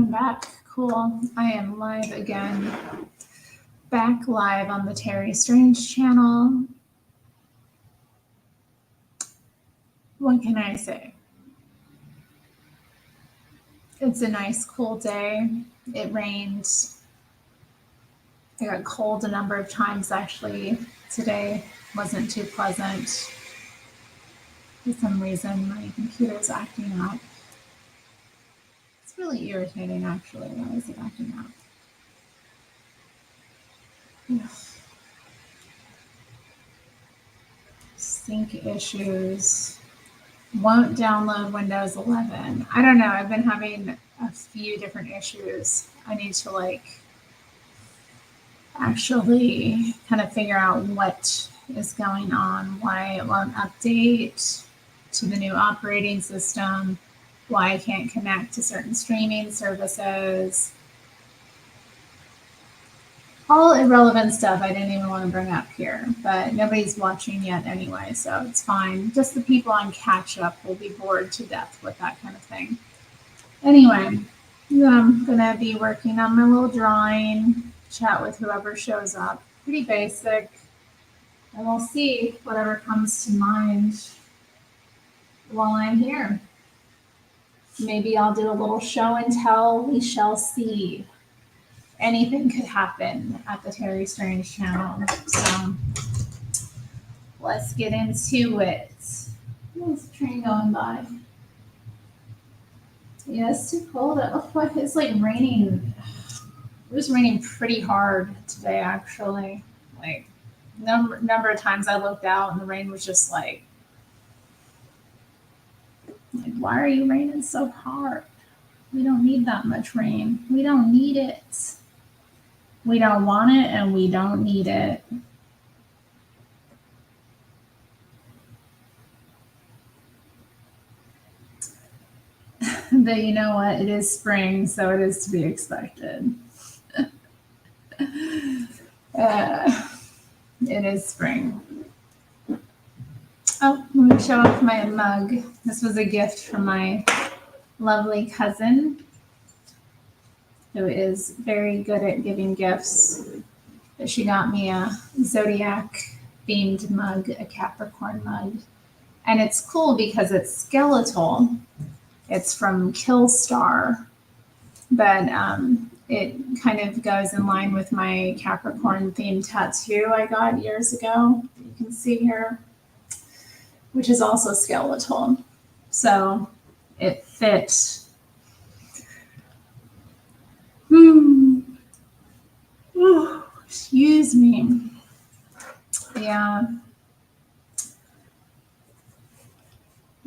I'm back. Cool. I am live again. Back live on the Terri Strange channel. What can I say? It's a nice cool day. It rained. I got cold a number of times actually today. Wasn't too pleasant. For some reason my computer's acting up. It's really irritating actually. Why is it acting up? Ugh. Sync issues. Won't download Windows 11. I don't know. I've been having a few different issues. I need to actually kind of figure out what is going on, why it won't update to the new operating system, why I can't connect to certain streaming services. All irrelevant stuff I didn't even want to bring up here, but nobody's watching yet anyway, so it's fine. Just the people on catch up will be bored to death with that kind of thing. Anyway, I'm going to be working on my little drawing, chat with whoever shows up. Pretty basic. And we'll see whatever comes to mind while I'm here. Maybe I'll do a little show and tell. We shall see. Anything could happen at the Terri Strange channel. So let's get into it. There's a train going by. Yeah, it's too cold. It's like raining. It was raining pretty hard today, actually. Like number of times I looked out and the rain was just like, why are you raining so hard? We don't need that much rain. We don't need it. We don't want it and we don't need it. But you know what? It is spring, so it is to be expected. It is spring. Oh, let me show off my mug. This was a gift from my lovely cousin, who is very good at giving gifts. But she got me a zodiac themed mug, a Capricorn mug. And it's cool because it's skeletal. It's from Killstar, but it kind of goes in line with my Capricorn themed tattoo I got years ago. You can see here, which is also skeletal. So it fit. Excuse me. Yeah.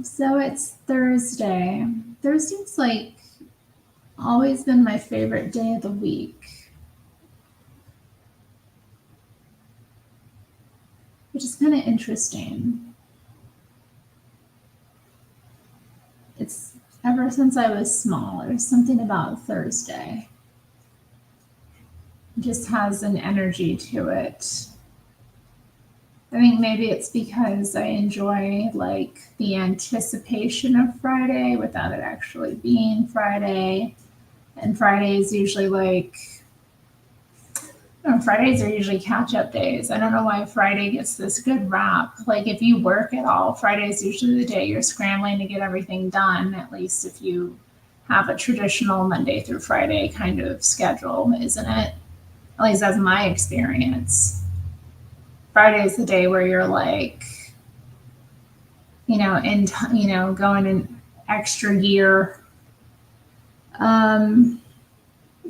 So it's Thursday. Thursday's always been my favorite day of the week, which is kind of interesting. It's ever since I was small, there's something about Thursday. It just has an energy to it. I think maybe it's because I enjoy the anticipation of Friday without it actually being Friday. And Fridays usually Fridays are usually catch-up days. I don't know why Friday gets this good rap. If you work at all, Friday's usually the day you're scrambling to get everything done, at least if you have a traditional Monday through Friday kind of schedule, isn't it? At least that's my experience. Friday is the day where you're going in extra gear.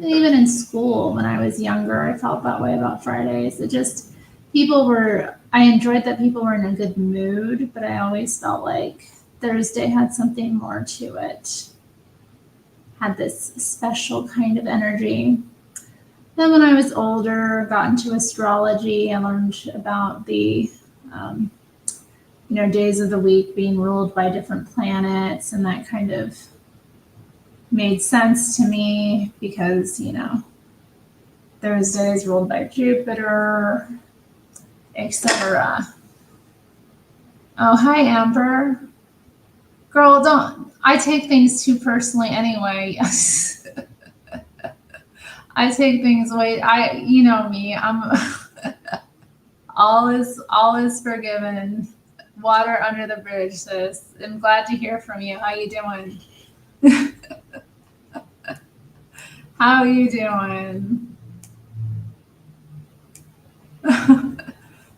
Even in school when I was younger, I felt that way about Fridays. I enjoyed that people were in a good mood, but I always felt like Thursday had something more to it. Had this special kind of energy. Then when I was older, got into astrology, I learned about the days of the week being ruled by different planets, and that kind of made sense to me because, Thursday is ruled by Jupiter, etc. Oh, hi, Amber. Girl, I take things too personally anyway. I take things away. You know me. I'm all is forgiven. Water under the bridge, sis. I'm glad to hear from you. How you doing? How you doing?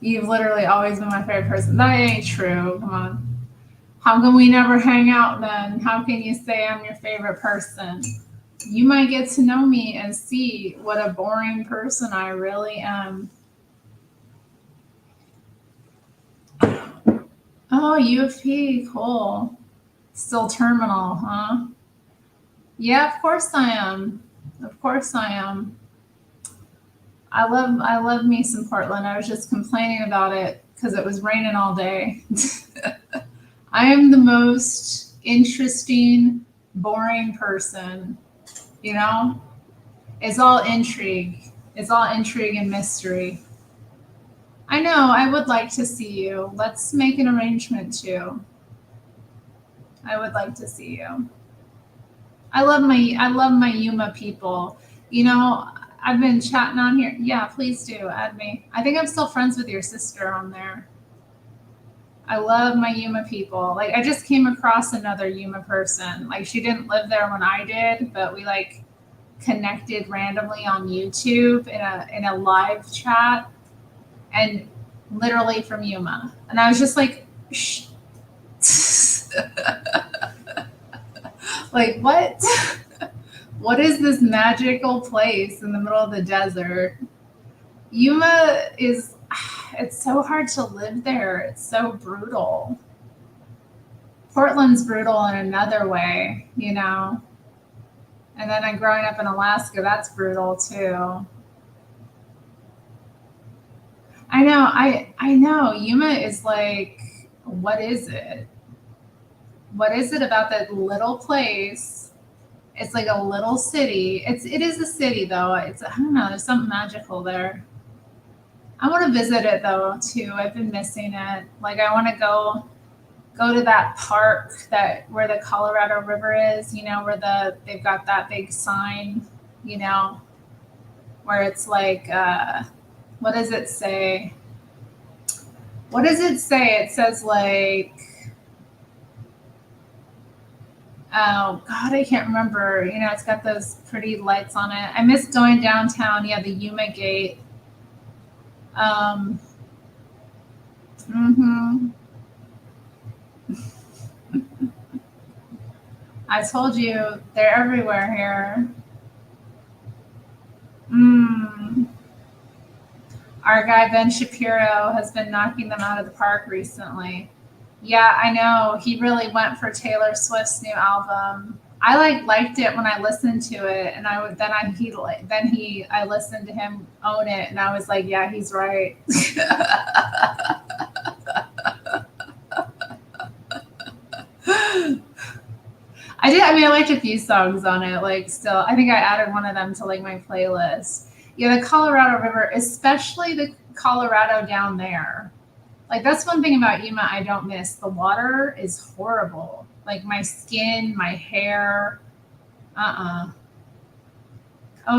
You've literally always been my favorite person. That ain't true. Come on. How come we never hang out then? How can you say I'm your favorite person? You might get to know me and see what a boring person I really am. Oh, U of P, cool. Still terminal, huh? Yeah, of course I am. Of course I am. I love me some Portland. I was just complaining about it because it was raining all day. I am the most interesting, boring person. You know, it's all intrigue. It's all intrigue and mystery. I know. I would like to see you. Let's make an arrangement too. I would like to see you. I love my Yuma people. You know, I've been chatting on here. Yeah, please do add me. I think I'm still friends with your sister on there. I love my Yuma people. Like I just came across another Yuma person. Like she didn't live there when I did, but we like connected randomly on YouTube in a live chat and literally from Yuma. And I was just like, shh. Like what? What is this magical place in the middle of the desert? Yuma is, it's so hard to live there. It's so brutal. Portland's brutal in another way, you know? And then growing up in Alaska, that's brutal too. I know. Yuma is like, what is it? What is it about that little place? It's like a little city. It is a city though. It's I don't know. There's something magical there. I want to visit it though too. I've been missing it. Like I want to go to that park that where the Colorado River is. You know where they've got that big sign. You know where it's like what does it say? What does it say? It says like oh God, I can't remember. You know, it's got those pretty lights on it. I miss going downtown. Yeah, the Yuma Gate. Um, hmm I told you they're everywhere here. Mm. Our guy Ben Shapiro has been knocking them out of the park recently. Yeah, I know. He really went for Taylor Swift's new album. I liked it when I listened to it, and I would then I he like then he I listened to him own it, and I was like, yeah, he's right. I did. I mean, I liked a few songs on it. Like, still, I think I added one of them to like my playlist. Yeah, the Colorado River, especially the Colorado down there. Like, that's one thing about Yuma I don't miss. The water is horrible. Like my skin, my hair. Oh,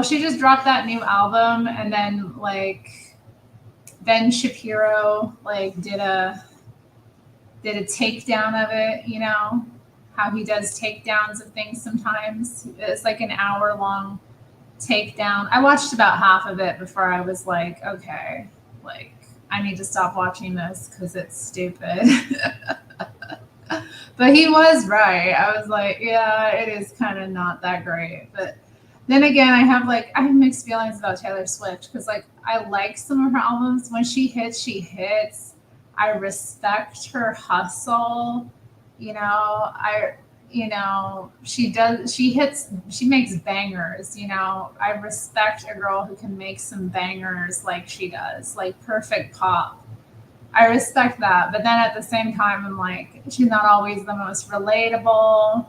she just dropped that new album, and then like Ben Shapiro like did a takedown of it. You know how he does takedowns of things sometimes. It's like an hour long takedown. I watched about half of it before I was like, okay, like I need to stop watching this because it's stupid. But he was right. I was like, yeah, it is kind of not that great. But then again, I have mixed feelings about Taylor Swift because like I like some of her albums. When she hits, she hits. I respect her hustle. You know, she makes bangers, you know. I respect a girl who can make some bangers like she does, like perfect pop. I respect that, but then at the same time, I'm like, she's not always the most relatable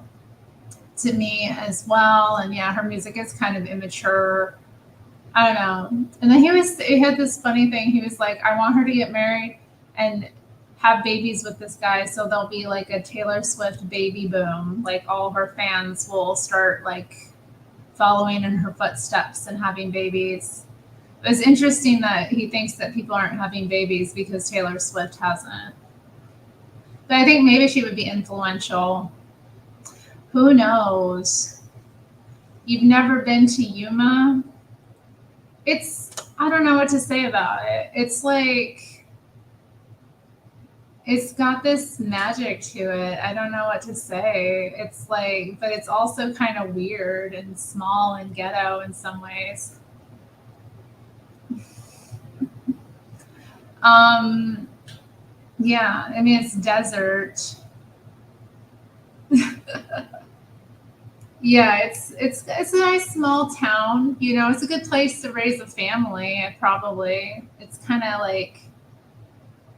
to me as well. And yeah, her music is kind of immature. I don't know. And then he had this funny thing. He was like, I want her to get married and have babies with this guy. So there'll be like a Taylor Swift baby boom. Like all her fans will start like following in her footsteps and having babies. It was interesting that he thinks that people aren't having babies because Taylor Swift hasn't. But I think maybe she would be influential. Who knows? You've never been to Yuma? I don't know what to say about it. It's like, it's got this magic to it. I don't know what to say. It's like, but it's also kind of weird and small and ghetto in some ways. Yeah, I mean, it's desert. Yeah, it's a nice small town. You know, it's a good place to raise a family. Probably, it's kind of like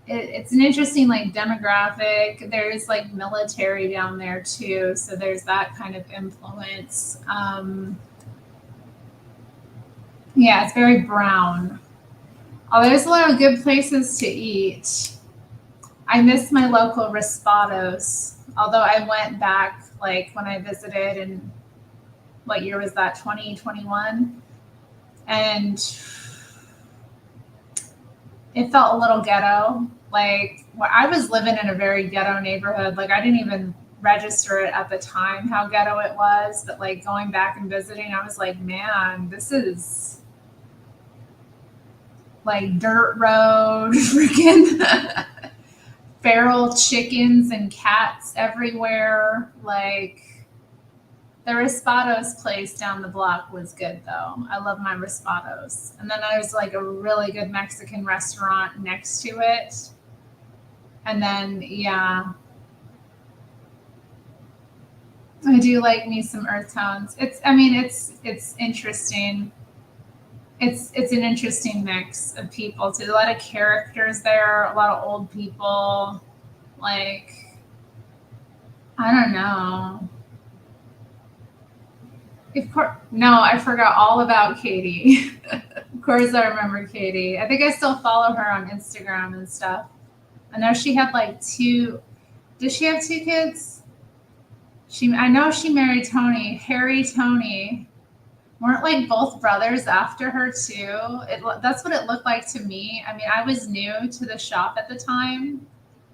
it's an interesting like demographic. There's like military down there too, so there's that kind of influence. Yeah, it's very brown. Oh, there's a lot of good places to eat. I miss my local Rispados. Although I went back like when I visited, and what year was that? 2021, and it felt a little ghetto. Like I was living in a very ghetto neighborhood. Like I didn't even register it at the time how ghetto it was, but like going back and visiting, I was like, man, this is like dirt road, freaking feral chickens and cats everywhere. Like the Rispados place down the block was good though. I love my Rispados. And then there's like a really good Mexican restaurant next to it. And then yeah, I do like me some earth tones. It's interesting. It's an interesting mix of people too. A lot of characters there, a lot of old people. Like I don't know. Of course, no, I forgot all about Katie. Of course, I remember Katie. I think I still follow her on Instagram and stuff. I know she had like two. Did she have two kids? I know she married Tony, Harry Tony. Weren't like both brothers after her too? That's what it looked like to me. I mean, I was new to the shop at the time.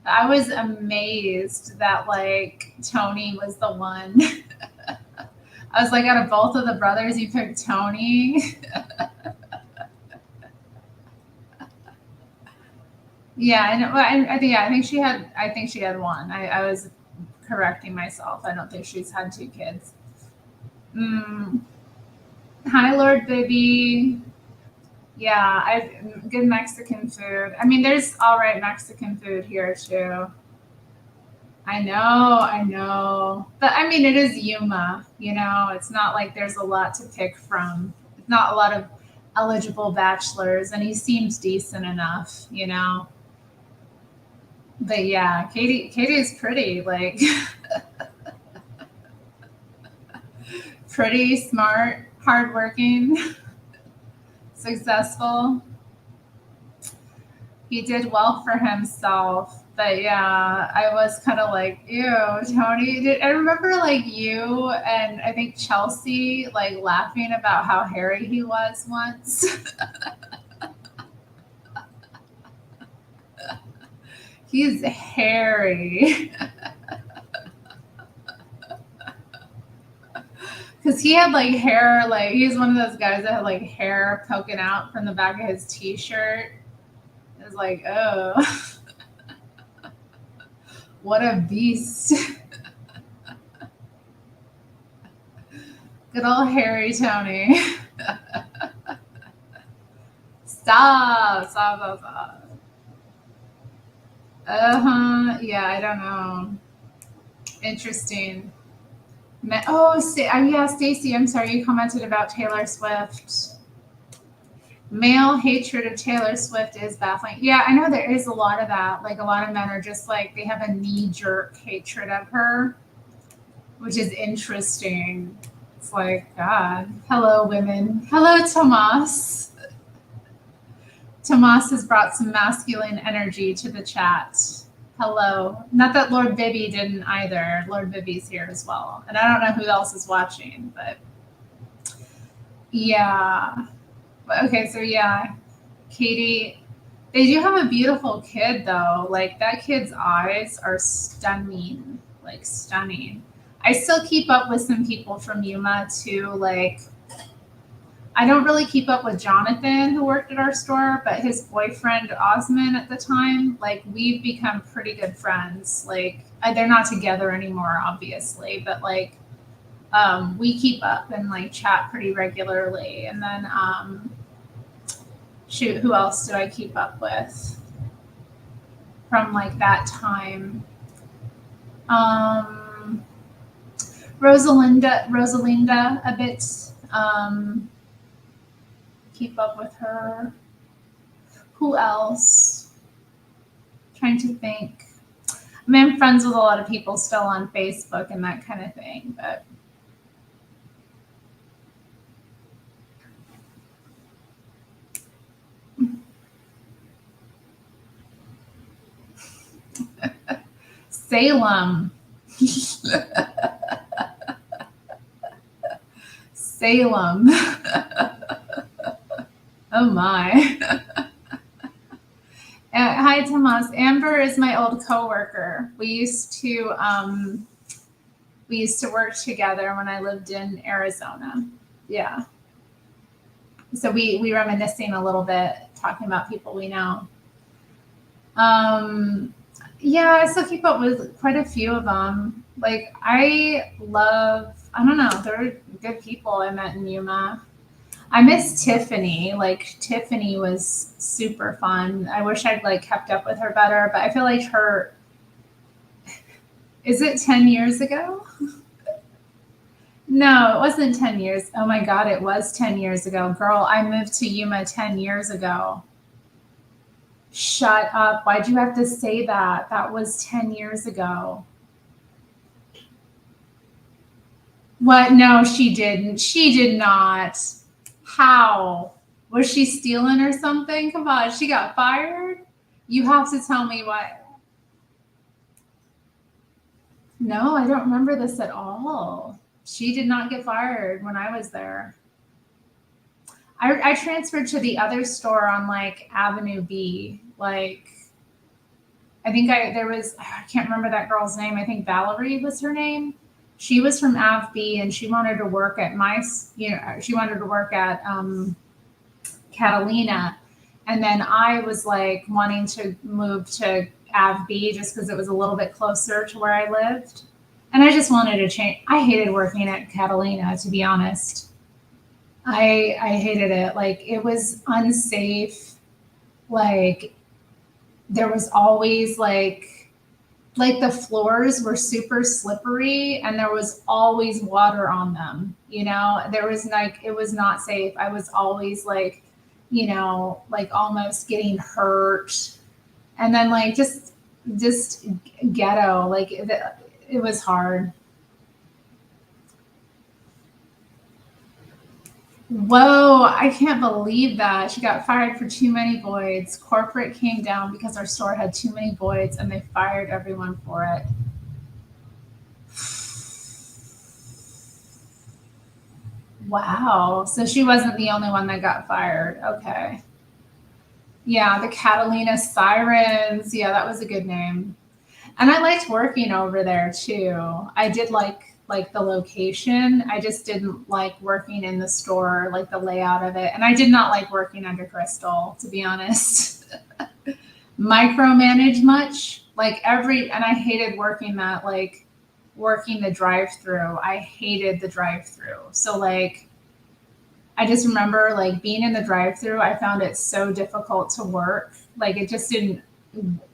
I was amazed that like Tony was the one. I was like, out of both of the brothers, you picked Tony. Yeah, and I think she had. I think she had one. I was correcting myself. I don't think she's had two kids. Mm. Hi, Lord Bibby. Yeah, I've good Mexican food. I mean, there's all right Mexican food here too. I know. But I mean, it is Yuma, you know, it's not like there's a lot to pick from. It's not a lot of eligible bachelors, and he seems decent enough, you know. But yeah, Katie is pretty, like pretty smart, hardworking, successful. He did well for himself. But yeah, I was kind of like, ew, Tony. I remember like you and I think Chelsea like laughing about how hairy he was once. He's hairy. Because he had like hair, like he's one of those guys that had like hair poking out from the back of his t-shirt. It was like, oh, what a beast. Good old hairy Tony. Stop. Uh-huh. Yeah, I don't know. Interesting. Yeah, Stacy, I'm sorry, you commented about Taylor Swift. Male hatred of Taylor Swift is baffling. Yeah, I know there is a lot of that. Like a lot of men are just like they have a knee-jerk hatred of her, which is interesting. It's like, God. Hello, women. Hello, Tomas. Tomas has brought some masculine energy to the chat. Hello. Not that Lord Bibby didn't either. Lord Bibby's here as well. And I don't know who else is watching, but Yeah. Okay, so yeah, Katie, they do have a beautiful kid though. Like that kid's eyes are stunning, like stunning. I still keep up with some people from Yuma too. Like I don't really keep up with Jonathan who worked at our store, but his boyfriend Osman at the time, like we've become pretty good friends. Like they're not together anymore, obviously, but like we keep up and like chat pretty regularly. And then shoot, who else do I keep up with from like that time? Um, Rosalinda, a bit. Um, keep up with her. Who else? Trying to think. I mean, I'm friends with a lot of people still on Facebook and that kind of thing, but Salem. Salem. Oh my. Hi, Tomas. Amber is my old coworker. We used to work together when I lived in Arizona. Yeah. So we reminiscing a little bit, talking about people we know. Um, yeah, I still keep up with quite a few of them. Like I don't know, they're good people I met in Yuma. I miss Tiffany. Like Tiffany was super fun. I wish I'd like kept up with her better, but I feel like her is it 10 years ago? No, it wasn't 10 years. Oh my God, it was 10 years ago. Girl, I moved to Yuma 10 years ago. Shut up. Why'd you have to say that? That was 10 years ago. What? No, she didn't. She did not. How? Was she stealing or something? Come on, she got fired? You have to tell me what. No, I don't remember this at all. She did not get fired when I was there. I transferred to the other store on like Avenue B. Like, there was, I can't remember that girl's name. I think Valerie was her name. She was from Av B and she wanted to work at she wanted to work at Catalina. And then I was like wanting to move to Av B just because it was a little bit closer to where I lived. And I just wanted to change. I hated working at Catalina, to be honest. I hated it. Like it was unsafe. Like there was always like the floors were super slippery and there was always water on them. There was like it was not safe. I was always like, like almost getting hurt. And then like just ghetto. Like it was hard. Whoa, I can't believe that. She got fired for too many voids. Corporate came down because our store had too many voids and they fired everyone for it. Wow. So she wasn't the only one that got fired. Okay. Yeah, the Catalina Sirens. Yeah, that was a good name. And I liked working over there too. I did like the location. I just didn't like working in the store, like the layout of it. And I did not like working under Crystal, to be honest. Micromanage much. And I hated working the drive-through. I hated the drive-through. So like I just remember like being in the drive-through, I found it so difficult to work. Like it just didn't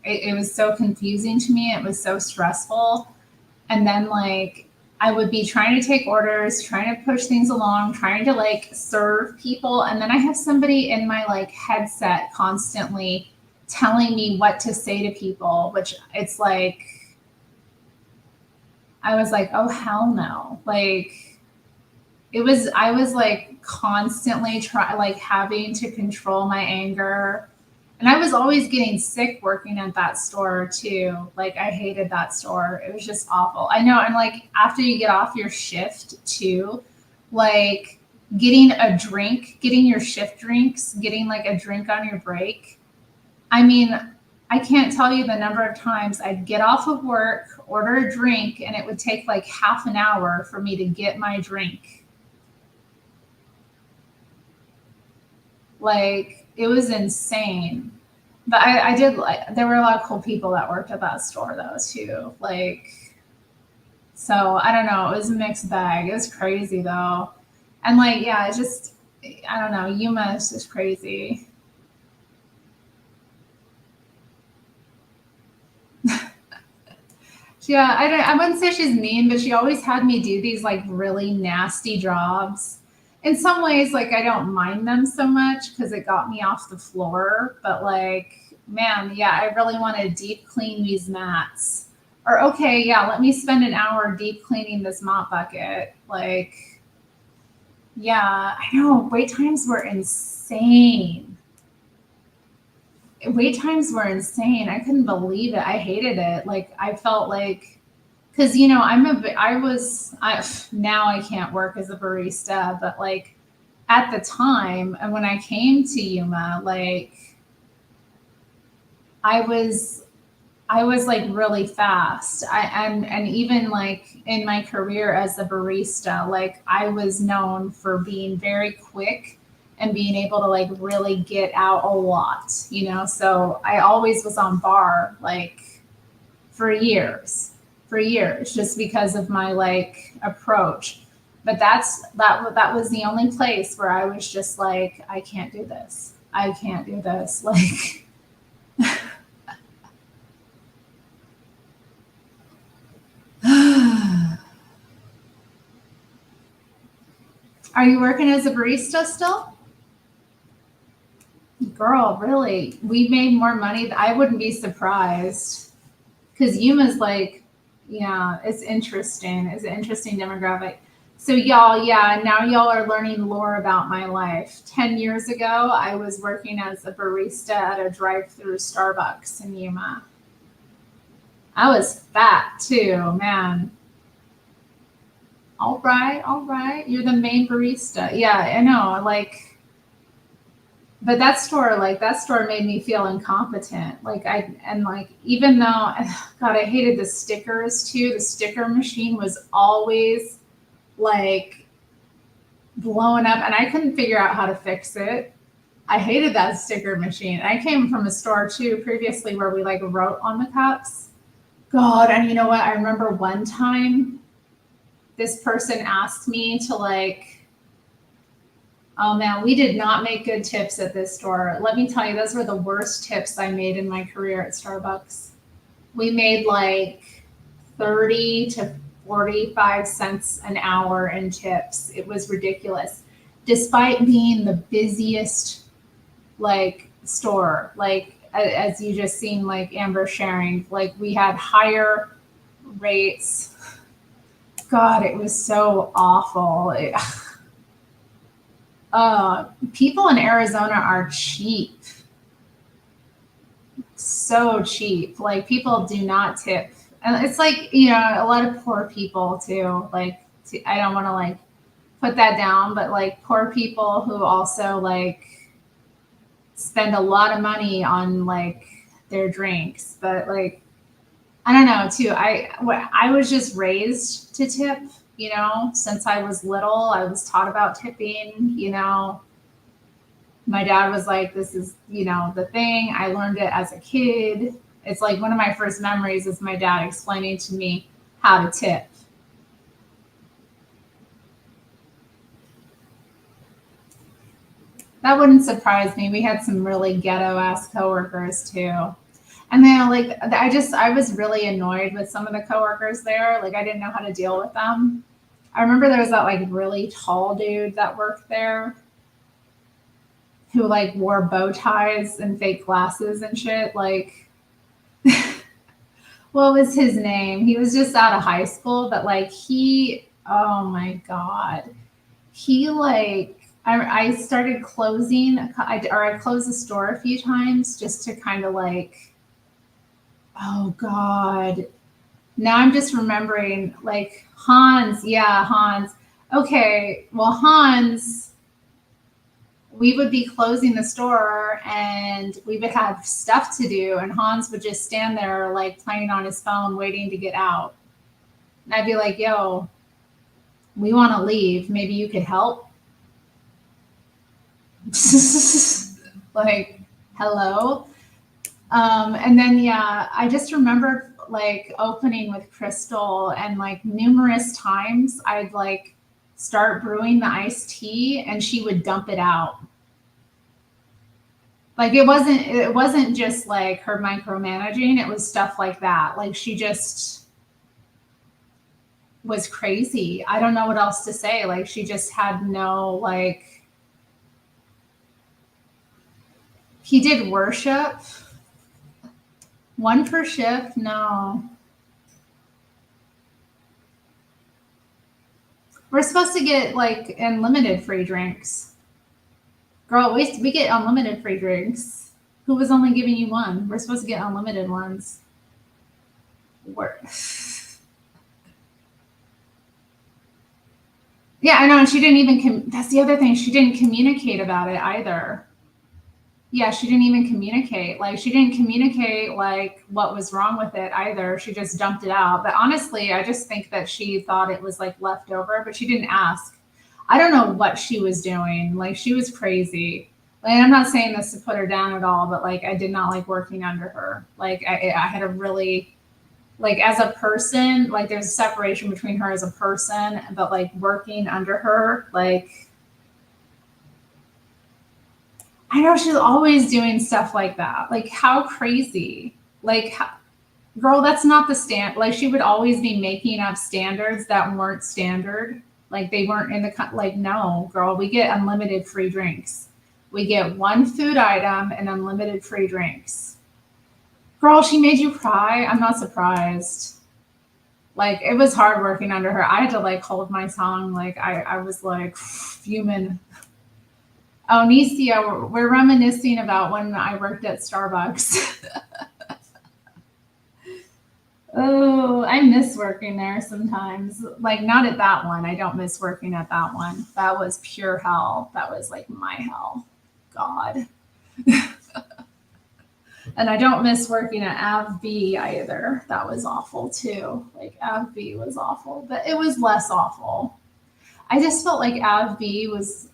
it was so confusing to me. It was so stressful. And then like I would be trying to take orders, trying to push things along, trying to like serve people. And then I have somebody in my like headset constantly telling me what to say to people, which it's like, I was like, oh, hell no. Like, I was like constantly like having to control my anger. And I was always getting sick working at that store too. Like I hated that store. It was just awful. I know. And like after you get off your shift too, like getting a drink, getting your shift drinks, getting like a drink on your break. I mean, I can't tell you the number of times I'd get off of work, order a drink, and it would take like half an hour for me to get my drink. Like, it was insane. But I did like, there were a lot of cool people that worked at that store though, too. Like, so I don't know. It was a mixed bag. It was crazy though. And like, yeah, it's just, I don't know. Yuma is just crazy. Yeah, I wouldn't say she's mean, but she always had me do these like really nasty jobs. In some ways, like I don't mind them so much because it got me off the floor. But like, man, yeah, I really want to deep clean these mats. Or okay, yeah, let me spend an hour deep cleaning this mop bucket. Like, yeah, I know. Wait times were insane. Wait times were insane. I couldn't believe it. I hated it. Like I felt like because now I can't work as a barista, but like at the time and when I came to Yuma, like I was I was like really fast. And even like in my career as a barista, like I was known for being very quick and being able to like really get out a lot, you know? So I always was on bar like for years, for years, just because of my like approach. But that was the only place where I was just like, I can't do this. I can't do this. Like, are you working as a barista still? Girl, really? We made more money. I wouldn't be surprised. Because Yuma's like, yeah, it's interesting. It's an interesting demographic. So, y'all, yeah, now y'all are learning lore about my life. 10 years ago, I was working as a barista at a drive through Starbucks in Yuma. I was fat too, man. All right, all right. You're the main barista. Yeah, I know. Like, but that store made me feel incompetent. Like even though God, I hated the stickers too. The sticker machine was always like blowing up and I couldn't figure out how to fix it. I hated that sticker machine. I came from a store too previously where we like wrote on the cups. God, and you know what? I remember one time this person asked me to like, oh man, we did not make good tips at this store. Let me tell you, those were the worst tips I made in my career at Starbucks. We made like 30 to 45 cents an hour in tips. It was ridiculous. Despite being the busiest like store, like as you just seen like Amber sharing, like we had higher rates. God, it was so awful. People in Arizona are cheap, so cheap. Like people do not tip, and it's like a lot of poor people too. Like I don't want to like put that down, but like poor people who also like spend a lot of money on like their drinks. But like I don't know too. I was just raised to tip. Since I was little, I was taught about tipping. My dad was like, this is, the thing. I learned it as a kid. It's like one of my first memories is my dad explaining to me how to tip. That wouldn't surprise me. We had some really ghetto ass coworkers too. And then like I was really annoyed with some of the coworkers there. Like I didn't know how to deal with them. I remember there was that like really tall dude that worked there who like wore bow ties and fake glasses and shit. Like, what was his name? He was just out of high school, but like oh my God. He like, I started closing, I closed the store a few times just to kind of like, oh God. Now I'm just remembering like Hans. Yeah, Hans. Okay, well, Hans, we would be closing the store and we would have stuff to do, and Hans would just stand there like playing on his phone, waiting to get out. And I'd be like, yo, we want to leave. Maybe you could help. Like, hello. And then, yeah, I just remember like opening with Crystal, and like numerous times I'd like start brewing the iced tea and she would dump it out. Like it wasn't just like her micromanaging, it was stuff like that. Like she just was crazy. I don't know what else to say. Like she just had no like he did worship, one per shift. No. We're supposed to get like unlimited free drinks. Girl, we get unlimited free drinks. Who was only giving you one? We're supposed to get unlimited ones. We're, yeah, I know. And she didn't even, that's the other thing. She didn't communicate about it either. Yeah, she didn't even communicate. Like, she didn't communicate, like, what was wrong with it either. She just dumped it out. But honestly, I just think that she thought it was, like, left over, but she didn't ask. I don't know what she was doing. Like, she was crazy. Like, I'm not saying this to put her down at all, but, like, I did not like working under her. Like, I had a really, like, as a person, like, there's a separation between her as a person, but, like, working under her, like, I know she's always doing stuff like that. Like, how crazy. Like, girl, that's not the stand. Like, she would always be making up standards that weren't standard. Like, they weren't in the, like, no, girl, we get unlimited free drinks. We get one food item and unlimited free drinks. Girl, she made you cry. I'm not surprised. Like, it was hard working under her. I had to, like, hold my tongue. Like, I was, like, fuming. Oh, Nicia, we're reminiscing about when I worked at Starbucks. Oh, I miss working there sometimes. Like, not at that one. I don't miss working at that one. That was pure hell. That was like my hell. God. And I don't miss working at AvB either. That was awful too. Like, AvB was awful, but it was less awful. I just felt like AvB was,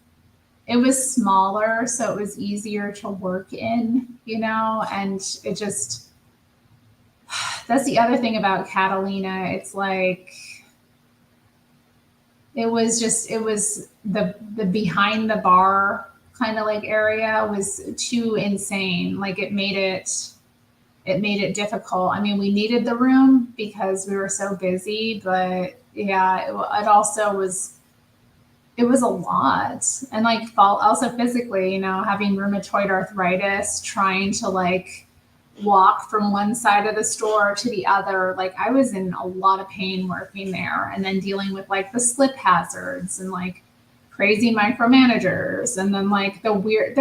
it was smaller, so it was easier to work in, you know, and it just, that's the other thing about Catalina. It's like, it was the behind the bar kind of like area was too insane. Like, it made it difficult. I mean, we needed the room because we were so busy, but yeah, it also was, it was a lot. And like also physically, you know, having rheumatoid arthritis, trying to like walk from one side of the store to the other. Like, I was in a lot of pain working there, and then dealing with like the slip hazards and like crazy micromanagers. And then like there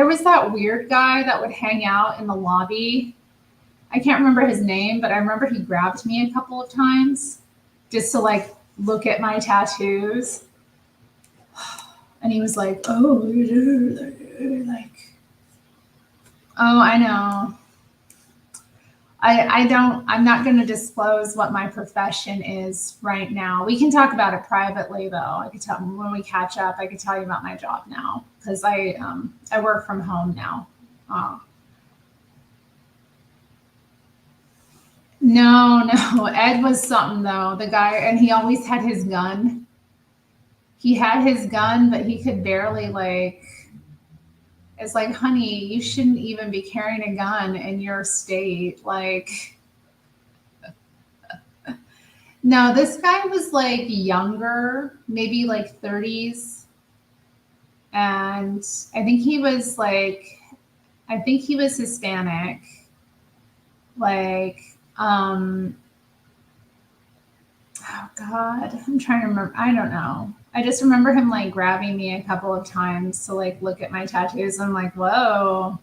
was that weird guy that would hang out in the lobby. I can't remember his name, but I remember he grabbed me a couple of times just to like look at my tattoos. And he was like, oh, like, oh, I know. I'm not going to disclose what my profession is right now. We can talk about it privately though. I could tell when we catch up, I could tell you about my job now because I work from home now. Uh, no, no, Ed was something though. The guy, and he always had his gun. He had his gun, but he could barely like, it's like, honey, you shouldn't even be carrying a gun in your state. Like, no, this guy was like younger, maybe like 30s. And I think he was Hispanic. Like, oh God, I'm trying to remember. I don't know. I just remember him like grabbing me a couple of times to like look at my tattoos. I'm like, whoa,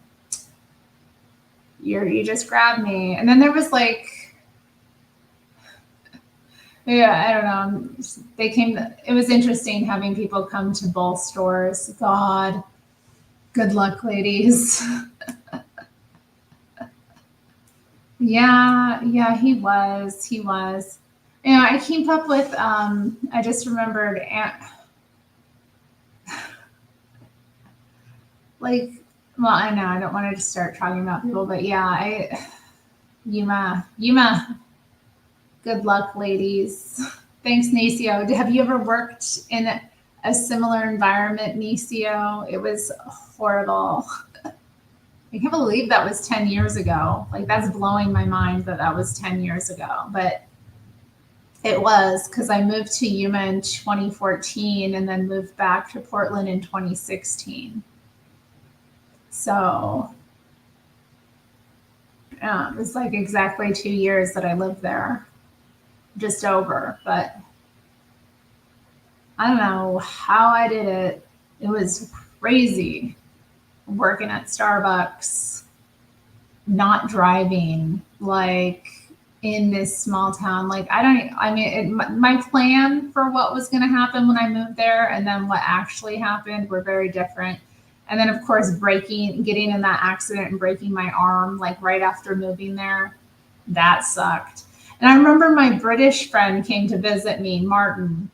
you just grabbed me. And then there was like, Yeah, I don't know. They came. It was interesting having people come to both stores. God, good luck, ladies. Yeah, yeah, he was. He was. You know, I keep up with. I just remembered, like, well, I know I don't want to just start talking about people, but yeah, Yuma, good luck, ladies. Thanks, Nacio. Have you ever worked in a similar environment, Nacio? It was horrible. I can't believe that was 10 years ago. Like, that's blowing my mind that that was 10 years ago. But it was because I moved to Yuma in 2014 and then moved back to Portland in 2016. So it was like exactly 2 years that I lived there, just over. But I don't know how I did it. It was crazy working at Starbucks, not driving, like in this small town. Like, I mean, my plan for what was going to happen when I moved there and then what actually happened were very different. And then, of course, getting in that accident and breaking my arm, like right after moving there, that sucked. And I remember my British friend came to visit me, Martin.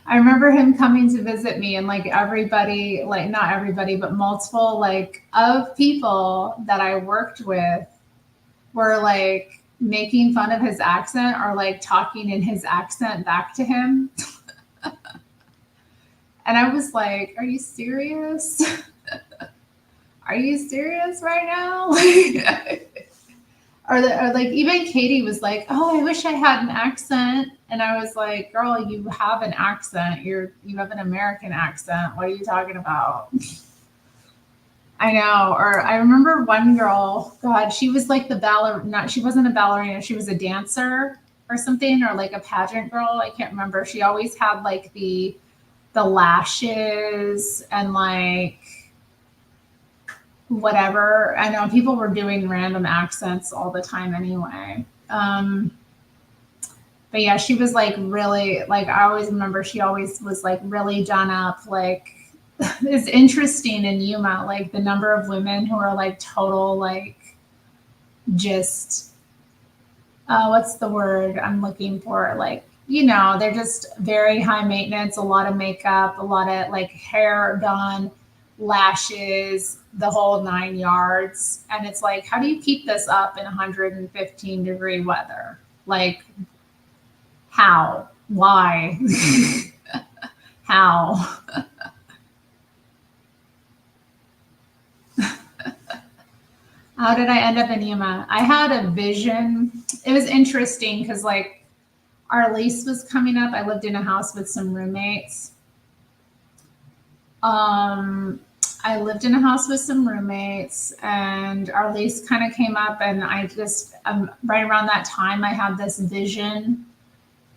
I remember him coming to visit me, and like everybody, like not everybody, but multiple like of people that I worked with were like making fun of his accent or like talking in his accent back to him. And I was like, are you serious? Are you serious right now? Or like even Katie was like, "Oh, I wish I had an accent," and I was like, "Girl, you have an accent. You have an American accent. What are you talking about?" I know. Or I remember one girl. God, she was like the ballerina. Not she wasn't a ballerina. She was a dancer or something, or like a pageant girl. I can't remember. She always had like the lashes and like whatever. I know people were doing random accents all the time anyway. But yeah, she was like really like I always remember she always was like really done up. Like it's interesting in Yuma, like the number of women who are like total like just what's the word I'm looking for? Like, they're just very high maintenance, a lot of makeup, a lot of like hair done, lashes, the whole 9 yards. And it's like, how do you keep this up in 115-degree weather? Like, how? Why? How? How did I end up in Yuma? I had a vision. It was interesting because, like, our lease was coming up. I lived in a house with some roommates. I lived in a house with some roommates, and our lease kind of came up. And I just, right around that time, I had this vision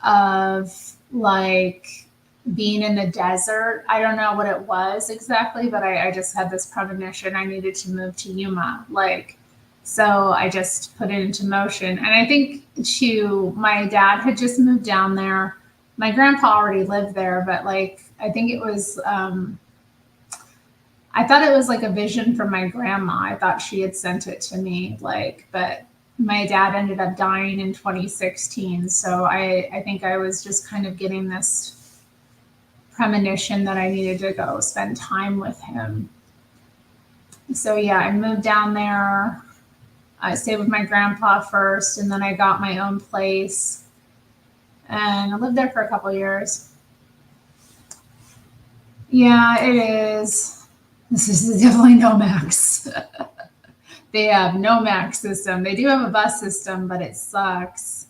of like being in the desert. I don't know what it was exactly, but I just had this premonition I needed to move to Yuma. Like, so I just put it into motion. And I think too, my dad had just moved down there. My grandpa already lived there, but like, I think it was, I thought it was like a vision from my grandma. I thought she had sent it to me, like, but my dad ended up dying in 2016. So I think I was just kind of getting this premonition that I needed to go spend time with him. So yeah, I moved down there. I stayed with my grandpa first, and then I got my own place, and I lived there for a couple years. Yeah, it is. This is definitely no max. They have no max system. They do have a bus system, but it sucks.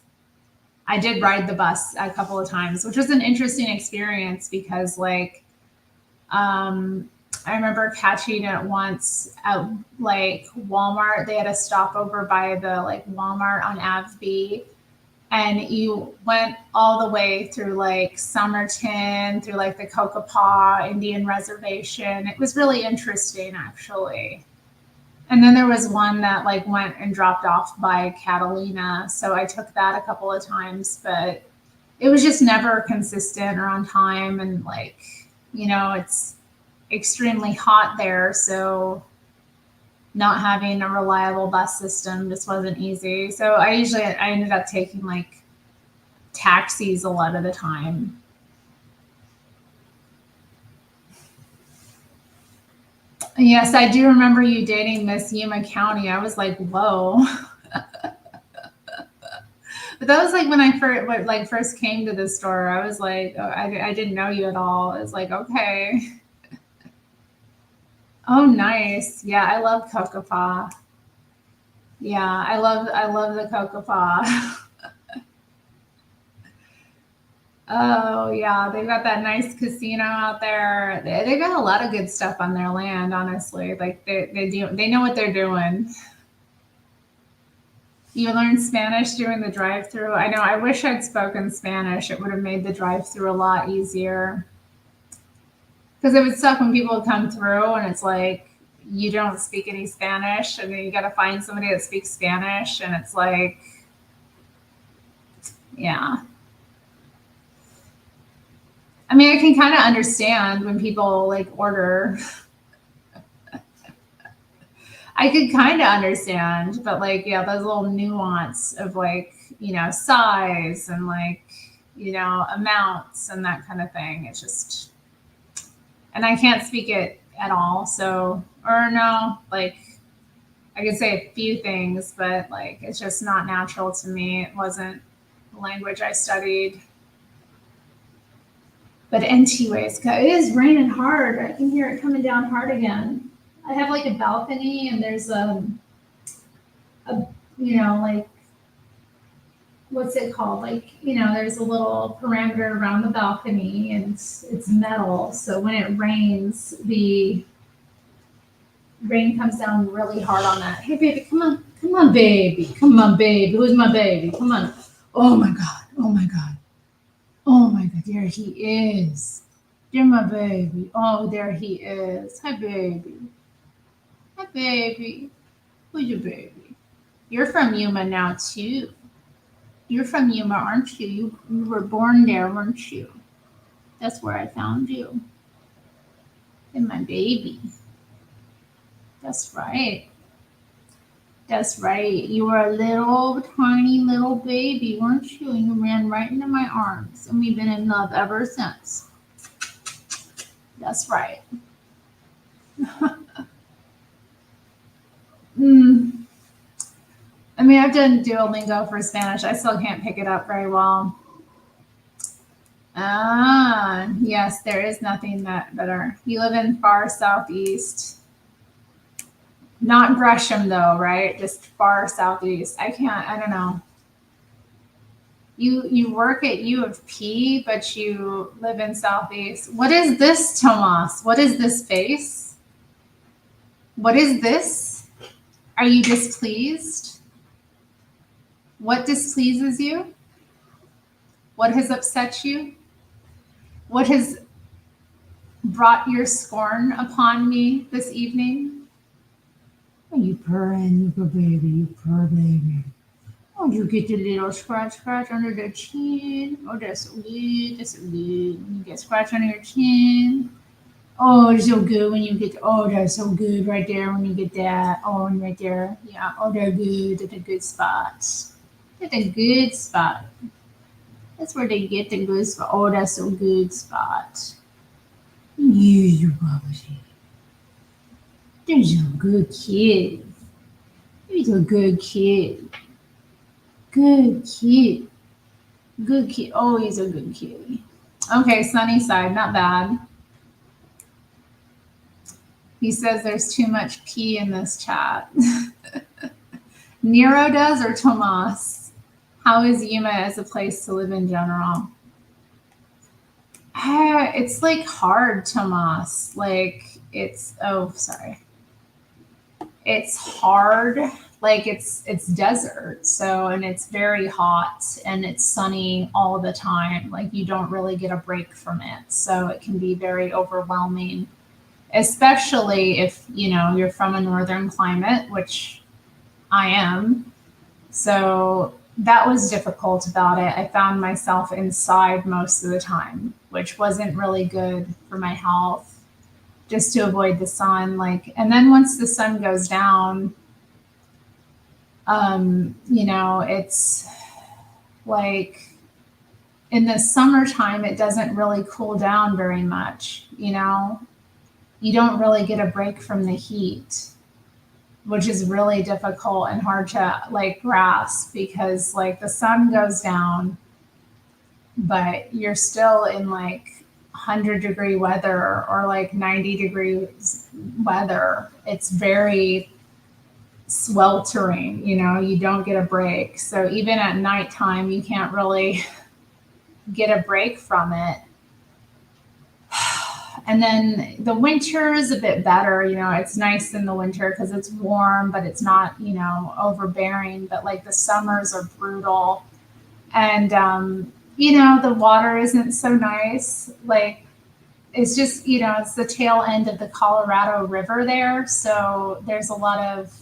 I did ride the bus a couple of times, which was an interesting experience because, like, I remember catching it once at like Walmart. They had a stopover by the like Walmart on Ave B, and you went all the way through like Somerton, through like the Cocopah Indian Reservation. It was really interesting, actually. And then there was one that like went and dropped off by Catalina. So I took that a couple of times, but it was just never consistent or on time. And like, it's extremely hot there. So not having a reliable bus system just wasn't easy. So I ended up taking like taxis a lot of the time. Yes, I do remember you dating Miss Yuma County. I was like, whoa. But that was like when I first came to the store. I was like, oh, I didn't know you at all. I was like, okay. Oh, nice. Yeah, I love Kokopah. Yeah, I love the Kokopah. Oh yeah, they've got that nice casino out there. They've got a lot of good stuff on their land, honestly. Like they know what they're doing. You learn Spanish doing the drive-through. I know. I wish I'd spoken Spanish. It would have made the drive-through a lot easier. Because it would suck when people would come through and it's like you don't speak any Spanish, and then you got to find somebody that speaks Spanish, and it's like, yeah. I mean, I can kind of understand when people like order. I could kind of understand, but like, yeah, those little nuance of like, size and like, amounts and that kind of thing. It's just, and I can't speak it at all. So, or no, like, I could say a few things, but like, it's just not natural to me. It wasn't the language I studied. But anyways, it is raining hard. I can hear it coming down hard again. I have like a balcony, and there's a like, what's it called? Like, there's a little parameter around the balcony, and it's metal. So when it rains, the rain comes down really hard on that. Hey, baby, come on, baby, come on, baby. Who's my baby? Come on. Oh my god. Oh my god. Oh my god. There he is. You're my baby. Oh, there he is. Hi, baby. Hi, baby. Who's your baby? You're from Yuma now, too. You're from Yuma, aren't you? You were born there, weren't you? That's where I found you. And my baby. That's right. That's right. You were a little, tiny little baby, weren't you? And you ran right into my arms. And we've been in love ever since. That's right. Mm. I mean, I've done Duolingo for Spanish. I still can't pick it up very well. Ah, yes, there is nothing that better. You live in far southeast. Not Gresham, though, right? Just far southeast. I don't know. You work at U of P, but you live in southeast. What is this, Tomas? What is this face? What is this? Are you displeased? What displeases you? What has upset you? What has brought your scorn upon me this evening? Oh, you purring, you good baby, you purr baby. Oh, you get the little scratch under the chin. Oh, that's so good. That's so good. You get scratch under your chin. Oh, it's so good when you get. Oh, that's so good right there when you get that. Oh, and right there. Yeah. Oh, they're good. That's a good spot. That's a good spot. That's where they get the good spot. Oh, that's a good spot. You Bubba. There's a good kid. He's a good kid. Good kid. Good kid. Oh, he's a good kid. Okay, sunny side, not bad. He says there's too much pee in this chat. Nero does, or Tomas? How is Yuma as a place to live in general? It's like hard, Tomas. Like sorry. It's hard. Like it's desert, so, and it's very hot and it's sunny all the time. Like you don't really get a break from it, so it can be very overwhelming. especially if, you're from a northern climate, which I am. So that was difficult about it. I found myself inside most of the time, which wasn't really good for my health, just to avoid the sun. And then once the sun goes down, it's like in the summertime, it doesn't really cool down very much. You don't really get a break from the heat, which is really difficult and hard to grasp because the sun goes down, but you're still in 100-degree weather or 90 degrees weather. It's very sweltering, you don't get a break. So even at nighttime, you can't really get a break from it. And then the winter is a bit better. It's nice in the winter because it's warm, but it's not, overbearing. But the summers are brutal. And, the water isn't so nice. It's just, it's the tail end of the Colorado River there. So there's a lot of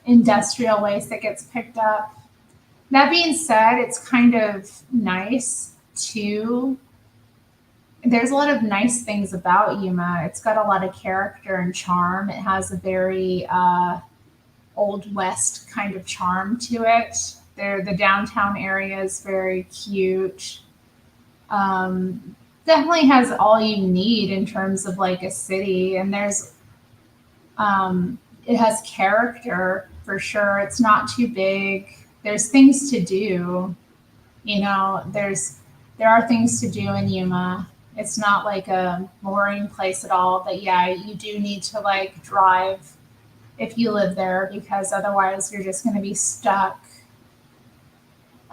industrial waste that gets picked up. That being said, it's kind of nice too. There's a lot of nice things about Yuma. It's got a lot of character and charm. It has a very Old West kind of charm to it. The downtown area is very cute. Definitely has all you need in terms of a city. And it has character for sure. It's not too big. There's things to do. There are things to do in Yuma. It's not a boring place at all. But yeah, you do need to drive if you live there because otherwise you're just going to be stuck.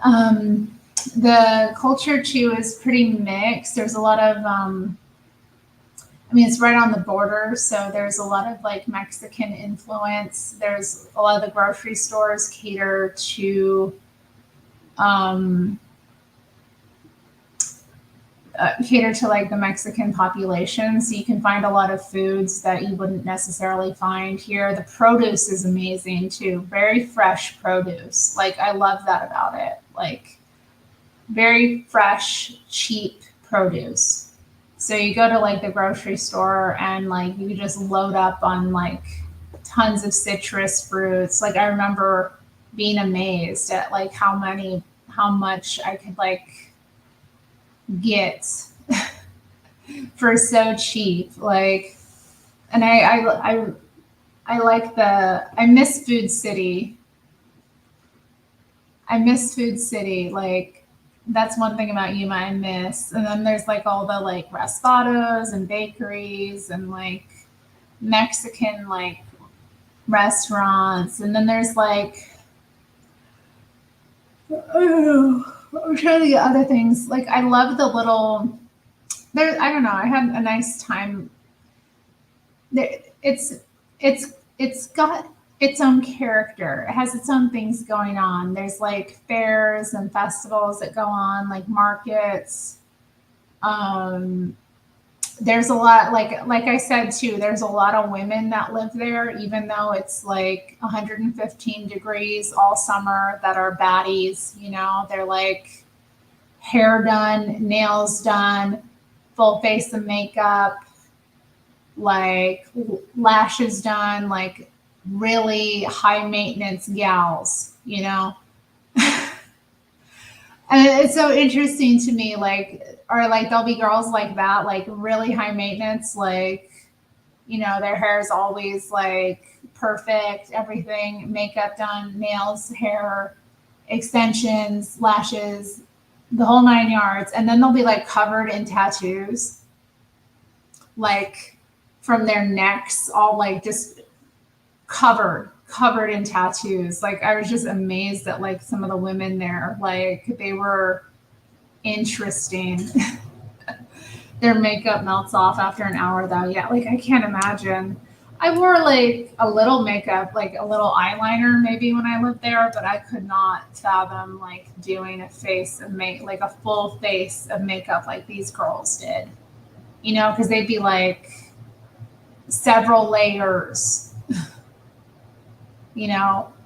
The culture too is pretty mixed. There's a lot of, it's right on the border, so there's a lot of Mexican influence. There's a lot of the grocery stores cater to the Mexican population. So you can find a lot of foods that you wouldn't necessarily find here. The produce is amazing too. Very fresh produce. I love that about it. Very fresh, cheap produce. So you go to the grocery store and you just load up on tons of citrus fruits. I remember being amazed at how much I could get for so cheap. And I miss Food City. That's one thing about Yuma I miss. And then there's all the restados and bakeries and Mexican restaurants. And then there's I'm trying to get other things. I love the little there. I don't know. I had a nice time there. It's got its own character. It has its own things going on. There's fairs and festivals that go on, markets. There's a lot, like I said too, there's a lot of women that live there, even though it's 115 degrees all summer, that are baddies. They're hair done, nails done, full face of makeup, lashes done, really high maintenance gals. And it's so interesting to me, there'll be girls like that, really high maintenance, their hair is always perfect, everything, makeup done, nails, hair, extensions, lashes, the whole 9 yards. And then they'll be covered in tattoos, from their necks, all just covered in tattoos. I was just amazed at some of the women there. They were interesting. Their makeup melts off after an hour though. Yeah, I can't imagine. I wore a little makeup, a little eyeliner maybe when I lived there, but I could not fathom doing a face of a full face of makeup like these girls did. Because they'd be several layers,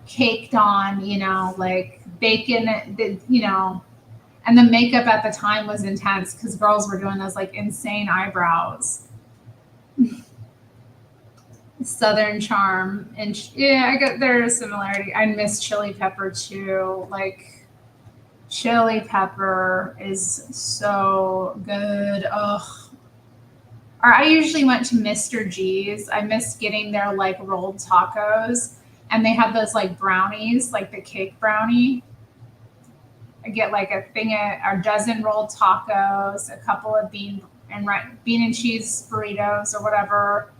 caked on, like bacon, and the makeup at the time was intense because girls were doing those like insane eyebrows. Southern charm, and yeah, I got there's a similarity. I miss chili pepper too. Like chili pepper is so good. Ugh. Or I usually went to Mr. G's. I missed getting their like rolled tacos, and they have those like brownies, like the cake brownie. I get like a dozen rolled tacos, a couple of bean and cheese burritos or whatever,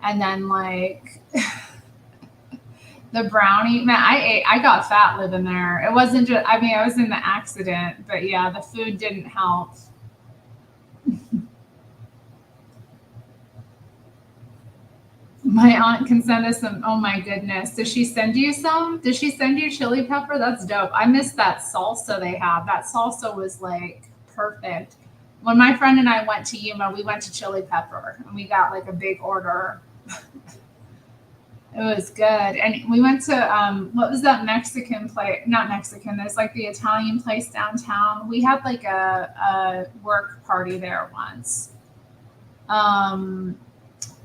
and then like the brownie. Man, I got fat living there. It wasn't just. I mean, I was in the accident, but yeah, the food didn't help. My aunt can send us some. Oh my goodness. Does she send you some? Does she send you chili pepper? That's dope. I miss that salsa they have. That salsa was like perfect. When my friend and I went to Yuma, we went to Chili Pepper and we got like a big order. It was good. And we went to what was that Mexican place? Not Mexican. There's like the Italian place downtown. We had like a work party there once. Um,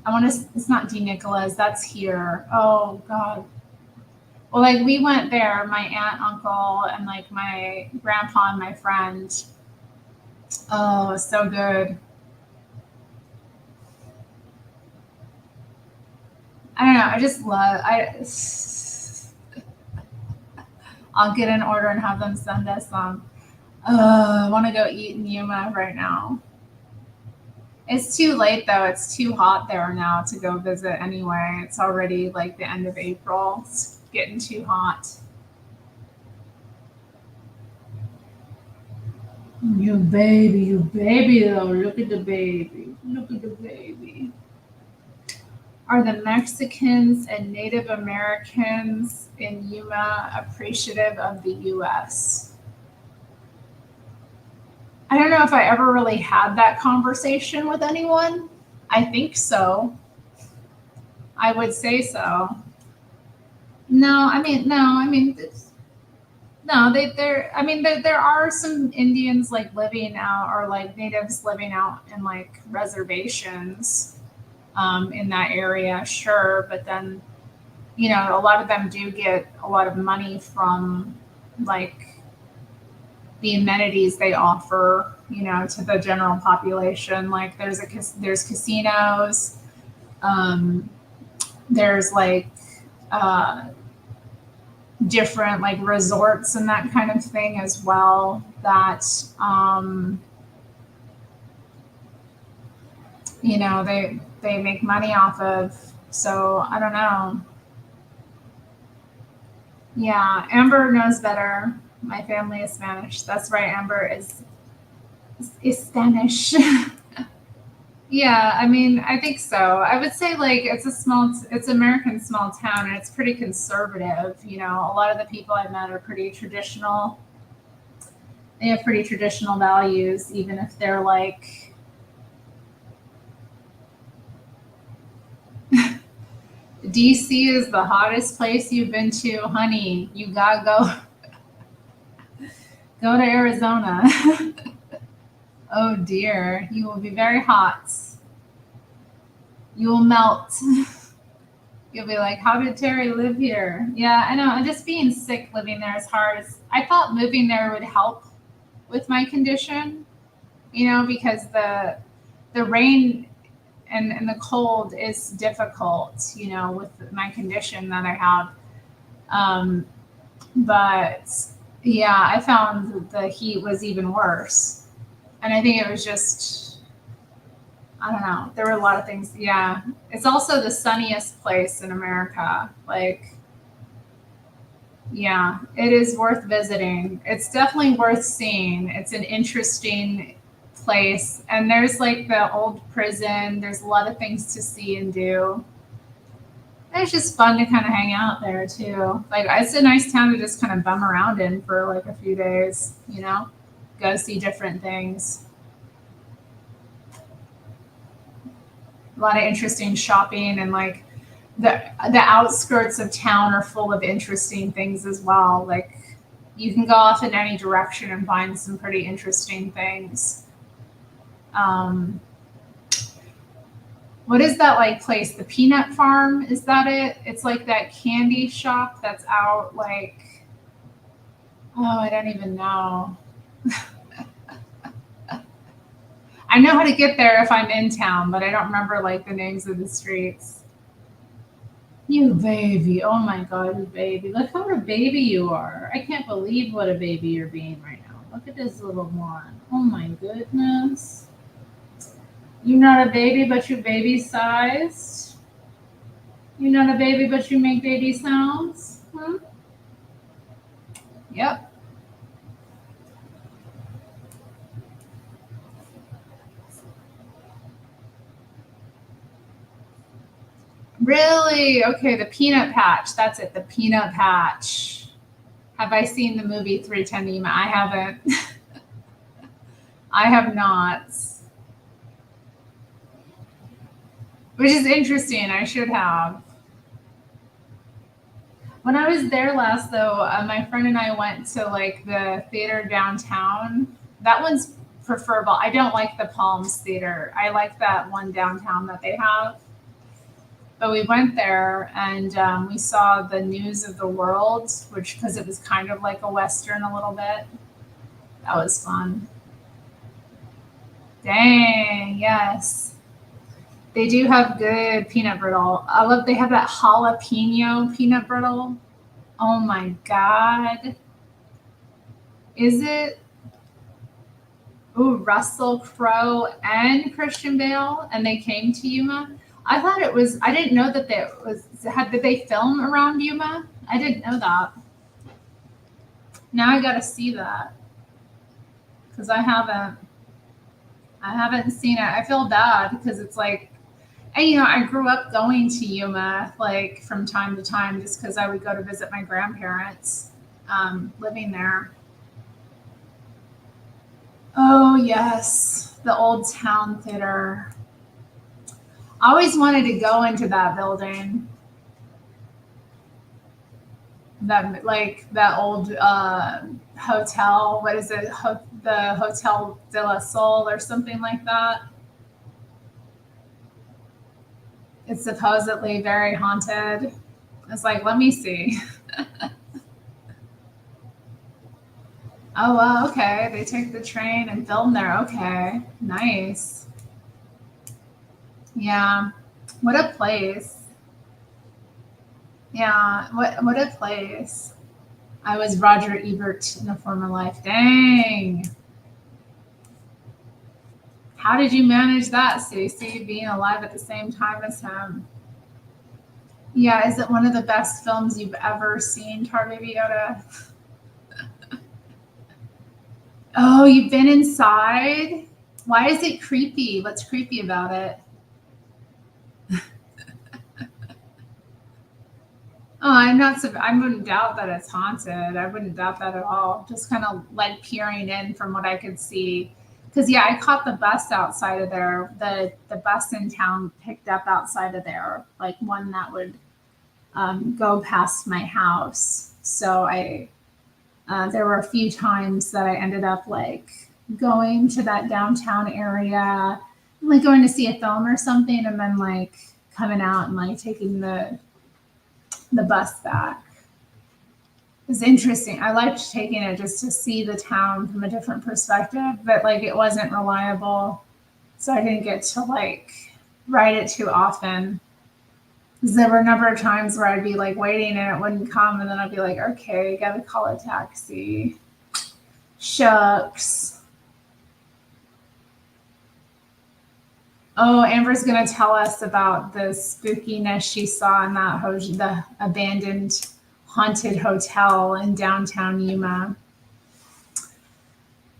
I want to. It's not D Nicholas. That's here. Oh God. Well, like we went there. My aunt, uncle, and like my grandpa and my friend. Oh, so good. I don't know. I just love. I'll get an order and have them send us some. I want to go eat in Yuma right now. It's too late though. It's too hot there now to go visit anyway. It's already like the end of April. It's getting too hot. You baby though. Look at the baby. Look at the baby. Are the Mexicans and Native Americans in Yuma appreciative of the US? I don't know if I ever really had that conversation with anyone. I think so. I would say so. No. I mean, there are some Indians like living out, or like natives living out in like reservations, in that area, sure. But then, a lot of them do get a lot of money from like the amenities they offer, to the general population. Like there's casinos, um, there's like uh, different like resorts and that kind of thing as well. That they make money off of. So I don't know. Yeah, Amber knows better. My family is Spanish. That's right. Amber is Spanish. Yeah, I mean, I think so. I would say like it's American small town and it's pretty conservative. A lot of the people I've met are pretty traditional. They have pretty traditional values, even if they're like, DC is the hottest place you've been to, honey. You gotta go to Arizona. Oh dear, you will be very hot. You will melt. You'll be like, how did Terry live here? Yeah, I know. And just being sick living there is hard. I thought moving there would help with my condition, because the rain and the cold is difficult, with my condition that I have. Um, but yeah, I found the heat was even worse. And I think it was just, I don't know. There were a lot of things. Yeah. It's also the sunniest place in America. Like, yeah, it is worth visiting. It's definitely worth seeing. It's an interesting place. And there's like the old prison. There's a lot of things to see and do. And it's just fun to kind of hang out there too. Like, it's a nice town to just kind of bum around in for like a few days, go see different things. A lot of interesting shopping, and like the outskirts of town are full of interesting things as well. Like you can go off in any direction and find some pretty interesting things. Um, what is that like place? The Peanut Farm? Is that it? It's like that candy shop that's out like, oh, I don't even know. I know how to get there if I'm in town, but I don't remember like the names of the streets. You baby. Oh my God, you baby. Look how a baby you are. I can't believe what a baby you're being right now. Look at this little one. Oh my goodness. You're not a baby, but you're baby sized. You're not a baby, but you make baby sounds. Hmm? Yep. Really? Okay, the peanut patch. That's it. The peanut patch. Have I seen the movie 310 Yuma? I haven't. I have not. Which is interesting. I should have. When I was there last, though, my friend and I went to like the theater downtown. That one's preferable. I don't like the Palms Theater. I like that one downtown that they have. But we went there and we saw the News of the World, which because it was kind of like a western a little bit. That was fun. Dang, yes. They do have good peanut brittle. I love they have that jalapeno peanut brittle. Oh my god. Is it? Ooh, Russell Crowe and Christian Bale, and they came to Yuma. I thought it was. I didn't know that they was. Did they film around Yuma? I didn't know that. Now I got to see that because I haven't. I haven't seen it. I feel bad because it's like, and I grew up going to Yuma like from time to time just because I would go to visit my grandparents living there. Oh yes, the Old Town Theater. I always wanted to go into that building. That like that old hotel. What is it? The Hotel de la Sol or something like that. It's supposedly very haunted. It's like, let me see. Oh well, okay. They took the train and filmed there. Okay, nice. Yeah, what a place. Yeah, what a place. I was Roger Ebert in a former life. Dang. How did you manage that, Stacey, being alive at the same time as him? Yeah, is it one of the best films you've ever seen, Tar Baby Yoda? Oh, you've been inside? Why is it creepy? What's creepy about it? Oh, I'm not. I wouldn't doubt that it's haunted. I wouldn't doubt that at all. Just kind of like peering in from what I could see. Because yeah, I caught the bus outside of there. The bus in town picked up outside of there, like one that would go past my house. So there were a few times that I ended up like going to that downtown area, like going to see a film or something, and then like coming out and like taking the bus back. It was interesting. I liked taking it just to see the town from a different perspective, but like it wasn't reliable, so I didn't get to like ride it too often. Because there were a number of times where I'd be like waiting and it wouldn't come, and then I'd be like, okay, gotta call a taxi. Shucks. Oh, Amber's gonna tell us about the spookiness she saw in the abandoned haunted hotel in downtown Yuma.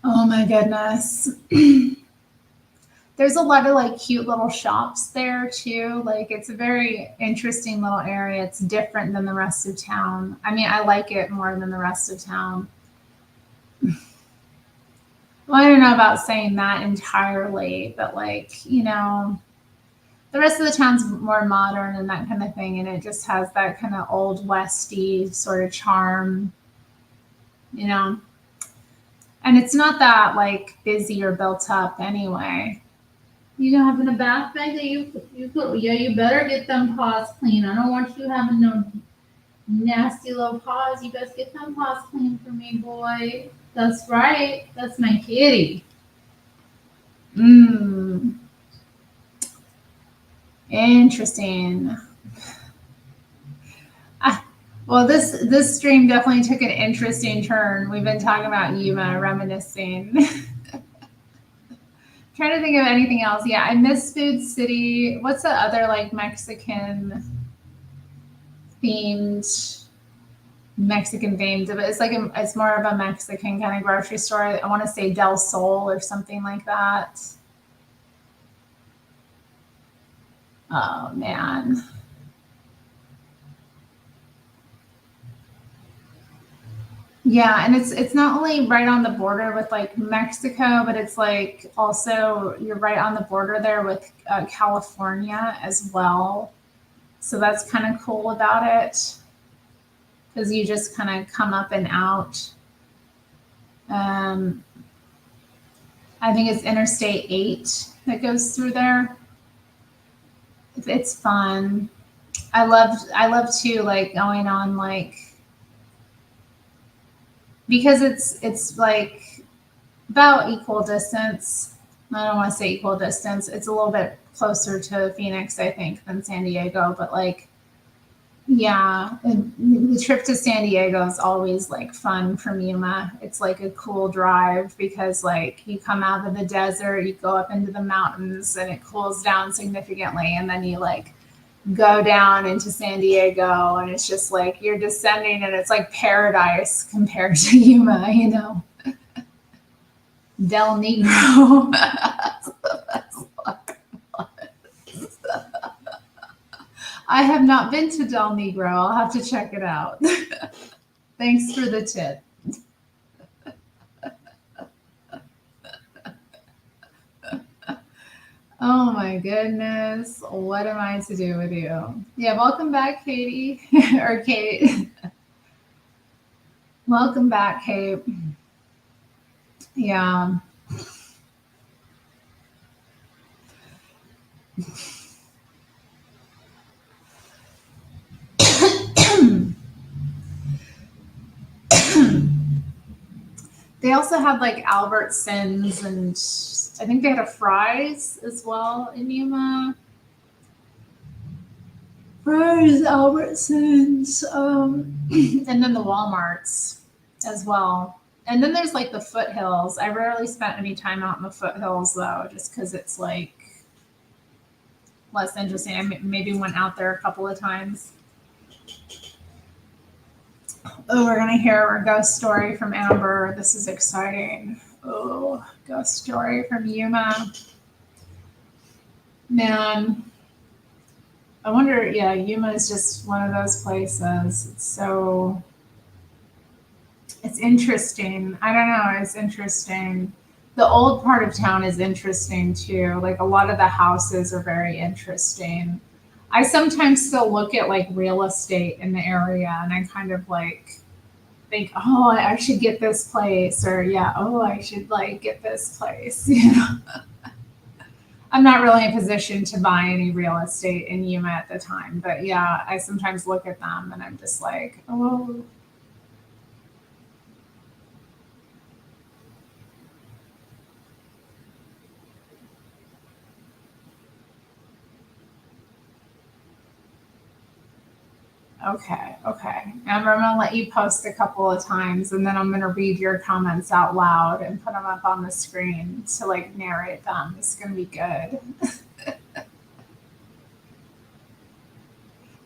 Oh my goodness. There's a lot of like cute little shops there too. Like it's a very interesting little area. It's different than the rest of town. I mean, I like it more than the rest of town. Well, I don't know about saying that entirely, but like, The rest of the town's more modern and that kind of thing, and it just has that kind of old westy sort of charm, you know. And it's not that like busy or built up anyway. You having a bath bag that you put? Yeah, you better get them paws clean. I don't want you having no nasty little paws. You best get them paws clean for me, boy. That's right. That's my kitty. Mmm. Interesting. Ah, well, this stream definitely took an interesting turn. We've been talking about Yuma, reminiscing. Trying to think of anything else. Yeah, I miss Food City. What's the other like Mexican themed? Mexican themed, but it's like it's more of a Mexican kind of grocery store. I want to say Del Sol or something like that. Oh man. Yeah, and it's not only right on the border with like Mexico, but it's like also you're right on the border there with California as well. So that's kind of cool about it because you just kind of come up and out. Um, I think it's Interstate 8 that goes through there. It's fun. I love too like going on like because it's like about equal distance. I don't want to say equal distance. It's a little bit closer to Phoenix, I think, than San Diego, but like yeah, the trip to San Diego is always like fun from Yuma. It's like a cool drive because like you come out of the desert, you go up into the mountains and it cools down significantly and then you like go down into San Diego and it's just like you're descending and it's like paradise compared to Yuma, you know. Del Negro. I have not been to Del Negro. I'll have to check it out. Thanks for the tip. Oh my goodness. What am I to do with you? Yeah, welcome back, Katie. Or Kate. Welcome back, Kate. Yeah. They also had like Albertsons and I think they had a Fry's as well in Yuma. Fry's, Albertsons, and then the Walmarts as well. And then there's like the foothills. I rarely spent any time out in the foothills though, just because it's like less interesting. I maybe went out there a couple of times. Oh, we're gonna hear a ghost story from Amber. This is exciting. Oh, ghost story from Yuma. Man, I wonder. Yeah, Yuma is just one of those places. It's interesting. I don't know. It's interesting. The old part of town is interesting too. Like a lot of the houses are very interesting. I sometimes still look at like real estate in the area and I kind of like think, oh, I should get this place, or yeah, oh, I should like get this place. You know, I'm not really in a position to buy any real estate in Yuma at the time, but yeah, I sometimes look at them and I'm just like, oh, okay, okay. Amber, I'm gonna let you post a couple of times, and then I'm gonna read your comments out loud and put them up on the screen to like narrate them. It's gonna be good.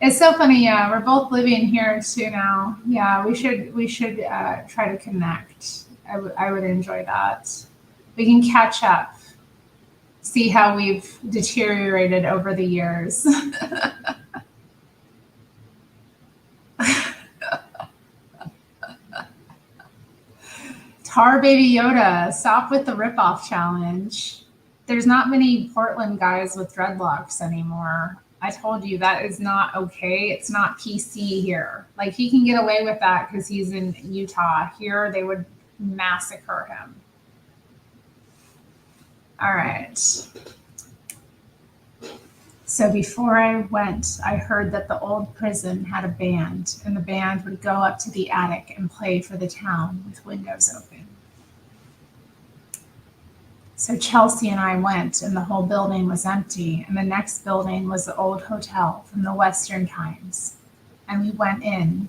It's so funny. Yeah, we're both living here too now. Yeah, we should try to connect. I would enjoy that. We can catch up, see how we've deteriorated over the years. Tar Baby Yoda, stop with the ripoff challenge. There's not many Portland guys with dreadlocks anymore. I told you that is not okay. It's not PC here. Like he can get away with that because he's in Utah. Here they would massacre him. All right. So before I went, I heard that the old prison had a band, and the band would go up to the attic and play for the town with windows open. So Chelsea and I went, and the whole building was empty, and the next building was the old hotel from the Western times. And we went in.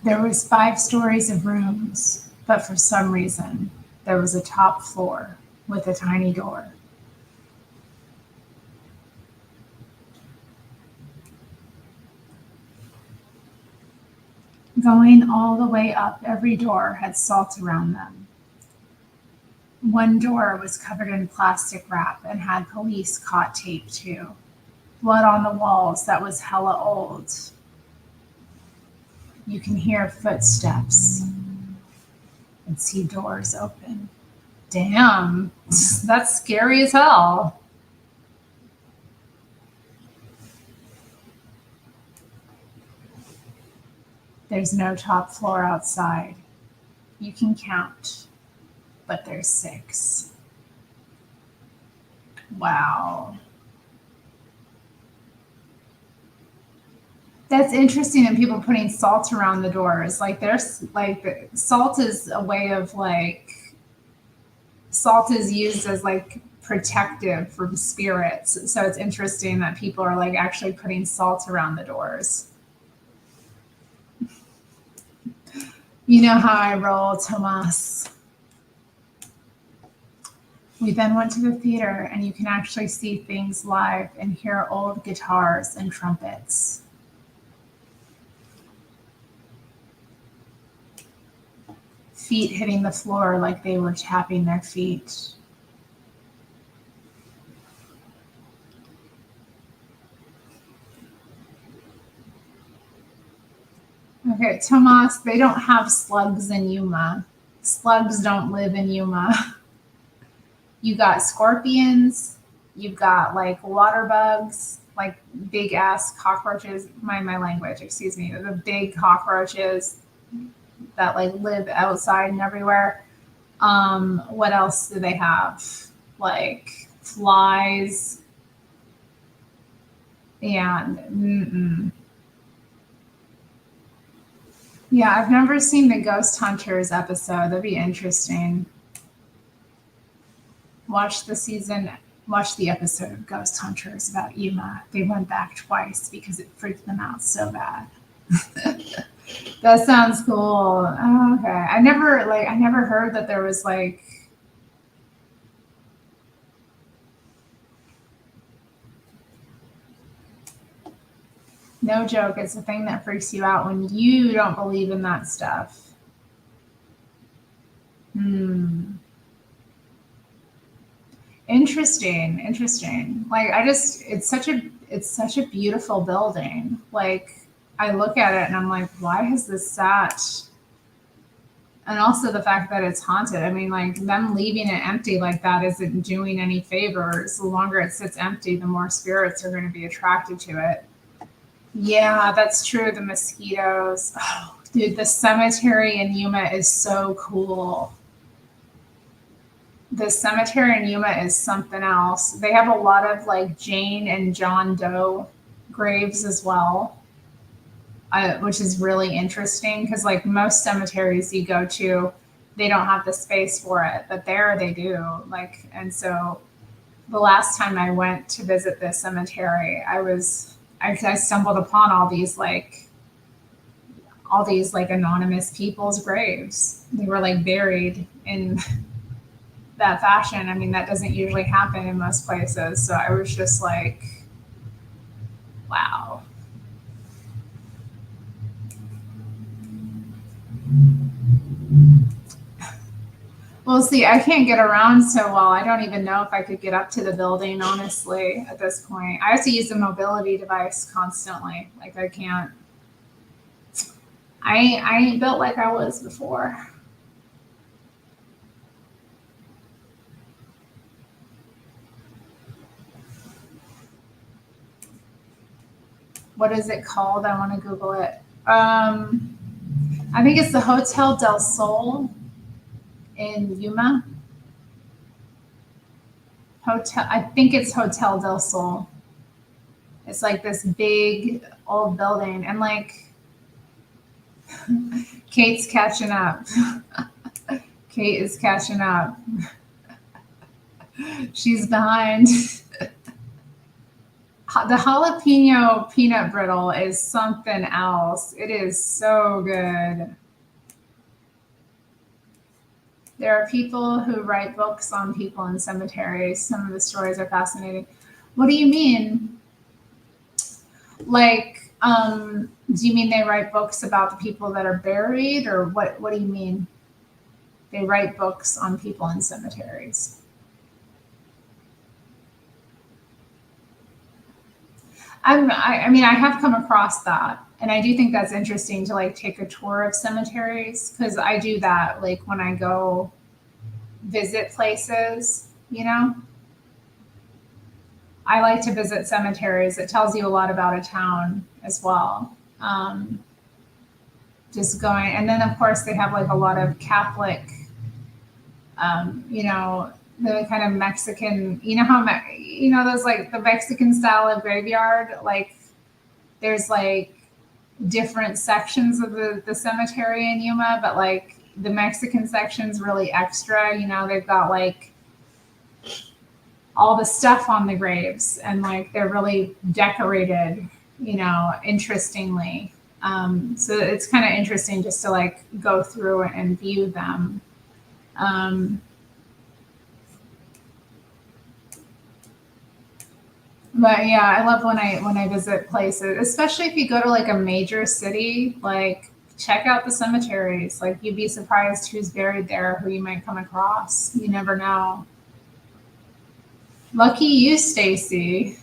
There was 5 stories of rooms, but for some reason, there was a top floor with a tiny door. Going all the way up, every door had salt around them. One door was covered in plastic wrap and had police caught tape too. Blood on the walls that was hella old. You can hear footsteps and see doors open. Damn, that's scary as hell. There's no top floor outside. You can count, but there's 6. Wow. That's interesting. And people putting salt around the doors. Like there's like salt is a way of like salt is used as like protective from spirits. So it's interesting that people are like actually putting salt around the doors. You know how I roll, Tomas. We then went to the theater, and you can actually see things live and hear old guitars and trumpets. Feet hitting the floor like they were tapping their feet. Okay, Tomas, they don't have slugs in Yuma. Slugs don't live in Yuma. You got scorpions, you've got like water bugs, like big ass cockroaches. Mind my language, excuse me. The big cockroaches that like live outside and everywhere. What else do they have? Like flies. And yeah, I've never seen the Ghost Hunters episode. That'd be interesting. Watch the episode of Ghost Hunters about Yuma. They went back twice because it freaked them out so bad. That sounds cool. Oh, okay. I never heard that there was like no joke. It's the thing that freaks you out when you don't believe in that stuff. Interesting. Like it's such a beautiful building. Like I look at it and I'm like, why has this sat? And also the fact that it's haunted. I mean, like them leaving it empty like that isn't doing any favors. The longer it sits empty, the more spirits are going to be attracted to it. Yeah, that's true. The mosquitoes. Oh, dude, the cemetery in Yuma is so cool. The cemetery in Yuma is something else. They have a lot of like Jane and John Doe graves as well, which is really interesting because like most cemeteries you go to, they don't have the space for it, but there they do. Like, and so the last time I went to visit this cemetery, I stumbled upon all these like anonymous people's graves. They were like buried in that fashion. I mean, that doesn't usually happen in most places. So I was just like, wow. Well, see, I can't get around so well. I don't even know if I could get up to the building, honestly, at this point. I have to use a mobility device constantly. Like I can't. I ain't built like I was before. What is it called? I want to Google it. I think it's the Hotel del Sol in Yuma. I think it's Hotel del Sol. It's like this big old building, and like Kate's catching up. Kate is catching up. She's behind. The jalapeno peanut brittle is something else. It is so good. There are people who write books on people in cemeteries. Some of the stories are fascinating. What do you mean? Like, do you mean they write books about the people that are buried, or what do you mean? They write books on people in cemeteries. I mean, I have come across that, and I do think that's interesting to like take a tour of cemeteries, because I do that like when I go visit places, you know. I like to visit cemeteries. It tells you a lot about a town as well. Just going, and then of course they have like a lot of Catholic, you know, the kind of Mexican, you know how you know those like the Mexican style of graveyard, like there's like different sections of the cemetery in Yuma, but like the Mexican section's really extra, you know, they've got like all the stuff on the graves, and like they're really decorated, you know, interestingly. So it's kind of interesting just to like go through and view them. But yeah, I love when I visit places, especially if you go to like a major city, like check out the cemeteries. Like you'd be surprised who's buried there, who you might come across. You never know. Lucky you, Stacy.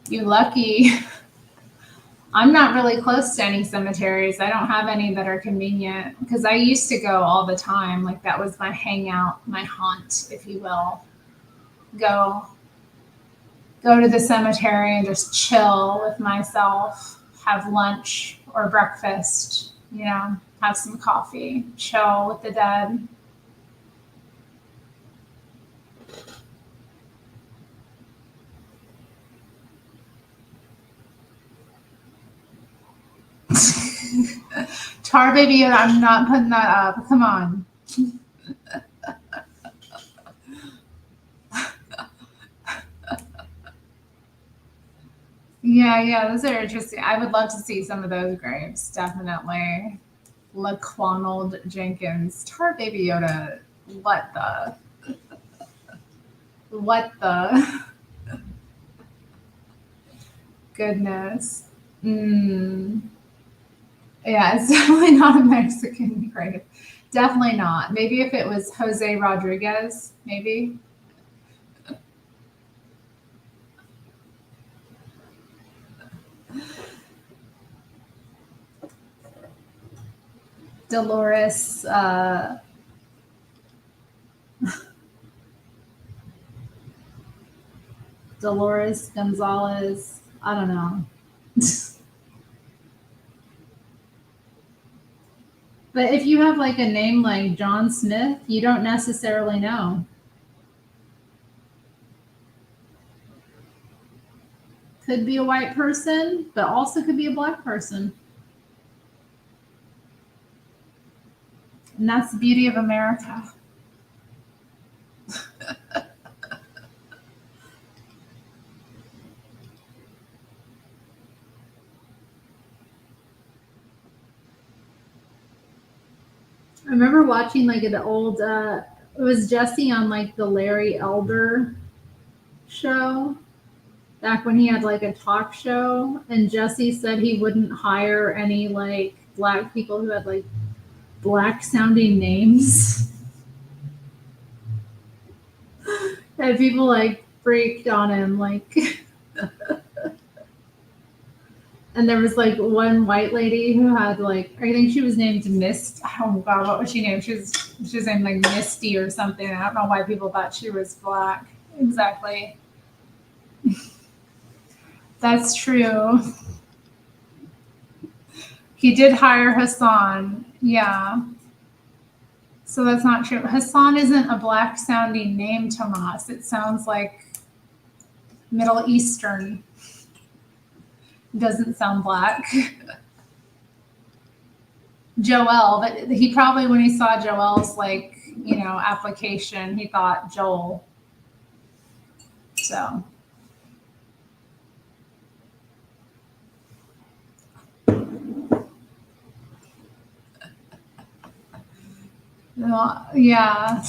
You lucky. I'm not really close to any cemeteries. I don't have any that are convenient, because I used to go all the time. Like that was my hangout, my haunt, if you will. Go go to the cemetery and just chill with myself, have lunch or breakfast, you know, have some coffee, chill with the dead. Tar baby, I'm not putting that up. Come on. Yeah, yeah, those are interesting. I would love to see some of those graves, definitely. LaQuanald Jenkins, Tar Baby Yoda. What the? What the? Goodness. Mm. Yeah, it's definitely not a Mexican grave. Definitely not. Maybe if it was Jose Rodriguez, maybe. Dolores, Dolores Gonzalez. I don't know. But if you have like a name like John Smith, you don't necessarily know. Could be a white person, but also could be a black person. And that's the beauty of America. I remember watching like an old, it was Jesse on like the Larry Elder show back when he had like a talk show. And Jesse said he wouldn't hire any like black people who had like black sounding names. And people like freaked on him, like, and there was like one white lady who had like, I think she was named Mist. Oh god, what was she named? She was named like Misty or something. I don't know why people thought she was black. Exactly. That's true. He did hire Hassan. Yeah. So that's not true. Hassan isn't a black sounding name, Tomas. It sounds like Middle Eastern. Doesn't sound black. Joel, but he probably, when he saw Joel's application, he thought Joel. So yeah.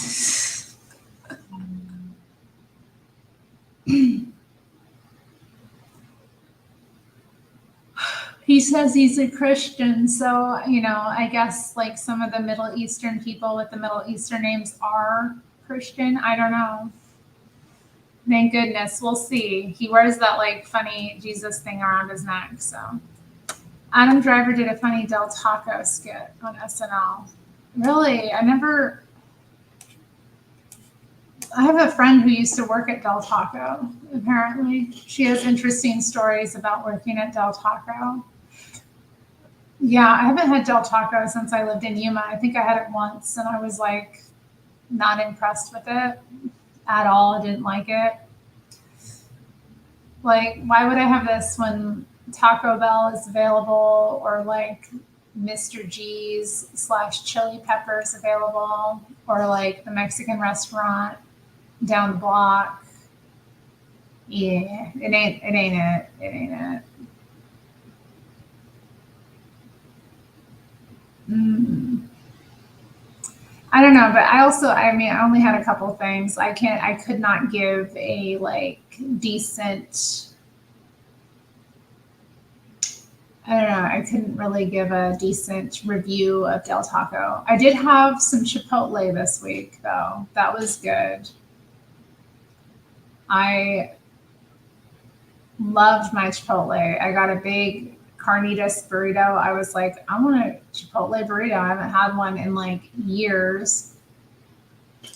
He says he's a Christian, so I guess like some of the Middle Eastern people with the Middle Eastern names are Christian. I don't know. Thank goodness. We'll see. He wears that like funny Jesus thing around his neck. So Adam Driver did a funny Del Taco skit on SNL. Really? I have a friend who used to work at Del Taco, apparently. She has interesting stories about working at Del Taco. Yeah, I haven't had Del Taco since I lived in Yuma. I think I had it once and I was like not impressed with it at all. I didn't like it. Like, why would I have this when Taco Bell is available or like Mr. G's / Chili Peppers available or like the Mexican restaurant down the block? Yeah, it ain't it. It ain't it. Mm. I don't know, but I only had a couple things. I could not give a like decent, I don't know, I couldn't really give a decent review of Del Taco. I did have some Chipotle this week though. That was good. I loved my Chipotle. I got a big carnitas burrito. I was like, I want a Chipotle burrito. I haven't had one in like years.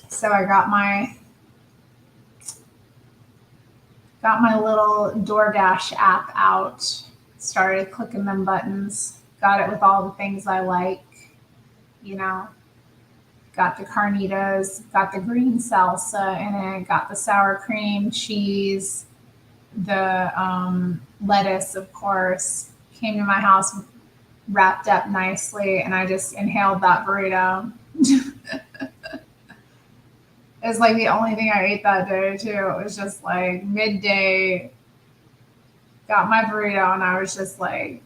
So I got my little DoorDash app out, started clicking them buttons, got it with all the things I like, you know, got the carnitas, got the green salsa in it, got the sour cream, cheese, the lettuce, of course, came to my house wrapped up nicely, and I just inhaled that burrito. It's like the only thing I ate that day too. It was just like midday, got my burrito, and I was just like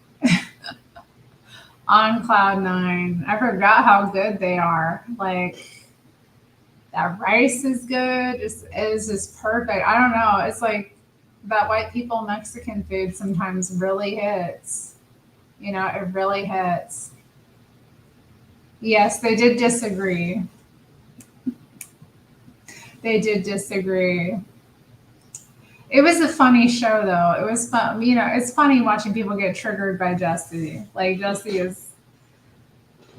on cloud nine. I forgot how good they are. Like that rice is good. It is just perfect. I don't know. It's like that white people Mexican food sometimes really hits. It really hits. Yes, they did disagree. They did disagree. It was a funny show though. It was fun. It's funny watching people get triggered by Jesse. Like Jesse is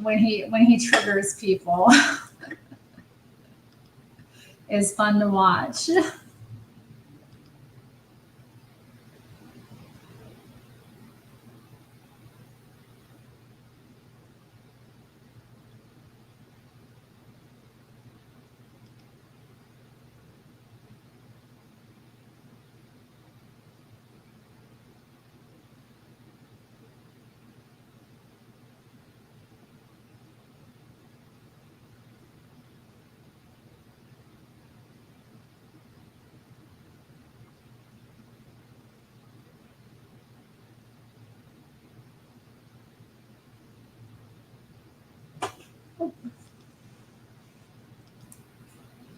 when he triggers people is fun to watch.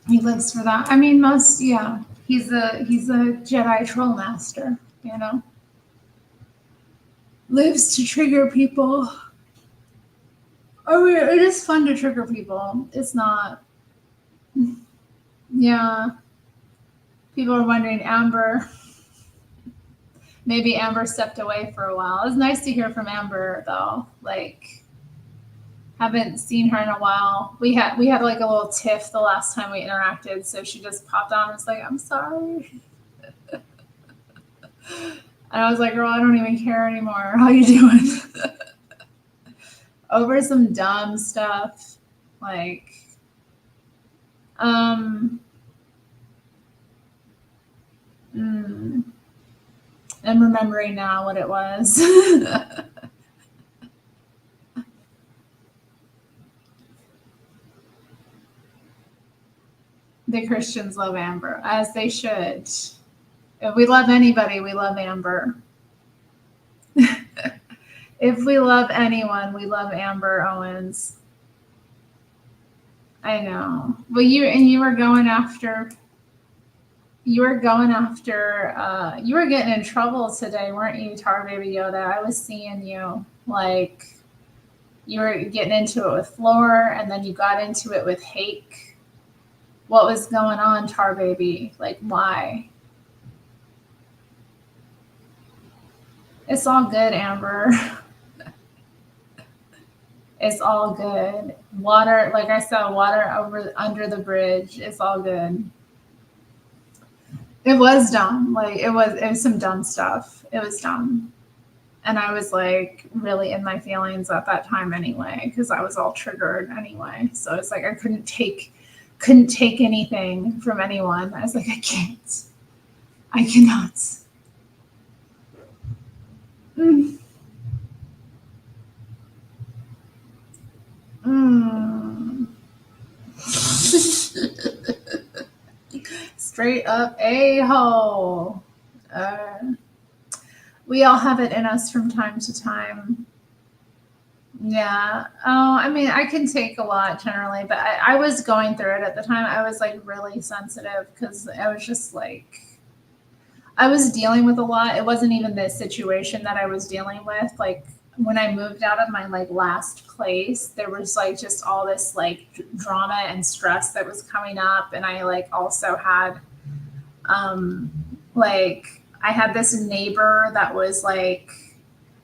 He lives for that. I mean, yeah. He's a Jedi troll master. Lives to trigger people. I mean, it is fun to trigger people. It's not. Yeah. People are wondering, Amber. Maybe Amber stepped away for a while. It was nice to hear from Amber though. Like, haven't seen her in a while. We had like a little tiff the last time we interacted, so she just popped on and was like, "I'm sorry." And I was like, girl, I don't even care anymore. How you doing? Over some dumb stuff. Like, um, mm, I'm remembering now what it was. The Christians love Amber, as they should. If we love anybody, we love Amber. If we love anyone, we love Amber Owens. I know. Well, you were going after you were getting in trouble today, weren't you, Tar Baby Yoda? I was seeing you like you were getting into it with Floor and then you got into it with Hake. What was going on, Tar Baby? Like why? It's all good, Amber. It's all good. Water, like I said, water over under the bridge. It's all good. It was dumb. Like it was some dumb stuff. It was dumb. And I was like really in my feelings at that time anyway, because I was all triggered anyway. So it's like I couldn't take anything from anyone. I was like, I can't. I cannot. Mm. Mm. Straight up a hole. We all have it in us from time to time. Yeah. Oh, I mean, I can take a lot generally, but I was going through it at the time. I was like really sensitive because I was just like, I was dealing with a lot. It wasn't even this situation that I was dealing with. Like when I moved out of my like last place, there was like just all this like drama and stress that was coming up. And I like also had, um, like, I had this neighbor that was like,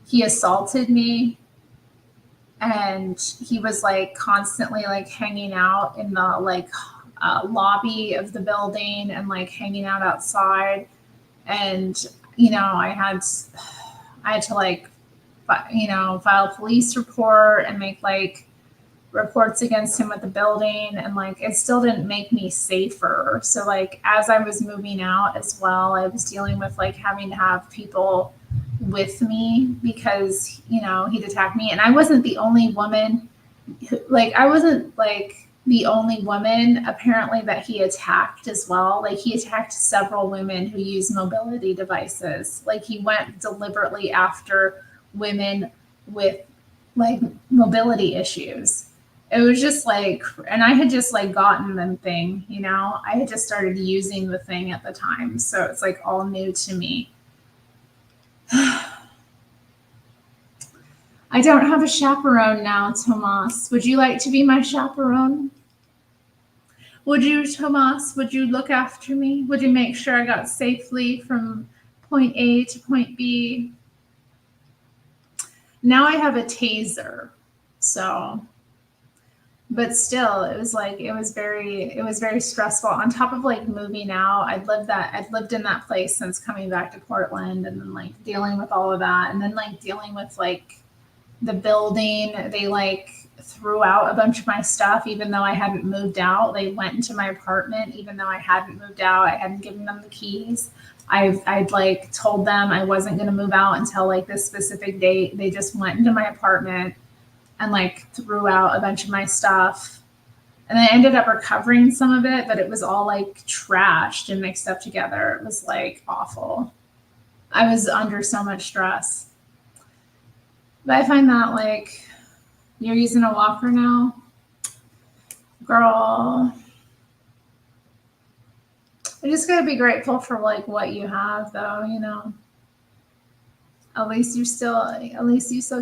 he assaulted me and he was like constantly like hanging out in the like lobby of the building and like hanging out outside and I had to like file a police report and make like reports against him with the building and like it still didn't make me safer. So like as I was moving out as well, I was dealing with like having to have people with me because he'd attack me and I wasn't the only woman I wasn't like the only woman apparently that he attacked as well. Like he attacked several women who use mobility devices. Like he went deliberately after women with like mobility issues. It was just like, and I had just like gotten the thing, I had just started using the thing at the time. So it's like all new to me. I don't have a chaperone now, Tomas. Would you like to be my chaperone? Would you, Tomas? Would you look after me? Would you make sure I got safely from point A to point B? Now I have a taser. So, but still, it was very stressful. On top of like moving out, I'd lived in that place since coming back to Portland and then like dealing with all of that and then like dealing with like the building. They like threw out a bunch of my stuff even though I hadn't moved out. They went into my apartment even though I hadn't moved out. I hadn't given them the keys. I'd like told them I wasn't going to move out until like this specific date. They just went into my apartment and like threw out a bunch of my stuff. And I ended up recovering some of it, but it was all like trashed and mixed up together. It was like awful. I was under so much stress. But I find that like you're using a walker now, girl. You just gotta be grateful for like what you have, though. At least you still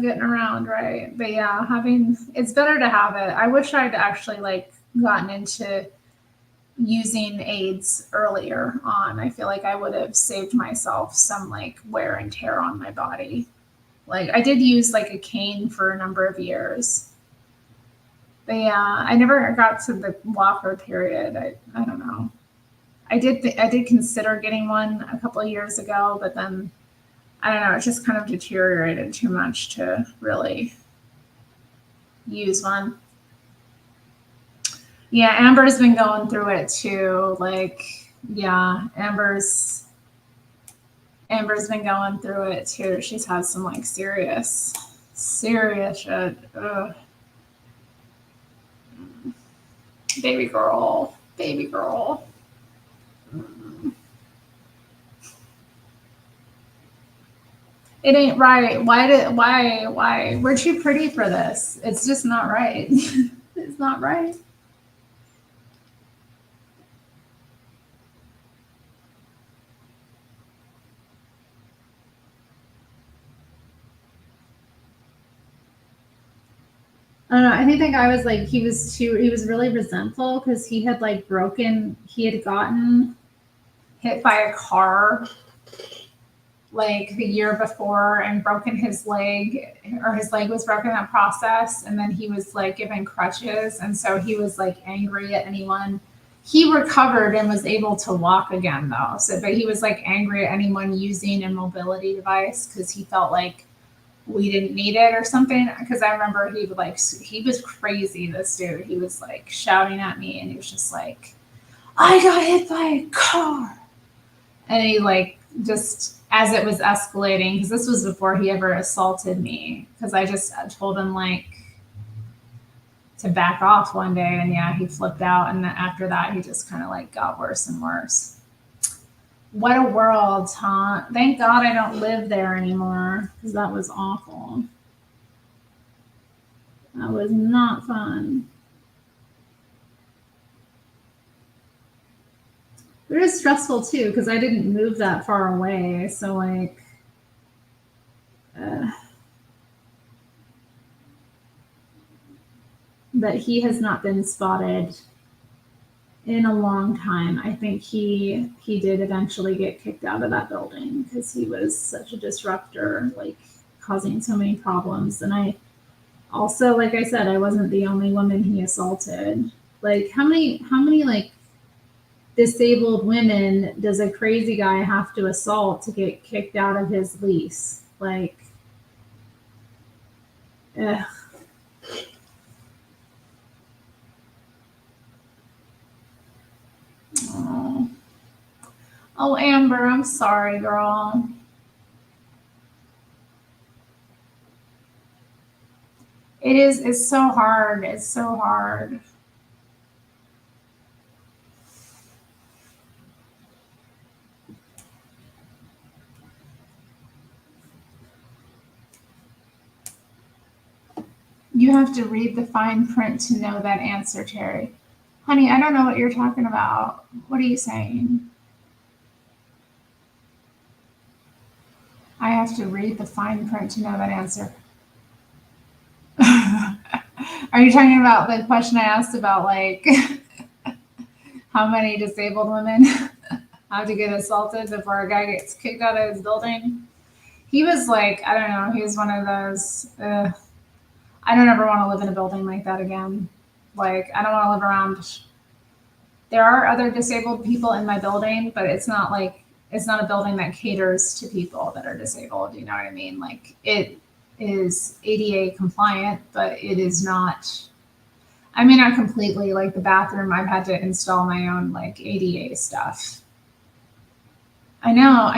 getting around, right? But yeah, it's better to have it. I wish I'd actually like gotten into using aids earlier on. I feel like I would have saved myself some like wear and tear on my body. Like I did use like a cane for a number of years. But yeah, I never got to the walker period. I don't know. I did consider getting one a couple of years ago, but then I don't know, it just kind of deteriorated too much to really use one. Yeah, Amber's been going through it too. Like, yeah, Amber's been going through it too. She's had some like serious shit. Ugh. Baby girl, baby girl. It ain't right. Why? We're too pretty for this. It's just not right. It's not right. I don't know. I think that guy was like, he was really resentful because he had gotten hit by a car like the year before and broken his leg, or his leg was broken in that process. And then he was like given crutches. And so he was like angry at anyone. He recovered and was able to walk again though. So, but he was like angry at anyone using a mobility device because he felt like we didn't need it or something. Because I remember he was crazy, this dude. He was like shouting at me and he was just like, I got hit by a car. And he like, just as it was escalating, because this was before he ever assaulted me, because I just told him like to back off one day, and yeah, he flipped out, and then after that he just kind of like got worse and worse. What a world, huh? Thank God I don't live there anymore, because that was awful. That was not fun. It was stressful too, because I didn't move that far away, so like uh, but he has not been spotted in a long time. I think he did eventually get kicked out of that building because he was such a disruptor, like causing so many problems. And I also, like I said, I wasn't the only woman he assaulted. Like how many like disabled women does a crazy guy have to assault to get kicked out of his lease? Like, ugh. Oh. Oh, Amber, I'm sorry, girl. It is, it's so hard. It's so hard. You have to read the fine print to know that answer, Terry. Honey, I don't know what you're talking about. What are you saying? I have to read the fine print to know that answer. Are you talking about the question I asked about, like, how many disabled women have to get assaulted before a guy gets kicked out of his building? He was like, I don't know, he was one of those. I don't ever want to live in a building like that again. Like, I don't want to live around. There are other disabled people in my building, but it's not a building that caters to people that are disabled. You know what I mean? Like, it is ADA compliant, but it is not. I mean, not completely. Like the bathroom, I've had to install my own like ADA stuff. I know,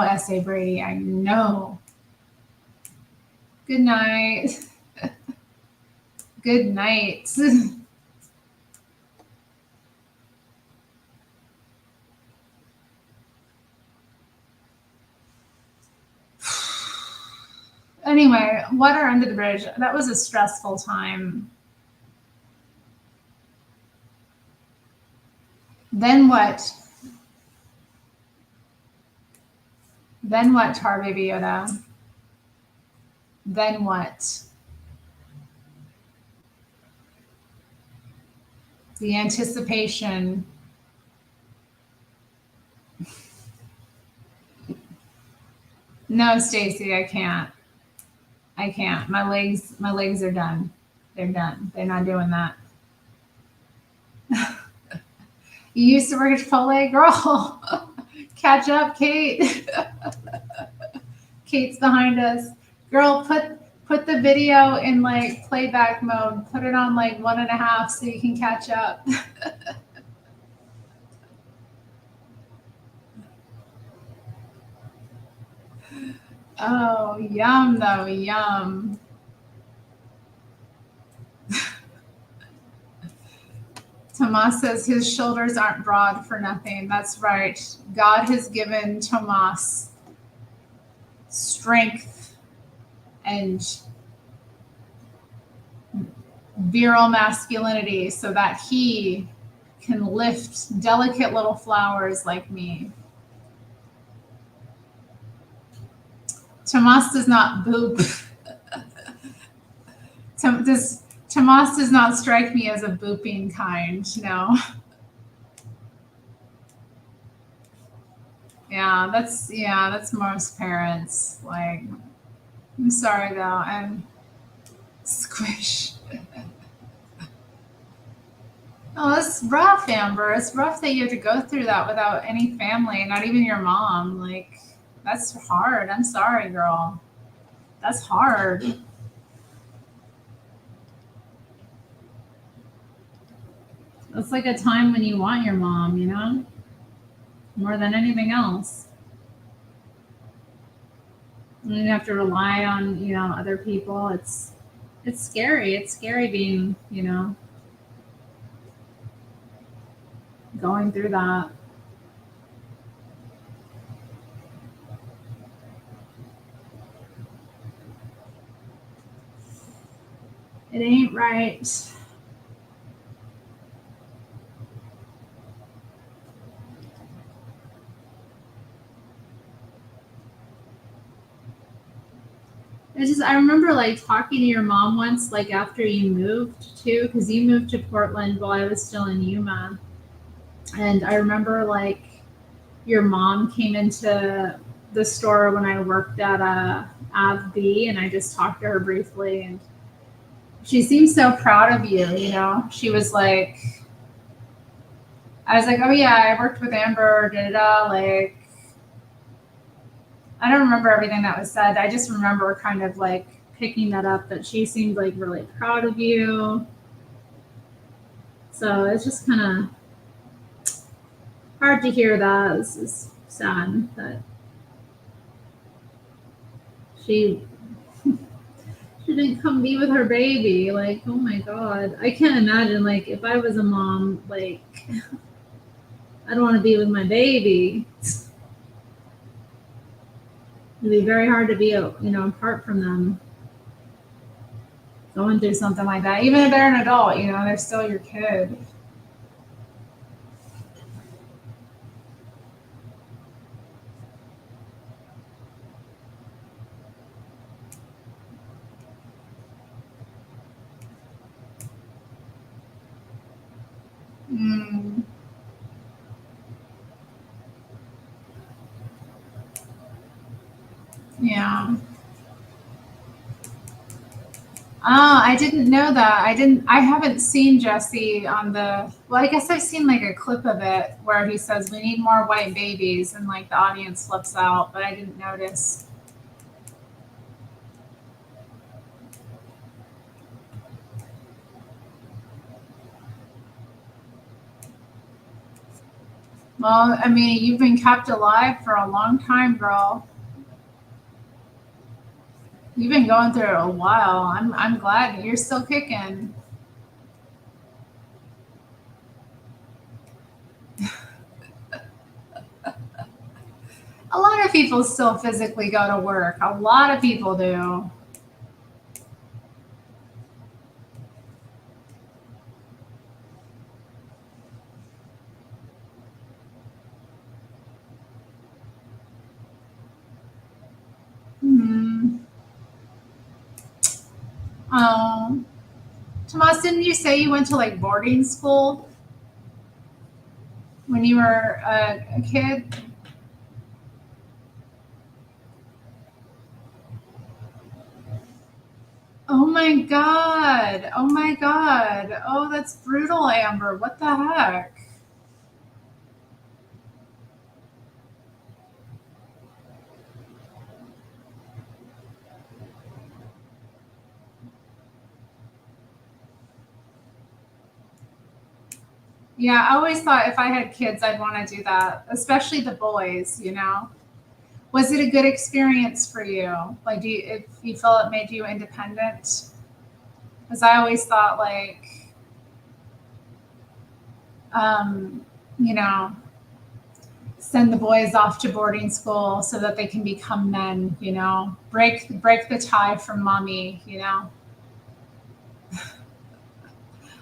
S.A. Brady, I know. Good night. Good night. Anyway, water under the bridge. That was a stressful time. Then what? Then what, Tar Baby Yoda? Then what? The anticipation. No, Stacy, I can't. I can't. My legs are done. They're done. They're not doing that. You used to work at Chipotle, girl. Catch up, Kate. Kate's behind us. Girl, put the video in like playback mode. Put it on like 1.5 so you can catch up. Oh, yum though, yum. Tomas says his shoulders aren't broad for nothing. That's right. God has given Tomas strength and virile masculinity so that he can lift delicate little flowers like me. Tomas does not boop. Tomas does not strike me as a booping kind, no. Yeah, that's most parents. Like, I'm sorry though, I'm squish. Oh, that's rough, Amber. It's rough that you have to go through that without any family, not even your mom. Like, that's hard. I'm sorry, girl. That's hard. It's like a time when you want your mom, more than anything else. And you have to rely on, other people. It's scary. It's scary being, going through that. It ain't right. I remember like talking to your mom once, like after you moved too, because you moved to Portland while I was still in Yuma. And I remember like your mom came into the store when I worked at AvB, and I just talked to her briefly, and she seemed so proud of you. She was like, I was like, oh yeah, I worked with Amber, da da da. Like, I don't remember everything that was said. I just remember kind of like picking that up, that she seemed like really proud of you. So it's just kind of hard to hear that. This is sad that she she didn't come be with her baby. Like, oh my god, I can't imagine. Like, if I was a mom, like, I don't want to be with my baby. It'd be very hard to be, apart from them, going through something like that. Even if they're an adult, they're still your kid. Mm, yeah. Oh, I didn't know that. I haven't seen Jesse on the, well, I guess I've seen like a clip of it where he says, we need more white babies, and like the audience flips out, but I didn't notice. Well, I mean, you've been kept alive for a long time, girl. You've been going through it a while. I'm glad you're still kicking. A lot of people still physically go to work. A lot of people do. Hmm. Oh, Tomas, didn't you say you went to like boarding school when you were a kid? Oh my god. Oh my god. Oh, that's brutal, Amber. What the heck? Yeah, I always thought if I had kids, I'd want to do that, especially the boys, you know? Was it a good experience for you? Like, do you, if you felt it made you independent? Because I always thought, like, um, you know, send the boys off to boarding school so that they can become men, you know? Break the tie from mommy, you know?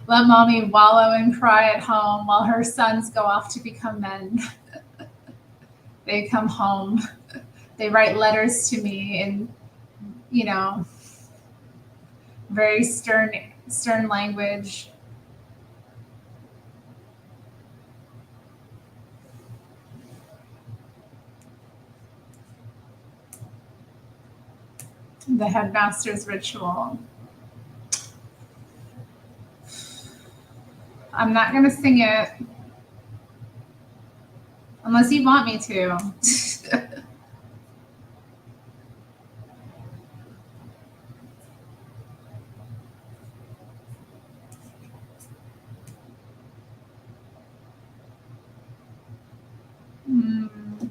Let mommy wallow and cry at home while her sons go off to become men. They come home, they write letters to me in, you know, very stern language. The headmaster's ritual. I'm not going to sing it unless you want me to. Mm,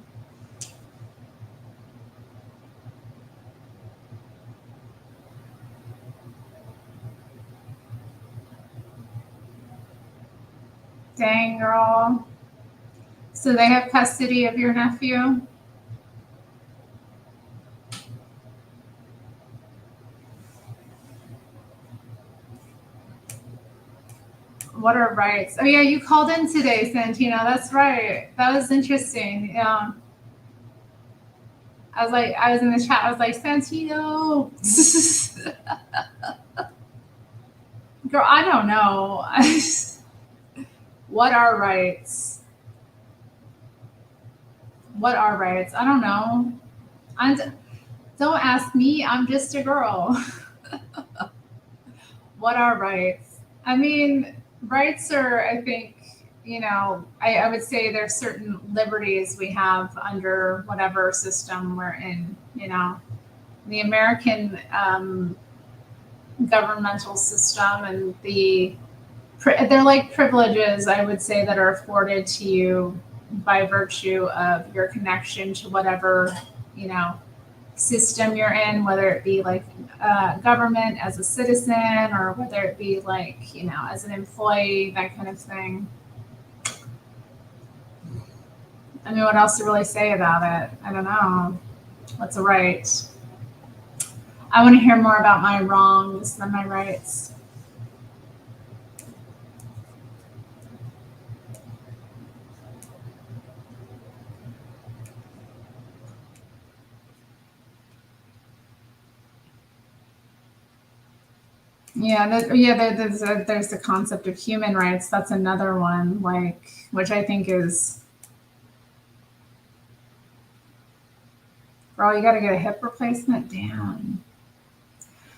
dang, girl. So they have custody of your nephew? What are rights? Oh, yeah, you called in today, Santino. That's right. That was interesting. Yeah. I was in the chat. I was like, Santino. Girl, I don't know. What are rights? What are rights? I don't know. I'm, don't ask me. I'm just a girl. What are rights? I mean, rights are, I think, you know, I would say there's certain liberties we have under whatever system we're in, you know. The American governmental system and they're like privileges, I would say, that are afforded to you by virtue of your connection to whatever, you know, system you're in, whether it be like government as a citizen or whether it be like, you know, as an employee, that kind of thing. I mean, what else to really say about it? I don't know. What's a right? I want to hear more about my wrongs than my rights. Yeah, there's the concept of human rights. That's another one, like, which I think is, girl, you got to get a hip replacement. Damn.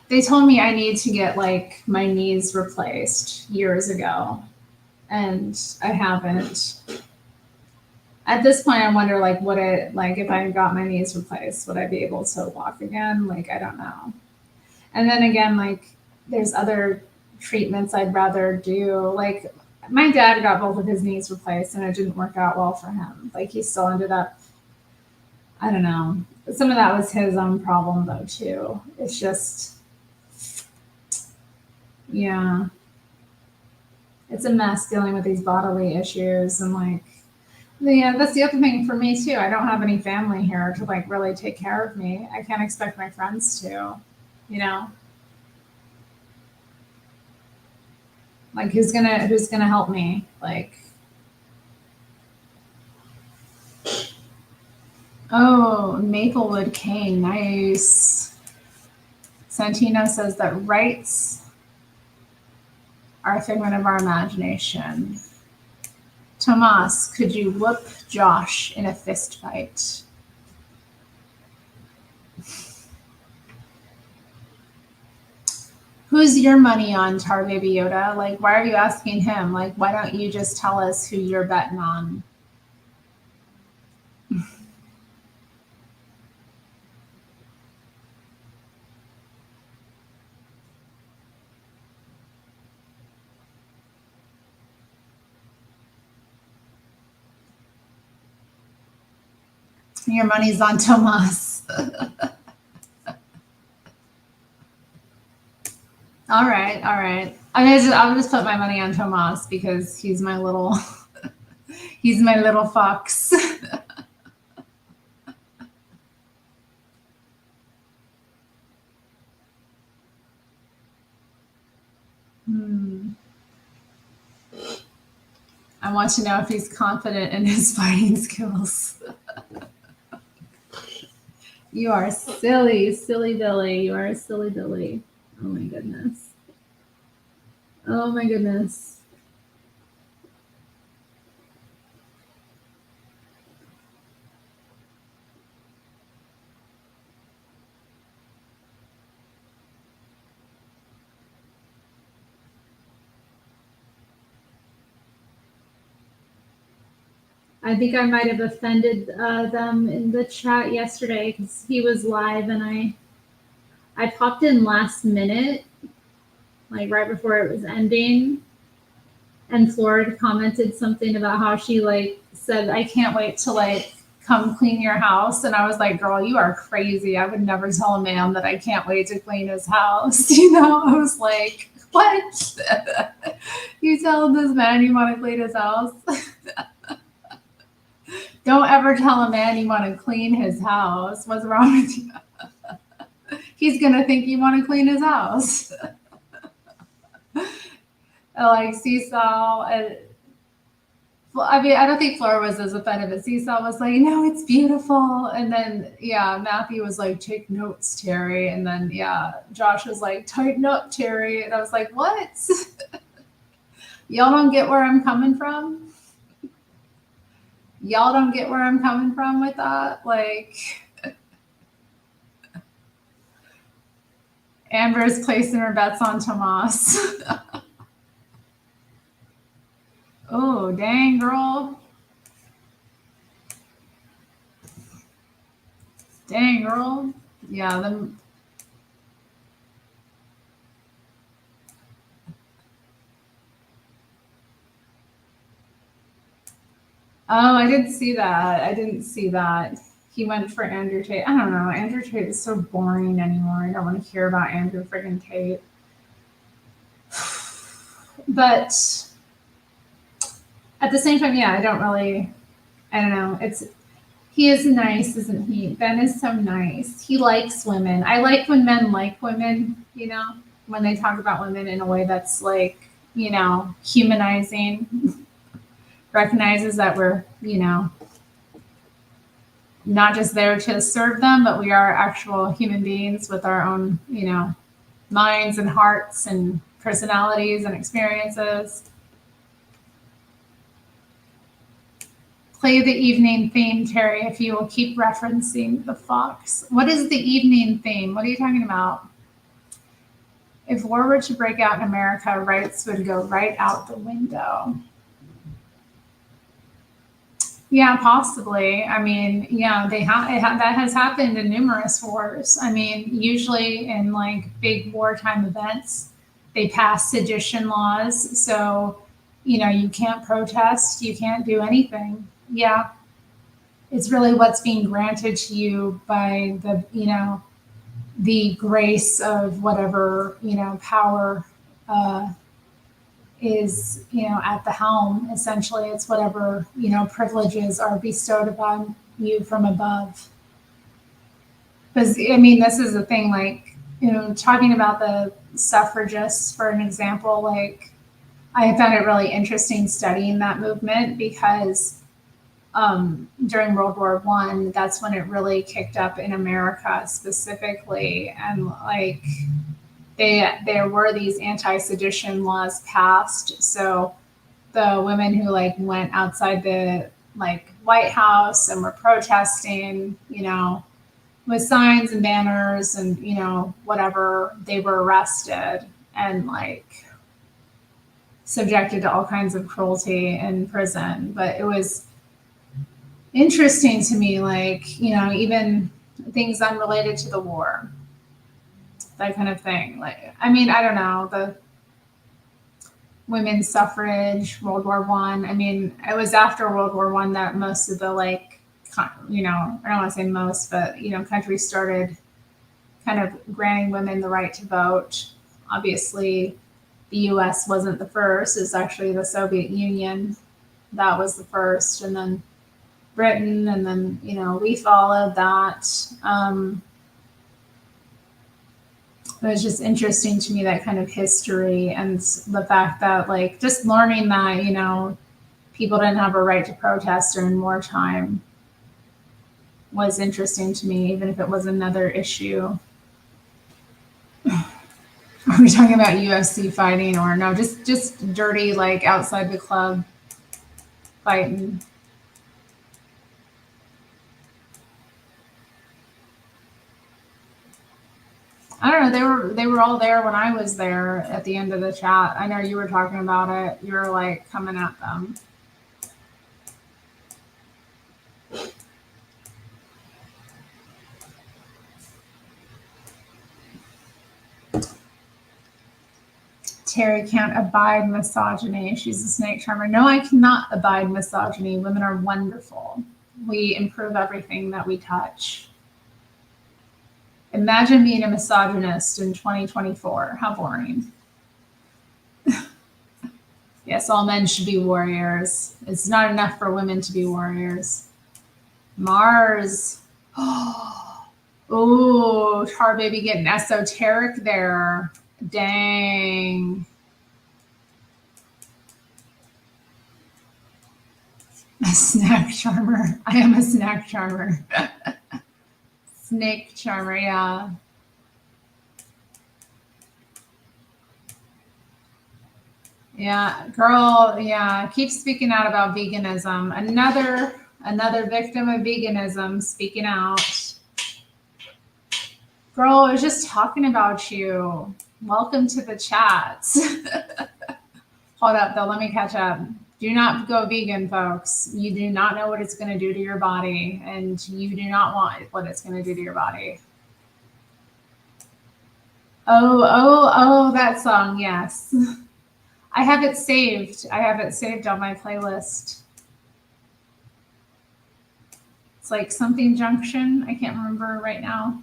They told me I need to get like my knees replaced years ago, and I haven't. At this point, I wonder like what it like if I got my knees replaced, would I be able to walk again? Like I don't know. And then again, like there's other treatments I'd rather do. Like my dad got both of his knees replaced, and it didn't work out well for him. Like he still ended up. I don't know. Some of that was his own problem though too. It's just yeah, it's a mess dealing with these bodily issues and like yeah, that's the other thing for me too. I don't have any family here to like really take care of me. I can't expect my friends to, you know, like who's gonna help me? Like, oh, Maplewood cane, nice. Santino says that rights are a figment of our imagination. Tomas, could you whoop Josh in a fist fight? Who's your money on, Tar Baby Yoda? Like, why are you asking him? Like, why don't you just tell us who you're betting on? Your money's on Tomas. All right, all right. I'll just put my money on Tomas because he's my little he's my little fox. Hmm. I want to know if he's confident in his fighting skills. You are silly, silly Billy. You are a silly Billy. Oh my goodness. Oh my goodness. I think I might have offended them in the chat yesterday because he was live and I popped in last minute, like right before it was ending, and Flora commented something about how she like said, "I can't wait to like come clean your house," and I was like, "Girl, you are crazy. I would never tell a man that I can't wait to clean his house." You know, I was like, "What? You tell this man you want to clean his house?" Don't ever tell a man you want to clean his house. What's wrong with you? He's gonna think you want to clean his house. Like Seesaw, and I mean, I don't think Flora was as offended, but Seesaw was like, "No, it's beautiful." And then, yeah, Matthew was like, "Take notes, Terry." And then, yeah, Josh was like, "Tighten up, Terry." And I was like, "What? Y'all don't get where I'm coming from? Y'all don't get where I'm coming from with that?" Like, Amber's placing her bets on Tomas. Oh, dang, girl. Dang, girl. Yeah, them. Oh, I didn't see that. I didn't see that. He went for Andrew Tate. I don't know. Andrew Tate is so boring anymore. I don't want to hear about Andrew friggin' Tate. But at the same time, yeah, I don't really. I don't know. He is nice, isn't he? Ben is so nice. He likes women. I like when men like women. You know, when they talk about women in a way that's like, humanizing, recognizes that we're, not just there to serve them, but we are actual human beings with our own, minds and hearts and personalities and experiences. Play the evening theme, Terry, if you will keep referencing the fox. What is the evening theme? What are you talking about? If war were to break out in America, rights would go right out the window. Yeah, possibly. I mean, yeah, that has happened in numerous wars. I mean, usually in like big wartime events, they pass sedition laws. So, you can't protest, you can't do anything. Yeah, it's really what's being granted to you by the grace of whatever, power is, at the helm. Essentially, it's whatever, privileges are bestowed upon you from above. Because, I mean, this is the thing, like, talking about the suffragists, for an example, like, I found it really interesting studying that movement because during World War One, that's when it really kicked up in America specifically, and like there were these anti-sedition laws passed. So the women who like went outside the like White House and were protesting, with signs and banners and whatever, they were arrested and like subjected to all kinds of cruelty in prison. But it was interesting to me, like, even things unrelated to the war, that kind of thing. Like, I mean, I don't know, the women's suffrage, World War One. I mean, it was after World War One that most of the like I don't want to say most, but, countries started kind of granting women the right to vote. Obviously, the US wasn't the first, it's actually the Soviet Union. That was the first, and then Britain, and then, we followed that. It was just interesting to me, that kind of history, and the fact that, like, just learning that, people didn't have a right to protest during wartime was interesting to me, even if it was another issue. Are we talking about UFC fighting, or no? Just dirty, like, outside the club fighting. I don't know. They were all there when I was there at the end of the chat. I know you were talking about it. You were like coming at them. Terri can't abide misogyny. She's a snake charmer. No, I cannot abide misogyny. Women are wonderful. We improve everything that we touch. Imagine being a misogynist in 2024. How boring. Yes, all men should be warriors. It's not enough for women to be warriors. Mars. Oh, Tar Baby getting esoteric there. Dang. A snack charmer. I am a snack charmer. Snake charmer, yeah. Yeah, girl, yeah. Keep speaking out about veganism. Another victim of veganism speaking out. Girl, I was just talking about you. Welcome to the chats. Hold up, though. Let me catch up. Do not go vegan, folks. You do not know what it's going to do to your body, and you do not want what it's going to do to your body. Oh, that song, yes. I have it saved. I have it saved on my playlist. It's like something junction. I can't remember right now.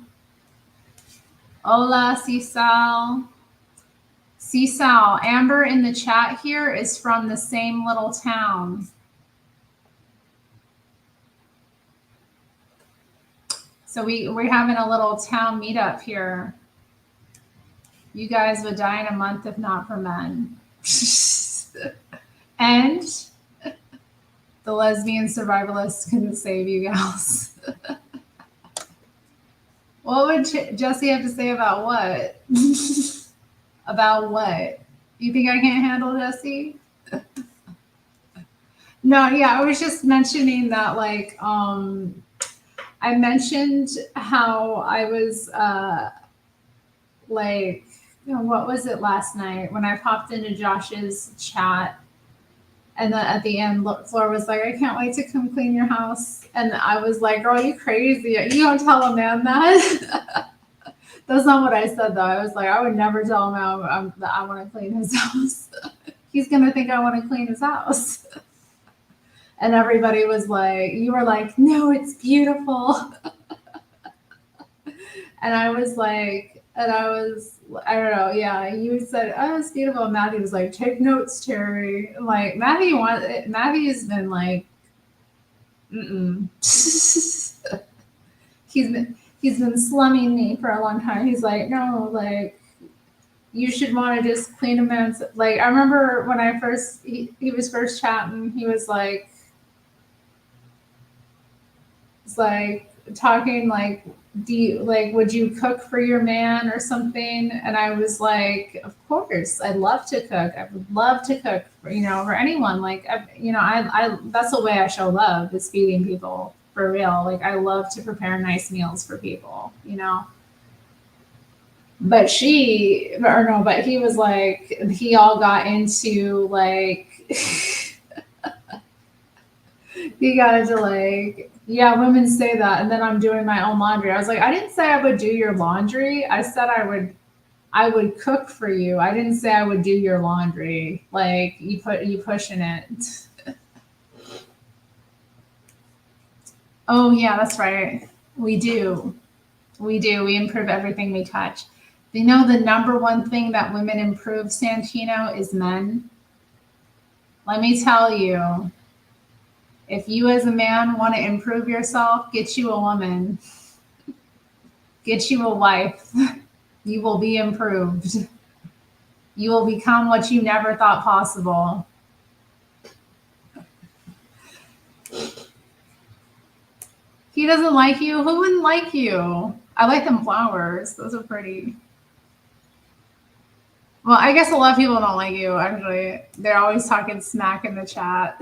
Hola, Cisal. Cisal, Amber in the chat here is from the same little town. So we're having a little town meetup here. You guys would die in a month if not for men. And the lesbian survivalists couldn't save you gals. What would Jesse have to say about what? About what? You think I can't handle Jesse? No, yeah, I was just mentioning that, like, I mentioned how I was, like, what was it last night when I popped into Josh's chat, and then at the end, Flora was like, I can't wait to come clean your house. And I was like, girl, you crazy. You don't tell a man that. That's not what I said, though. I was like, I would never tell him that I want to clean his house. He's going to think I want to clean his house. And everybody was like, you were like, no, it's beautiful. And I was like, I don't know, yeah. You said, oh, it's beautiful. And Maddie was like, take notes, Terry. Like, Maddie's been like, he's been slumming me for a long time. He's like, no, like, you should want to just clean a man's, like, I remember when I first, he was first chatting, he was like, it's like talking like, would you cook for your man or something? And I was like, of course, I'd love to cook. I would love to cook for, for anyone. Like, I that's the way I show love, is feeding people, for real. Like, I love to prepare nice meals for people, But he was like, he all got into like, he got into like, yeah, women say that, and then I'm doing my own laundry. I was like, I didn't say I would do your laundry. I said I would cook for you. I didn't say I would do your laundry. Like, you pushing it. Oh, yeah, that's right. We do. We do. We improve everything we touch. You know, the number one thing that women improve, Santino, is men. Let me tell you, if you as a man want to improve yourself, get you a woman, get you a wife. You will be improved. You will become what you never thought possible. He doesn't like you. Who wouldn't like you? I like them flowers. Those are pretty. Well, I guess a lot of people don't like you, actually. They're always talking smack in the chat.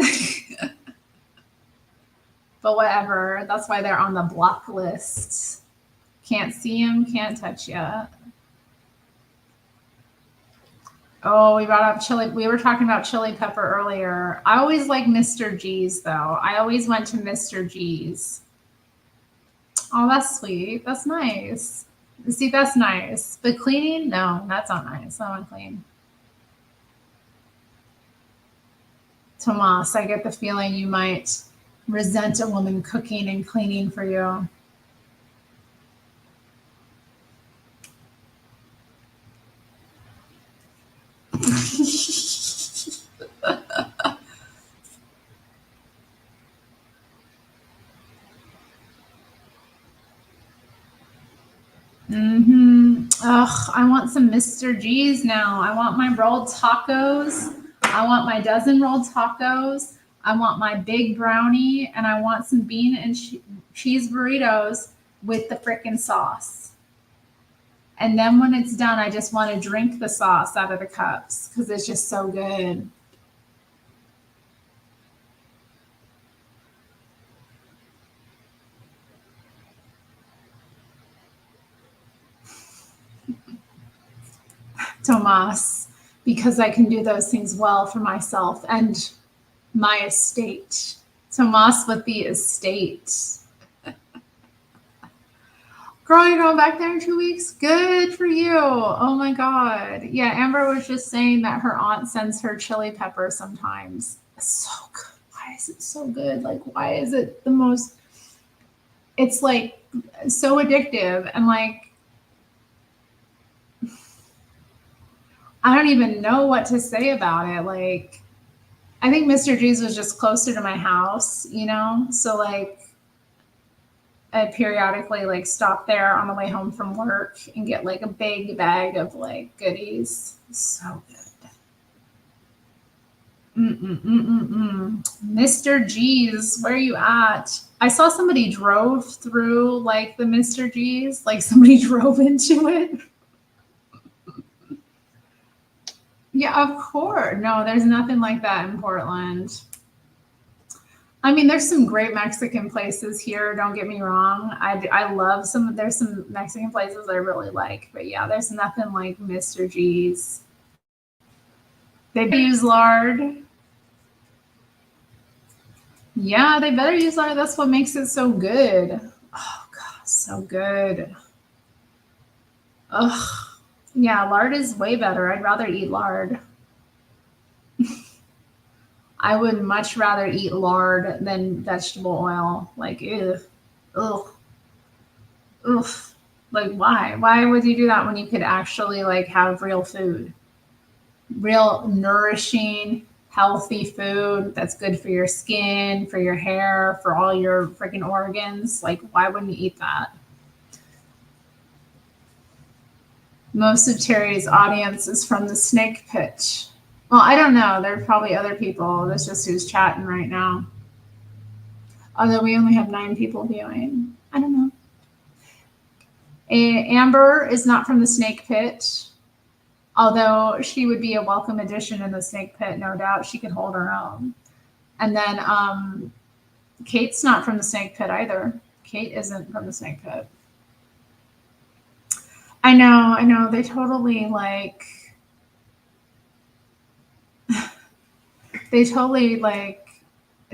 But whatever. That's why they're on the block list. Can't see them, can't touch you. Oh, we brought up chili. We were talking about chili pepper earlier. I always like Mr. G's, though. I always went to Mr. G's. Oh, that's sweet. That's nice. See, that's nice. But cleaning? No, that's not nice. I want to clean. Tomas, I get the feeling you might resent a woman cooking and cleaning for you. Ugh, I want some Mr. G's now. I want my rolled tacos. I want my dozen rolled tacos. I want my big brownie, and I want some bean and cheese burritos with the frickin' sauce. And then when it's done, I just want to drink the sauce out of the cups because it's just so good. Tomas, because I can do those things well for myself and my estate. Tomas with the estate. Girl, you're going back there in 2 weeks? Good for you. Oh my God. Yeah, Amber was just saying that her aunt sends her chili pepper sometimes. It's so good. Why is it so good? Like, why is it the most, it's like so addictive and like, I don't even know what to say about it. Like, I think Mr. G's was just closer to my house, you know? So like I periodically like stop there on the way home from work and get like a big bag of like goodies. So good. Mr. G's, where are you at? I saw somebody drove through like the Mr. G's, like somebody drove into it. Yeah, of course. No, there's nothing like that in Portland. I mean, there's some great Mexican places here. Don't get me wrong. I love some. There's some Mexican places I really like, but yeah, there's nothing like Mr. G's. They use lard. Yeah, they better use lard. That's what makes it so good. Oh God, so good. Ugh. Yeah, lard is way better. I'd rather eat lard. I would much rather eat lard than vegetable oil. Like, ew. Ugh. Ugh. Like, why? Why would you do that when you could actually like have real food? Real nourishing, healthy food that's good for your skin, for your hair, for all your freaking organs. Like, why wouldn't you eat that? Most of Terry's audience is from the snake pit. Well, I don't know. There are probably other people. That's just who's chatting right now. Although we only have 9 people viewing. I don't know. Amber is not from the snake pit. Although she would be a welcome addition in the snake pit, no doubt. She could hold her own. And then Kate's not from the snake pit either. Kate isn't from the snake pit. I know. They totally like,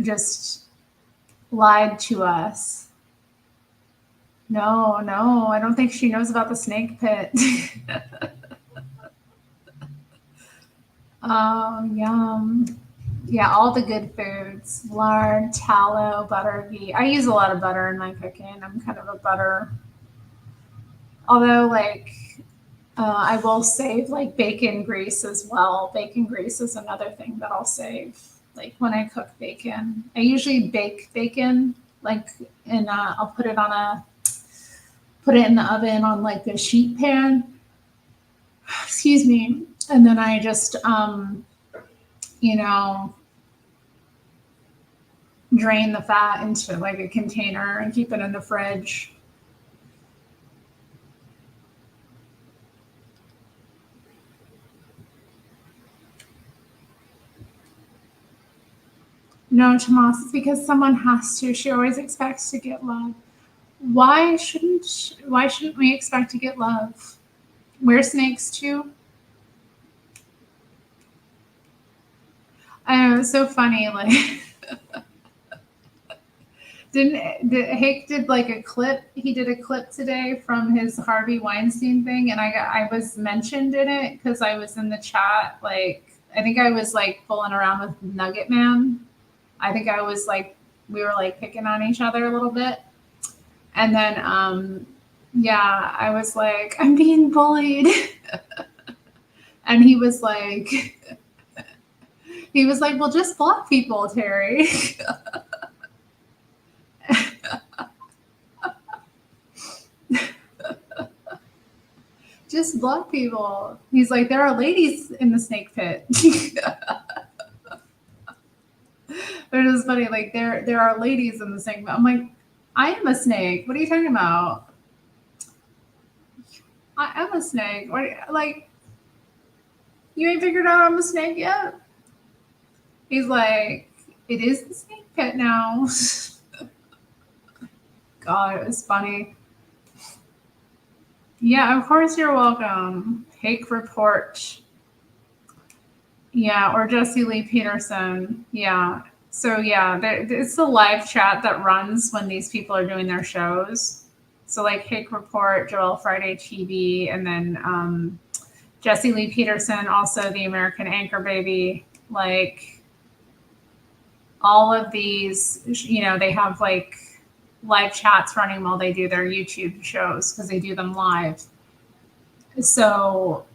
just lied to us. No, I don't think she knows about the snake pit. Oh, yum. Yeah, all the good foods: lard, tallow, butter, ghee. I use a lot of butter in my cooking. I'm kind of a butter, although like I will save like bacon grease as well. Bacon grease is another thing that I'll save. Like when I cook bacon, I usually bake bacon like and I'll put it in the oven on like a sheet pan. Excuse me, and then I just you know drain the fat into like a container and keep it in the fridge. No, Tomas, it's because someone has to. She always expects to get love. Why shouldn't we expect to get love? We're snakes too. I know it's so funny. Like, Hake did like a clip? He did a clip today from his Harvey Weinstein thing, and I was mentioned in it because I was in the chat. Like, I think I was like fooling around with Nugget Man. I think I was like we were like picking on each other a little bit, and then yeah, I was like I'm being bullied, and he was like, well, just block people, Terry. Just block people. He's like, there are ladies in the snake pit. They're just funny. Like there are ladies in the snake pit. I'm like, I am a snake. What are you talking about? I am a snake. Like you ain't figured out I'm a snake yet? He's like, it is the snake pit now. God, it was funny. Yeah, of course you're welcome. Hake report. Yeah, or Jesse Lee Peterson. Yeah. So yeah, it's the live chat that runs when these people are doing their shows. So like Hake Report, Joel Friday TV, and then Jesse Lee Peterson, also the American Anchor Baby. Like all of these, they have like live chats running while they do their YouTube shows because they do them live. So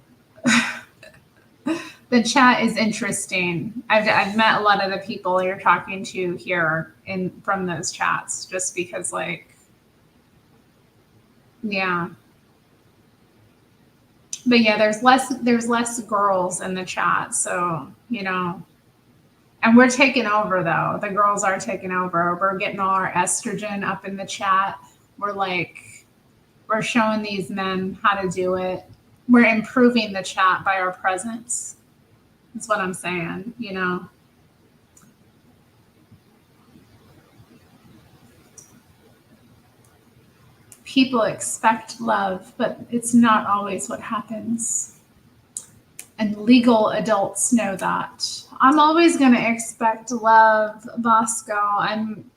the chat is interesting. I've met a lot of the people you're talking to here from those chats just because like yeah. But yeah, there's less girls in the chat, so and we're taking over though. The girls are taking over. We're getting all our estrogen up in the chat. We're showing these men how to do it. We're improving the chat by our presence. That's what I'm saying. People expect love, but it's not always what happens. And legal adults know that. I'm always going to expect love, Bosco. I'm,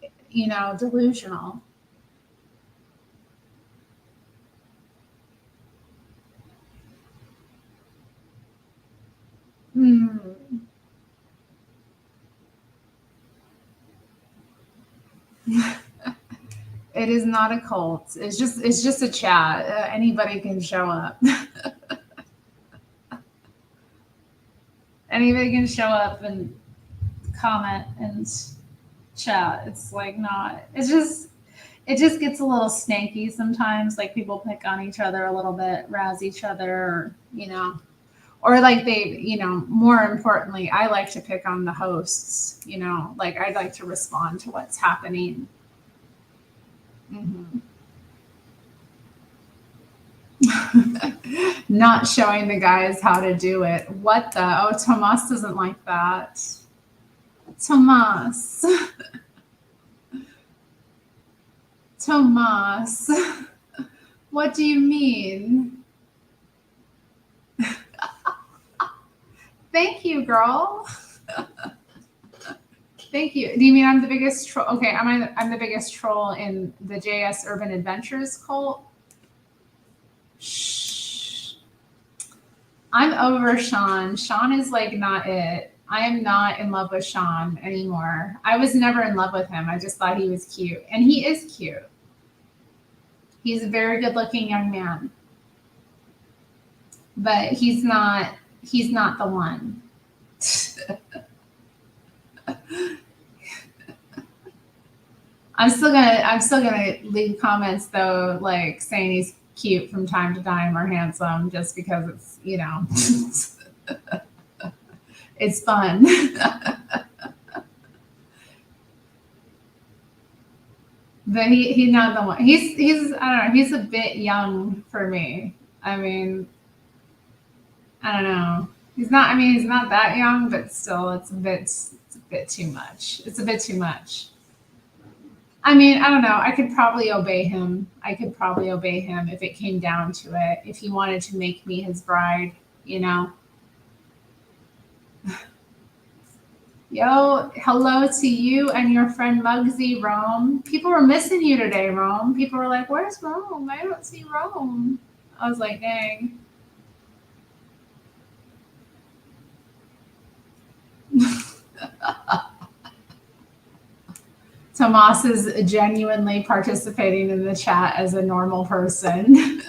delusional. Hmm. It is not a cult. It's just a chat. Anybody can show up. Anybody can show up and comment and chat. It's like not. It just gets a little snaky sometimes. Like people pick on each other a little bit, razz each other, or like more importantly, I like to pick on the hosts. Like I'd like to respond to what's happening. Hmm. Not showing the guys how to do it. What the? Oh, Tomas doesn't like that. Tomas. Tomas. What do you mean? Thank you, girl. Thank you. Do you mean I'm the biggest troll? Okay, I'm the biggest troll in the JS Urban Adventures cult. Shh. I'm over Sean. Sean is like not it. I am not in love with Sean anymore. I was never in love with him. I just thought he was cute. And he is cute. He's a very good looking young man. But he's not the one. I'm still gonna leave comments though, like saying he's cute from time to time or handsome just because it's it's fun. But he's not the one. He's I don't know, he's a bit young for me. I mean, I don't know. He's not that young, but still it's a bit too much. It's a bit too much. I mean, I don't know. I could probably obey him. I could probably obey him if it came down to it. If he wanted to make me his bride, you know. Yo, hello to you and your friend Muggsy Rome. People were missing you today, Rome. People were like, "Where's Rome? I don't see Rome." I was like, "Dang." Tomas is genuinely participating in the chat as a normal person.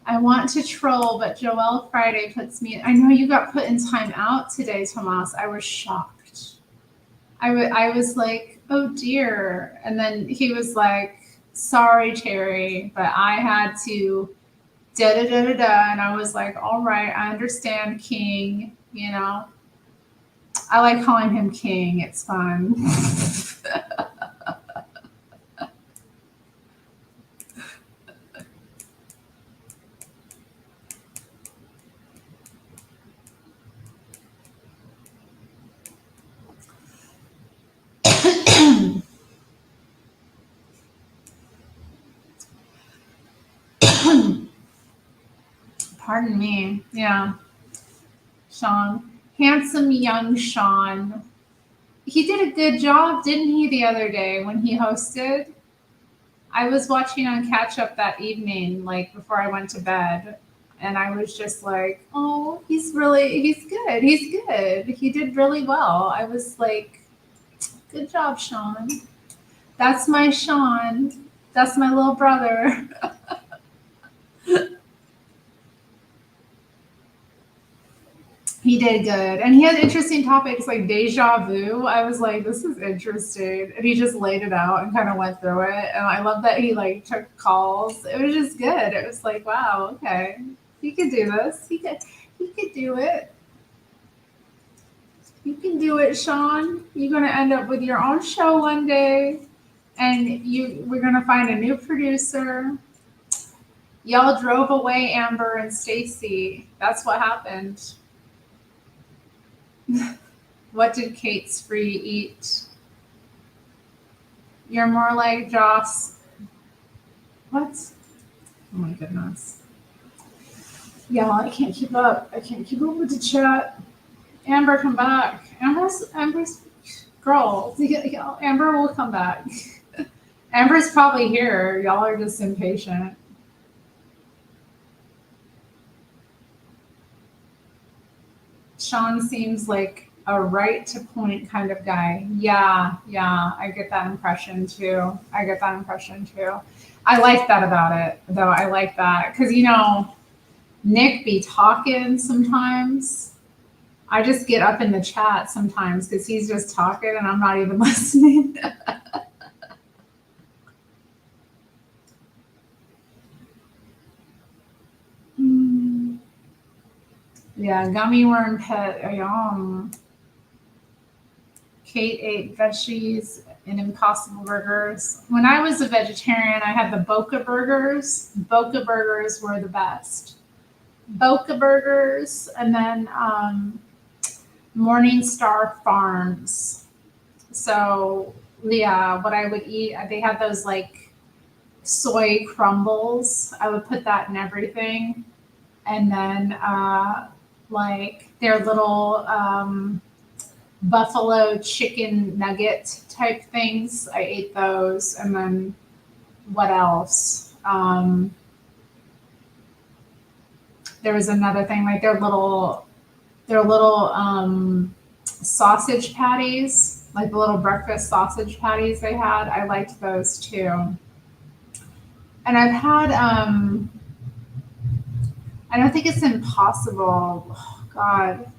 I want to troll, but Joelle Friday puts me. I know you got put in time out today, Tomas. I was shocked. I was like, oh dear. And then he was like, sorry, Terry, but I had to da da da da da. And I was like, all right, I understand, King. You know, I like calling him King. It's fun. Pardon me. Yeah. Sean. Handsome young Sean. He did a good job, didn't he, the other day when he hosted? I was watching on catch up that evening, like before I went to bed, and I was just like, oh, he's good. He's good. He did really well. I was like, good job, Sean. That's my Sean. That's my little brother. He did good. And he had interesting topics like deja vu. I was like, this is interesting. And he just laid it out and kind of went through it. And I love that he like took calls. It was just good. It was like, wow, okay. He could do this. He could do it. You can do it, Sean. You're gonna end up with your own show one day. And we're gonna find a new producer. Y'all drove away Amber and Stacy. That's what happened. What did Kate's free eat? You're more like Joss. What? Oh my goodness. Yeah, I can't keep up. I can't keep up with the chat. Amber, come back. Amber's girl. Amber will come back. Amber's probably here. Y'all are just impatient. Sean seems like a right to point kind of guy. Yeah, I get that impression too. I like that about it, though. I like that because Nick be talking sometimes. I just get up in the chat sometimes because he's just talking and I'm not even listening. Yeah, gummy worm pet. Yum. Kate ate veggies and Impossible Burgers. When I was a vegetarian, I had the Boca Burgers. Boca Burgers were the best. Boca Burgers, and then Morningstar Farms. So, yeah, what I would eat, they had those like soy crumbles. I would put that in everything. And then like their little buffalo chicken nugget type things. I ate those. And then what else? There was another thing, like their little sausage patties, like the little breakfast sausage patties they had. I liked those too. And I've had I don't think it's impossible. Oh, God.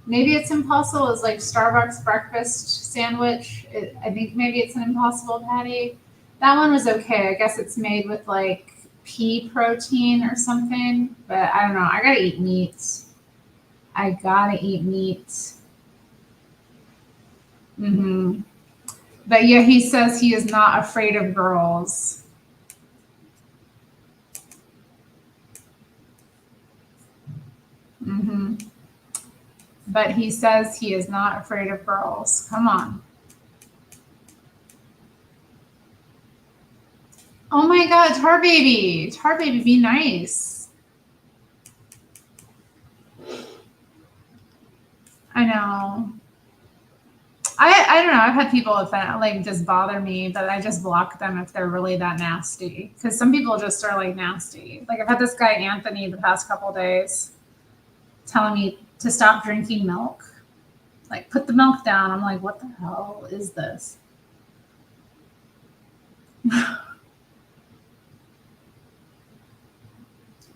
Maybe it's impossible is like Starbucks breakfast sandwich. I think maybe it's an impossible patty. That one was okay. I guess it's made with like pea protein or something. But I don't know. I gotta eat meat. I gotta eat meat. Hmm. But yeah, he says he is not afraid of girls. Hmm. But he says he is not afraid of girls. Come on. Oh my God, Tar Baby. Tar Baby, be nice. I know. I don't know. I've had people offend, like just bother me, but I just block them if they're really that nasty. Because some people just are like nasty. Like I've had this guy Anthony the past couple of days telling me to stop drinking milk. Like put the milk down. I'm like, what the hell is this?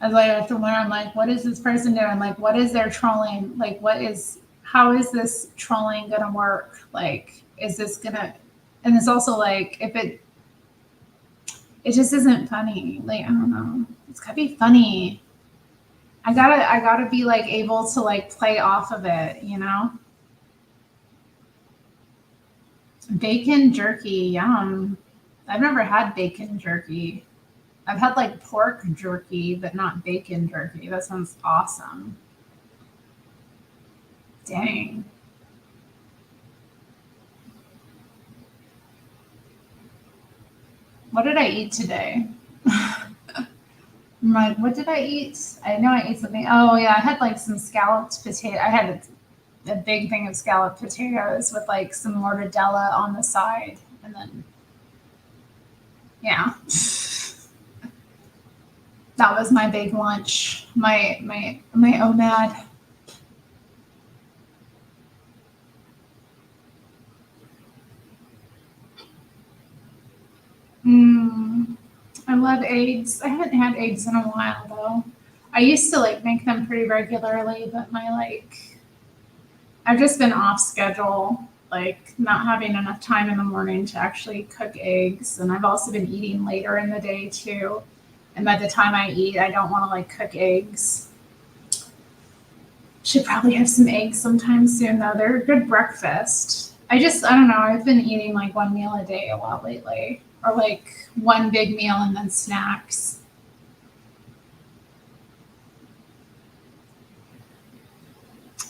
As I have to learn, I'm like, what is this person doing? Like, what is their trolling? Like, how is this trolling gonna work? Like, is this gonna, and it's also like, it just isn't funny. Like, I don't know. It's gotta be funny. I gotta be like able to like play off of it, you know? Bacon jerky, yum. I've never had bacon jerky. I've had like pork jerky, but not bacon jerky. That sounds awesome. Dang. What did I eat today? I'm like, what did I eat? I know I ate something. Oh yeah, I had like some scalloped potato. I had a big thing of scalloped potatoes with like some mortadella on the side, and then yeah, that was my big lunch. My OMAD. Mm, I love eggs. I haven't had eggs in a while though. I used to like make them pretty regularly, but my like I've just been off schedule, like not having enough time in the morning to actually cook eggs. And I've also been eating later in the day too. And by the time I eat, I don't want to like cook eggs. Should probably have some eggs sometime soon though. They're a good breakfast. I don't know. I've been eating like one meal a day a lot lately, or like one big meal and then snacks.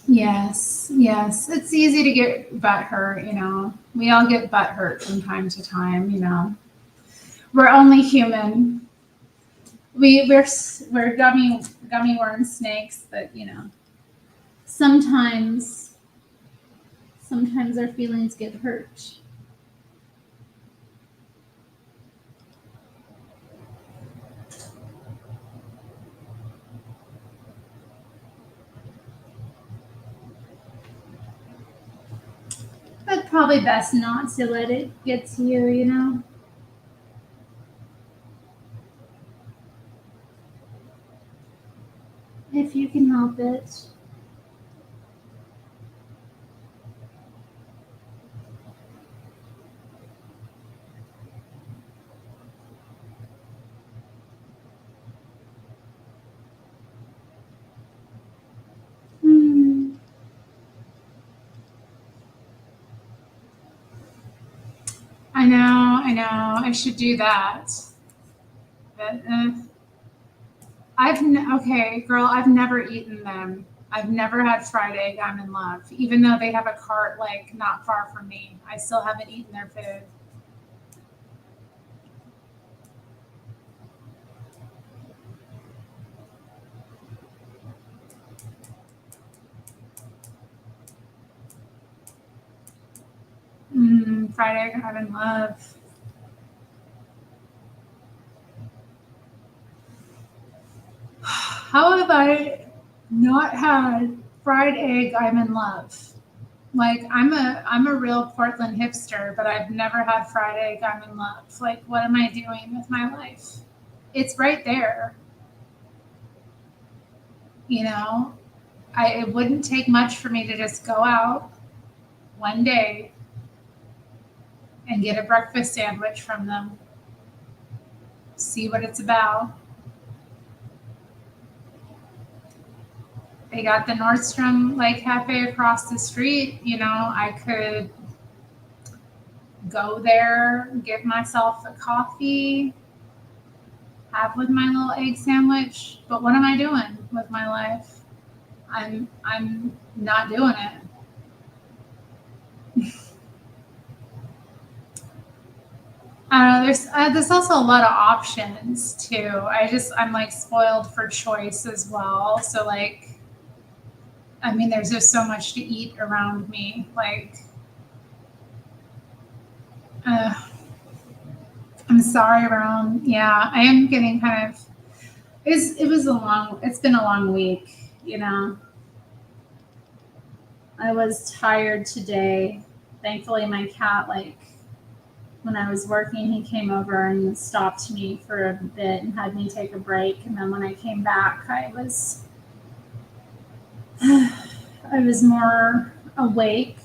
Yes, yes. It's easy to get butt hurt, you know. We all get butt hurt from time to time, you know. We're only human. We're gummy worm snakes, but you know, sometimes sometimes our feelings get hurt. But probably best not to let it get to you, you know. If you can help it. Hmm. I know. I should do that. But okay, girl. I've never eaten them. I've never had fried egg. I'm in love. Even though they have a cart like not far from me, I still haven't eaten their food. Fried egg I'm in love. How have I not had fried egg I'm in love? Like I'm a real Portland hipster, but I've never had fried egg I'm in love. Like what am I doing with my life? It's right there, you know. It wouldn't take much for me to just go out one day and get a breakfast sandwich from them, see what it's about. They got the Nordstrom like cafe across the street. You know, I could go there, give myself a coffee, have with my little egg sandwich. But what am I doing with my life? I'm not doing it. I don't know. There's also a lot of options too. I'm like spoiled for choice as well. So like, I mean, there's just so much to eat around me. Like, uh, I'm sorry, Ron. Yeah, I am getting kind of. It's been a long week. You know, I was tired today. Thankfully, my cat like when I was working, he came over and stopped me for a bit and had me take a break. And then when I came back, I was more awake.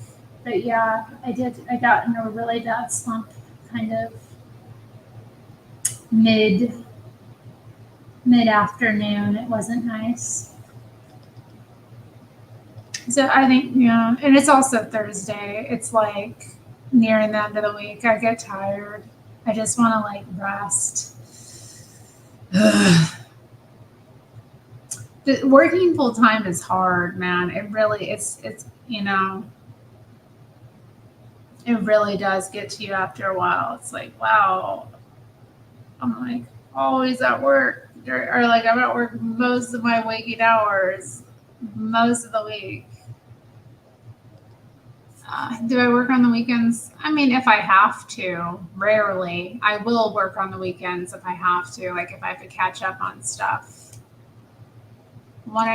But yeah, I got in a really bad slump kind of mid mid afternoon. It wasn't nice. So I think, yeah, and it's also Thursday. It's like nearing the end of the week. I get tired. I just want to like rest. Working full time is hard, man. It's you know, it really does get to you after a while. It's like, wow, I'm like always at work, or like I'm at work most of my waking hours, most of the week. Do I work on the weekends? I mean, if I have to, rarely. I will work on the weekends if I have to, like if I have to catch up on stuff. Want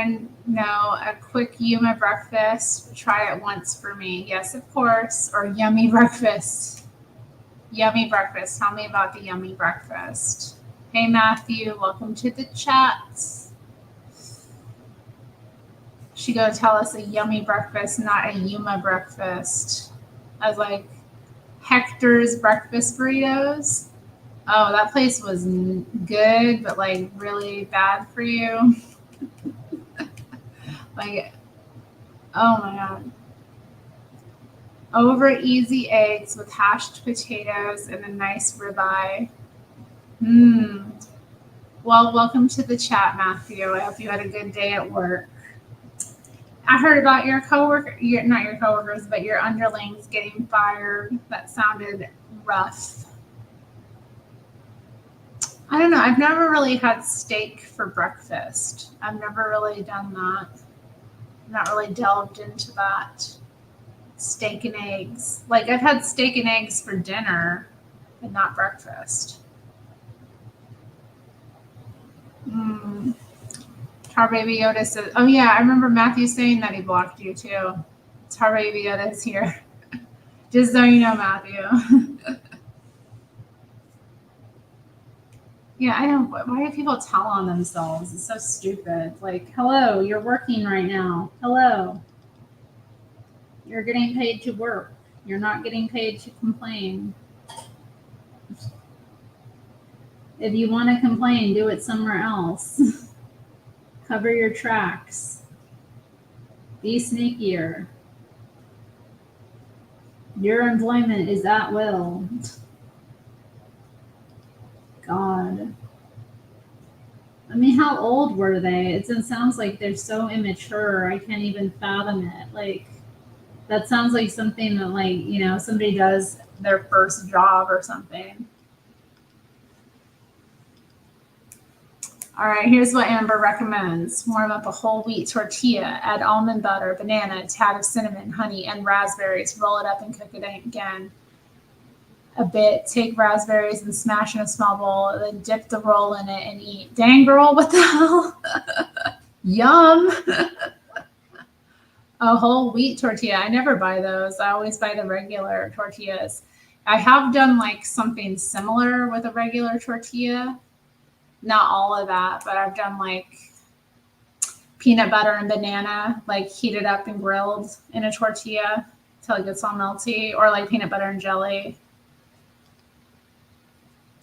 to know a quick Yuma breakfast? Try it once for me. Yes, of course. Or yummy breakfast. Yummy breakfast. Tell me about the yummy breakfast. Hey, Matthew, welcome to the chats. She go tell us a yummy breakfast, not a Yuma breakfast. I was like, Hector's breakfast burritos. Oh, that place was good, but like really bad for you. Like, oh my god. Over easy eggs with hashed potatoes and a nice ribeye. Mmm. Well, welcome to the chat, Matthew. I hope you had a good day at work. I heard about your coworker, not your coworkers, but your underlings getting fired. That sounded rough. I don't know. I've never really had steak for breakfast. I've never really done that. Not really delved into that. Steak and eggs. Like I've had steak and eggs for dinner, but not breakfast. Mm. Tar Baby Yoda says, "Oh yeah, I remember Matthew saying that he blocked you too." Tar Baby Yoda is here. Just so you know, Matthew. Yeah, I don't. Why do people tell on themselves? It's so stupid. Like, hello, you're working right now. Hello, you're getting paid to work. You're not getting paid to complain. If you want to complain, do it somewhere else. Cover your tracks. Be sneakier. Your employment is at will. God. I mean, how old were they? It sounds like they're so immature. I can't even fathom it. Like, that sounds like something that, like, you know, somebody does their first job or something. All right, here's what Amber recommends. Warm up a whole wheat tortilla, add almond butter, banana, a tad of cinnamon, honey, and raspberries. Roll it up and cook it again. a bit, take raspberries and smash in a small bowl, and then dip the roll in it and eat. Dang, girl, what the hell? Yum. A whole wheat tortilla. I never buy those. I always buy the regular tortillas. I have done like something similar with a regular tortilla. Not all of that, but I've done like peanut butter and banana, like heated up and grilled in a tortilla till it gets all melty, or like peanut butter and jelly.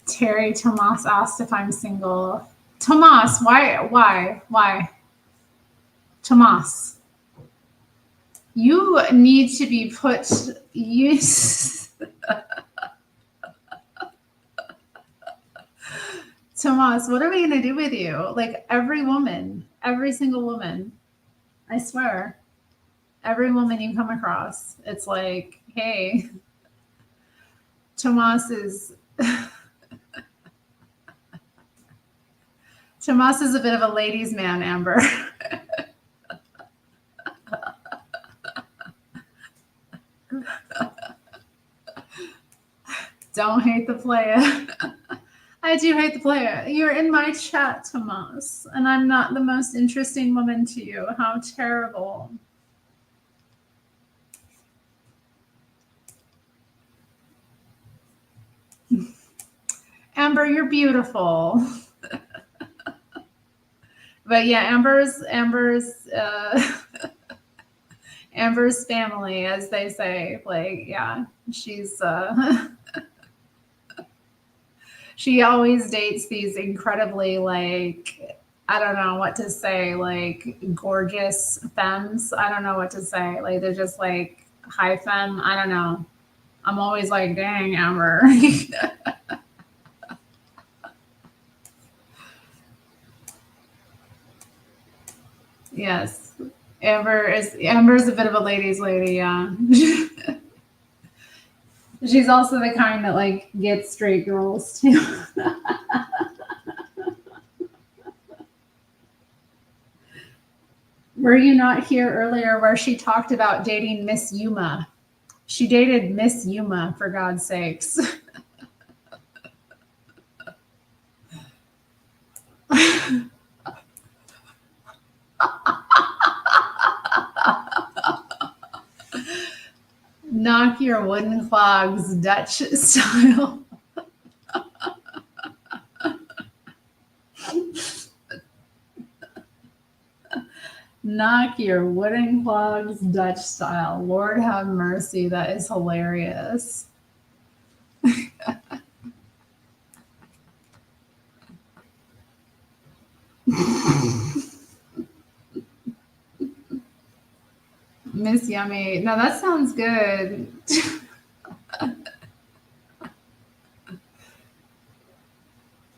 Terry Tomas asked if I'm single. Tomas, why? Tomas, you need to be put. You. Tomas, what are we gonna do with you? Like every woman, every single woman, I swear, every woman you come across, it's like, hey, Tomas is Tomas is a bit of a ladies' man, Amber. Don't hate the player. I do hate the player. You're in my chat, Tomas, and I'm not the most interesting woman to you. How terrible. Amber, you're beautiful. But yeah, Amber's family, as they say, like, yeah, she's she always dates these incredibly, like, I don't know what to say, like gorgeous femmes. I don't know what to say. Like they're just like high femme. I don't know. I'm always like, dang, Amber. Yes. Amber's a bit of a ladies' lady, yeah. She's also the kind that like gets straight girls too. Were you not here earlier where she talked about dating Miss Yuma? She dated Miss Yuma, for God's sakes. Knock your wooden clogs Dutch style. Knock your wooden clogs Dutch style. Lord have mercy. That is hilarious. Miss Yummy. No, that sounds good.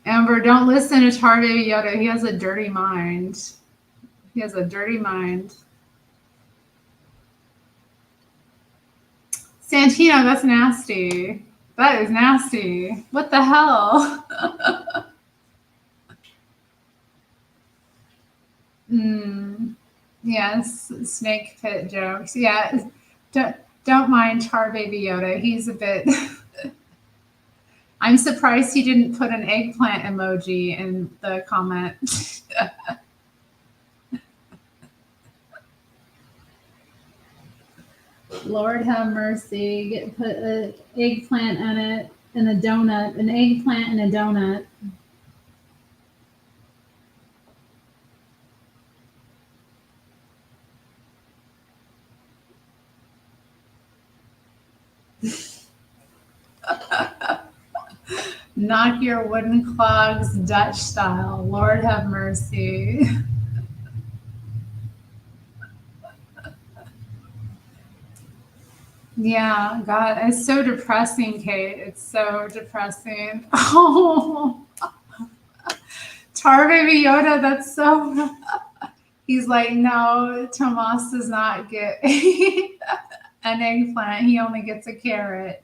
Amber, don't listen to Tar Baby Yoda. He has a dirty mind. He has a dirty mind. Santino, that's nasty. That is nasty. What the hell? Yes, snake pit jokes. Yeah, don't mind Tar Baby Yoda. He's a bit. I'm surprised he didn't put an eggplant emoji in the comment. Lord have mercy. Put an eggplant in it and a donut. An eggplant and a donut. Knock your wooden clogs Dutch style. Lord have mercy. Yeah, God, it's so depressing, Kate. It's so depressing. Oh, Tar Baby Yoda, that's so. He's like, no, Tomas does not get an eggplant. He only gets a carrot.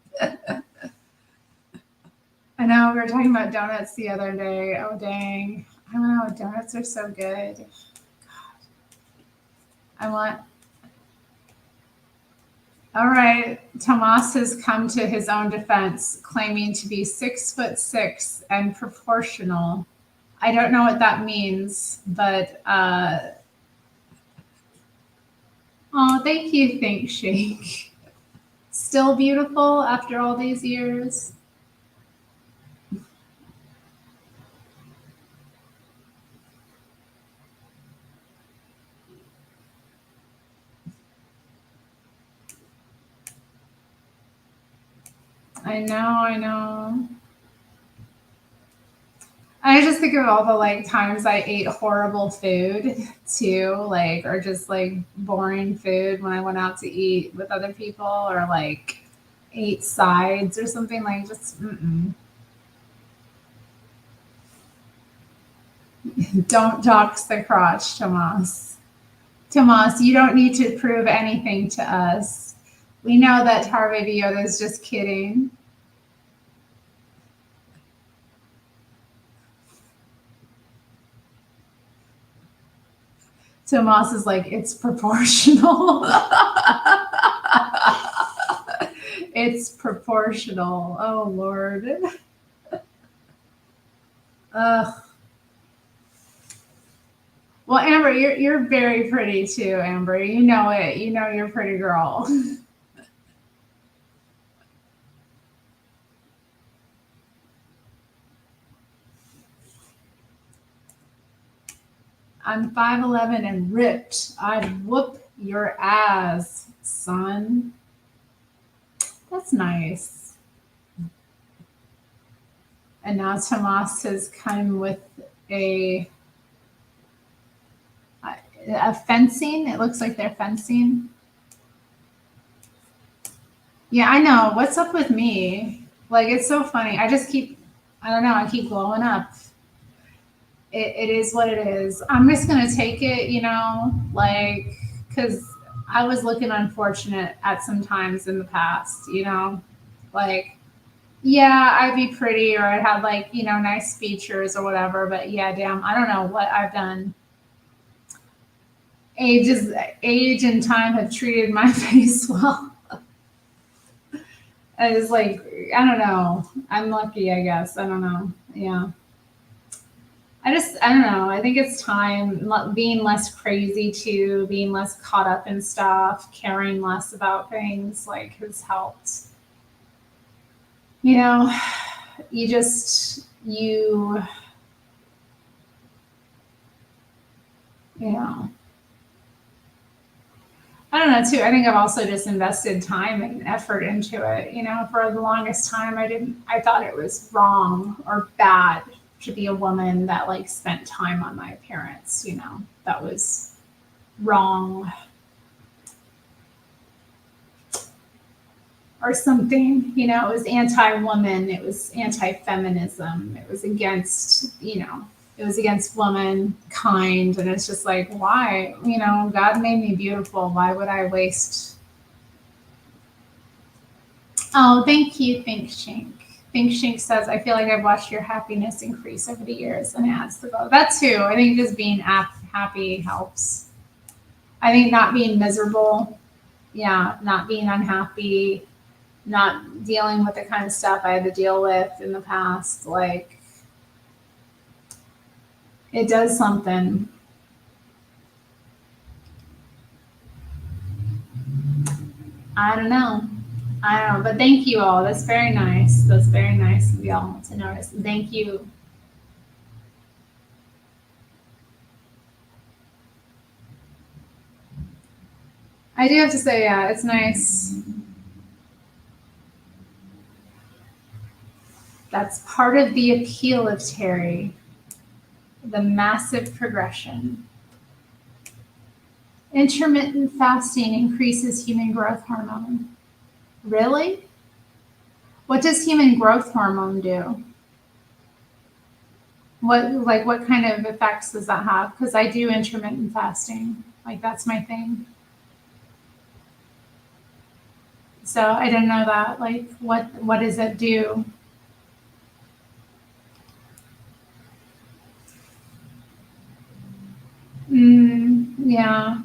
I know we were talking about donuts the other day. Oh, dang. I don't know. Donuts are so good. God. I want. All right. Tomas has come to his own defense, claiming to be 6'6" and proportional. I don't know what that means, but oh, thank you, Think Shake. Still beautiful after all these years. I know, I know. I just think of all the like times I ate horrible food too, like or just like boring food when I went out to eat with other people or like ate sides or something like just don't dox the crotch, Tomas. Tomas, you don't need to prove anything to us. We know that Tar Baby Yoda is just kidding. Tomas is like, it's proportional. It's proportional. Oh Lord. Ugh. Well, Amber, you're very pretty too, Amber. You know it. You know you're a pretty girl. I'm 5'11" and ripped. I'd whoop your ass, son. That's nice. And now Tomas has come with a a fencing. It looks like they're fencing. Yeah, I know. What's up with me? Like, it's so funny. I don't know, I keep blowing up. It is what it is. I'm just going to take it, like, because I was looking unfortunate at some times in the past, like, yeah, I'd be pretty or I'd have, like, nice features or whatever. But yeah, damn, I don't know what I've done. Age and time have treated my face well. It's like, I don't know. I'm lucky, I guess. I don't know. Yeah. I don't know. I think it's time being less crazy too, being less caught up in stuff, caring less about things like has helped. You know, you just, you know, I don't know too. I think I've also just invested time and effort into it. For the longest time, I thought it was wrong or bad to be a woman that like spent time on my appearance. That was wrong or something. It was anti-woman, it was anti-feminism, it was against womankind, and it's just like, why? God made me beautiful. Why would I waste? Oh, thank you, Think Shink. Think Shink says, I feel like I've watched your happiness increase over the years and adds the glow. That too. I think just being happy helps. I think not being miserable, yeah, not being unhappy, not dealing with the kind of stuff I had to deal with in the past, like it does something. I don't know. I don't know, but thank you all. That's very nice. That's very nice of y'all to notice. Thank you. I do have to say, yeah, it's nice. That's part of the appeal of Terry, the massive progression. Intermittent fasting increases human growth hormone. Really? What does human growth hormone do? What kind of effects does that have? Because I do intermittent fasting. Like that's my thing. So I didn't know that. Like what does it do? Yeah.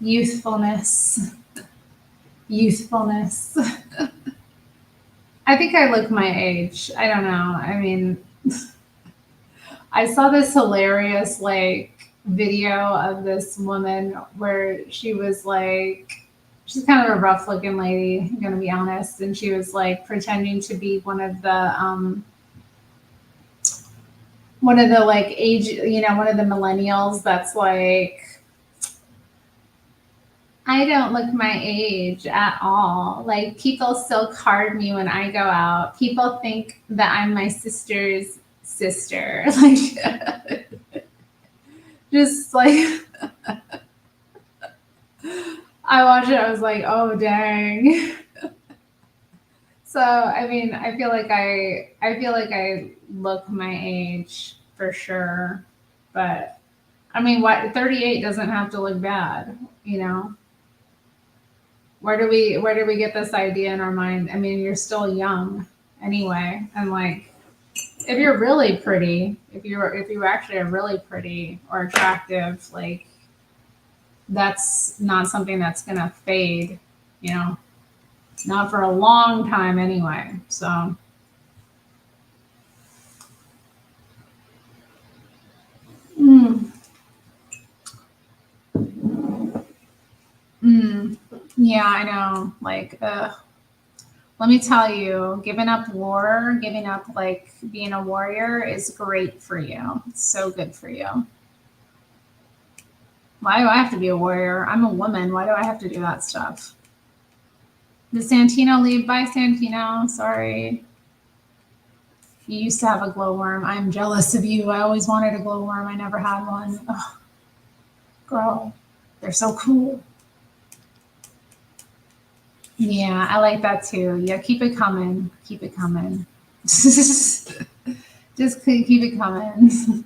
Youthfulness. Youthfulness. I think I look my age. I don't know. I mean, I saw this hilarious like video of this woman where she was like, she's kind of a rough looking lady, I'm gonna be honest, and she was like pretending to be one of the like age, one of the millennials that's like, I don't look my age at all. Like people still card me when I go out. People think that I'm my sister's sister. Like just like I watched it, I was like, oh dang. So I mean, I feel like I look my age for sure. But I mean, what 38 doesn't have to look bad, you know? Where do we get this idea in our mind? I mean, you're still young anyway. And like if you're really pretty, if you actually are really pretty or attractive, like that's not something that's gonna fade, you know, not for a long time anyway. So mm, mm, yeah, I know. Like, let me tell you, giving up war, giving up like being a warrior is great for you. It's so good for you. Why do I have to be a warrior? I'm a woman. Why do I have to do that stuff? Did Santino leave? Bye, Santino. Sorry. You used to have a glowworm. I'm jealous of you. I always wanted a glowworm. I never had one. Oh, girl, they're so cool. Yeah, I like that too. Yeah, keep it coming. Keep it coming. Just keep it coming.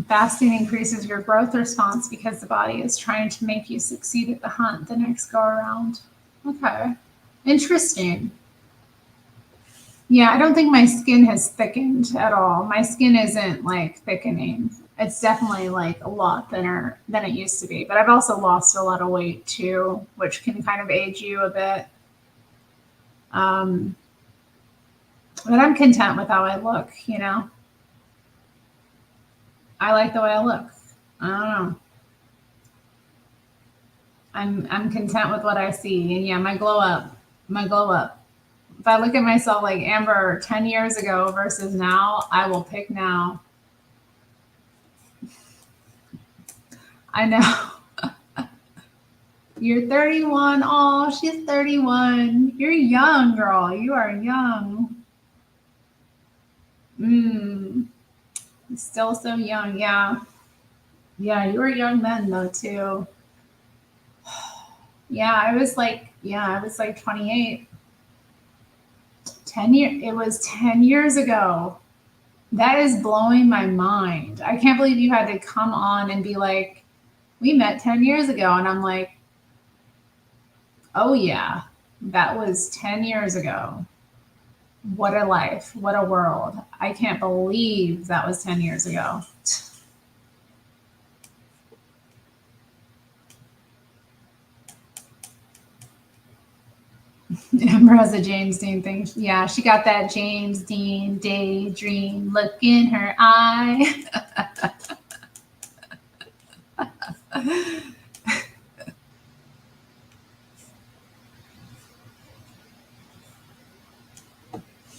Fasting increases your growth response because the body is trying to make you succeed at the hunt the next go around. Okay. Interesting. Yeah, I don't think my skin has thickened at all. My skin isn't like thickening. It's definitely like a lot thinner than it used to be. But I've also lost a lot of weight too, which can kind of age you a bit. Um, but I'm content with how I look, you know? I like the way I look. I don't know. I'm content with what I see. And yeah, my glow up. My glow up. If I look at myself like Amber 10 years ago versus now, I will pick now. I know. You're 31. Oh, she's 31. You're young, girl. You are young. Mm, still so young. Yeah. Yeah, you were young then, though, too. Yeah, I was like 28. It was 10 years ago. That is blowing my mind. I can't believe you had to come on and be like, we met 10 years ago. And I'm like, oh, yeah, that was 10 years ago. What a life. What a world. I can't believe that was 10 years ago. Amber has a James Dean thing. Yeah, she got that James Dean daydream look in her eye.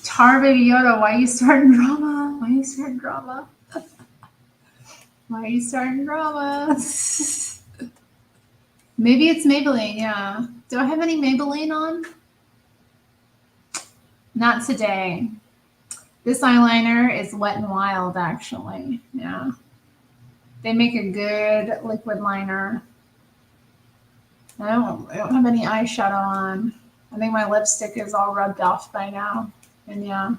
Tar Baby Yoda, why are you starting drama? Why are you starting drama? Why are you starting drama? Maybe it's Maybelline, yeah. Do I have any Maybelline on? Not today. This eyeliner is Wet n Wild, actually. Yeah. They make a good liquid liner. I don't have any eyeshadow on. I think my lipstick is all rubbed off by now. And yeah.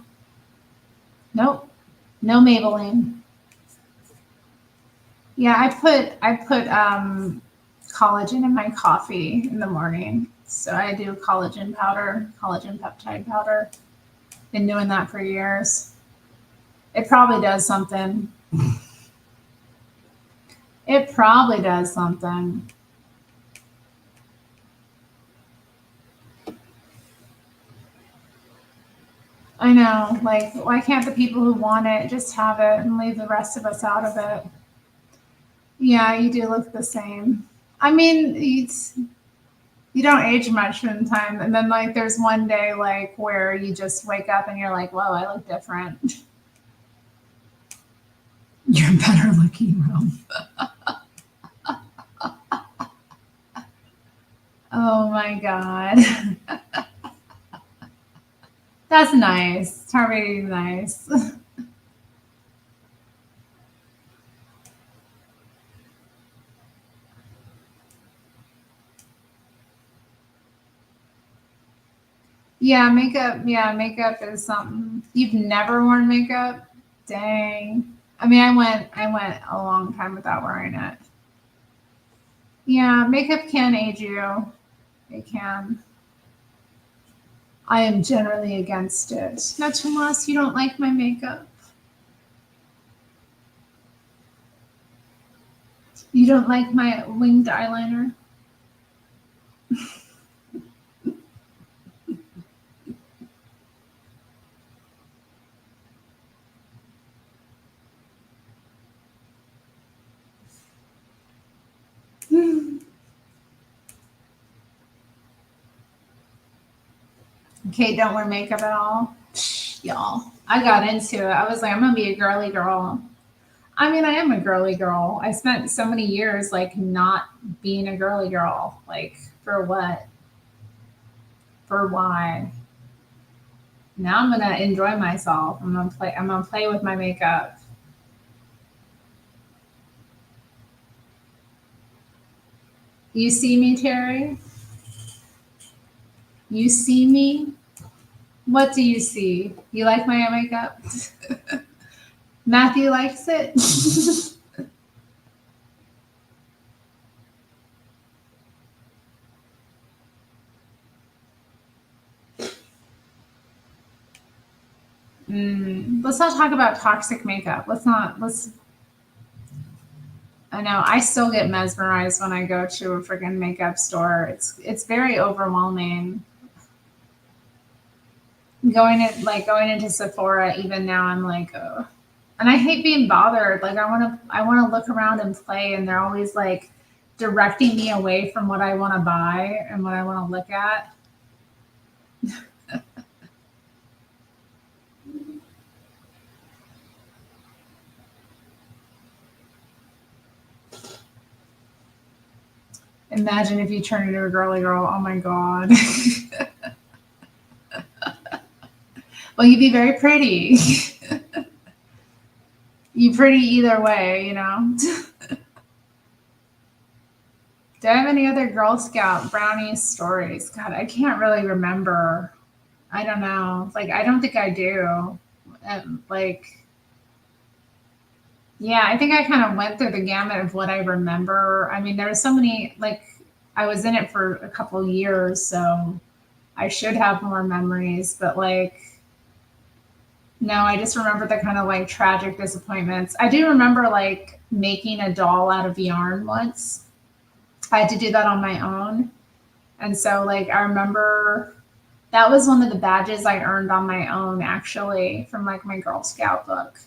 Nope. No Maybelline. Yeah, I put collagen in my coffee in the morning. So I do collagen peptide powder. Been doing that for years. It probably does something. It probably does something. I know. Like, why can't the people who want it just have it and leave the rest of us out of it? Yeah, you do look the same. I mean, you don't age much in time. And then, like, there's one day, like, where you just wake up and you're like, whoa, I look different. You're better looking, Rome. Oh my God. That's nice. Terminating nice. Yeah, makeup is something. You've never worn makeup? Dang. I mean, I went a long time without wearing it. Yeah, makeup can age you. It can. I am generally against it. Not unless you don't like my makeup. You don't like my winged eyeliner? Kate don't wear makeup at all. Psh, y'all. I got into it. I was like, I'm gonna be a girly girl. I mean, I am a girly girl. I spent so many years like not being a girly girl. Like for what? For why? Now I'm gonna enjoy myself. I'm gonna play with my makeup. You see me, Terry? You see me? What do you see? You like my makeup? Matthew likes it. Let's not talk about toxic makeup. Let's. I know. I still get mesmerized when I go to a freaking makeup store. It's very overwhelming. Going into Sephora, even now, I'm like, oh. And I hate being bothered. Like I wanna look around and play, and they're always like directing me away from what I want to buy and what I want to look at. Imagine if you turn into a girly girl. Oh my god. Well, you'd be very pretty. You pretty either way, you know. Do I have any other Girl Scout brownie stories? God, I can't really remember. I don't know. Like, I don't think I do. Like, yeah, I think I kind of went through the gamut of what I remember. I mean, there were so many, like, I was in it for a couple of years, so I should have more memories, but like, no, I just remember the kind of like tragic disappointments. I do remember like making a doll out of yarn once. I had to do that on my own. And so, like, I remember that was one of the badges I earned on my own, actually, from like my Girl Scout book.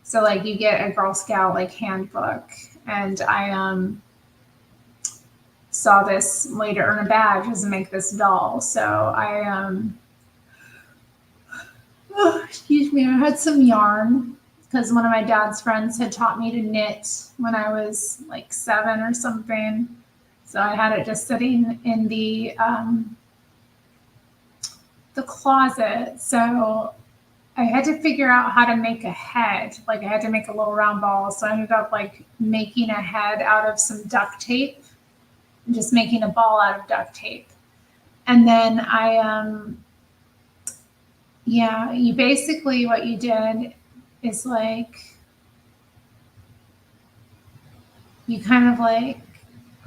So, like, you get a Girl Scout like handbook, and I saw this way to earn a badge was to make this doll. So oh, excuse me, I had some yarn because one of my dad's friends had taught me to knit when I was like 7 or something. So I had it just sitting in the closet. So I had to figure out how to make a head. Like I had to make a little round ball. So I ended up like making a head out of some duct tape, and just making a ball out of duct tape. And then yeah, you basically what you did is like you kind of like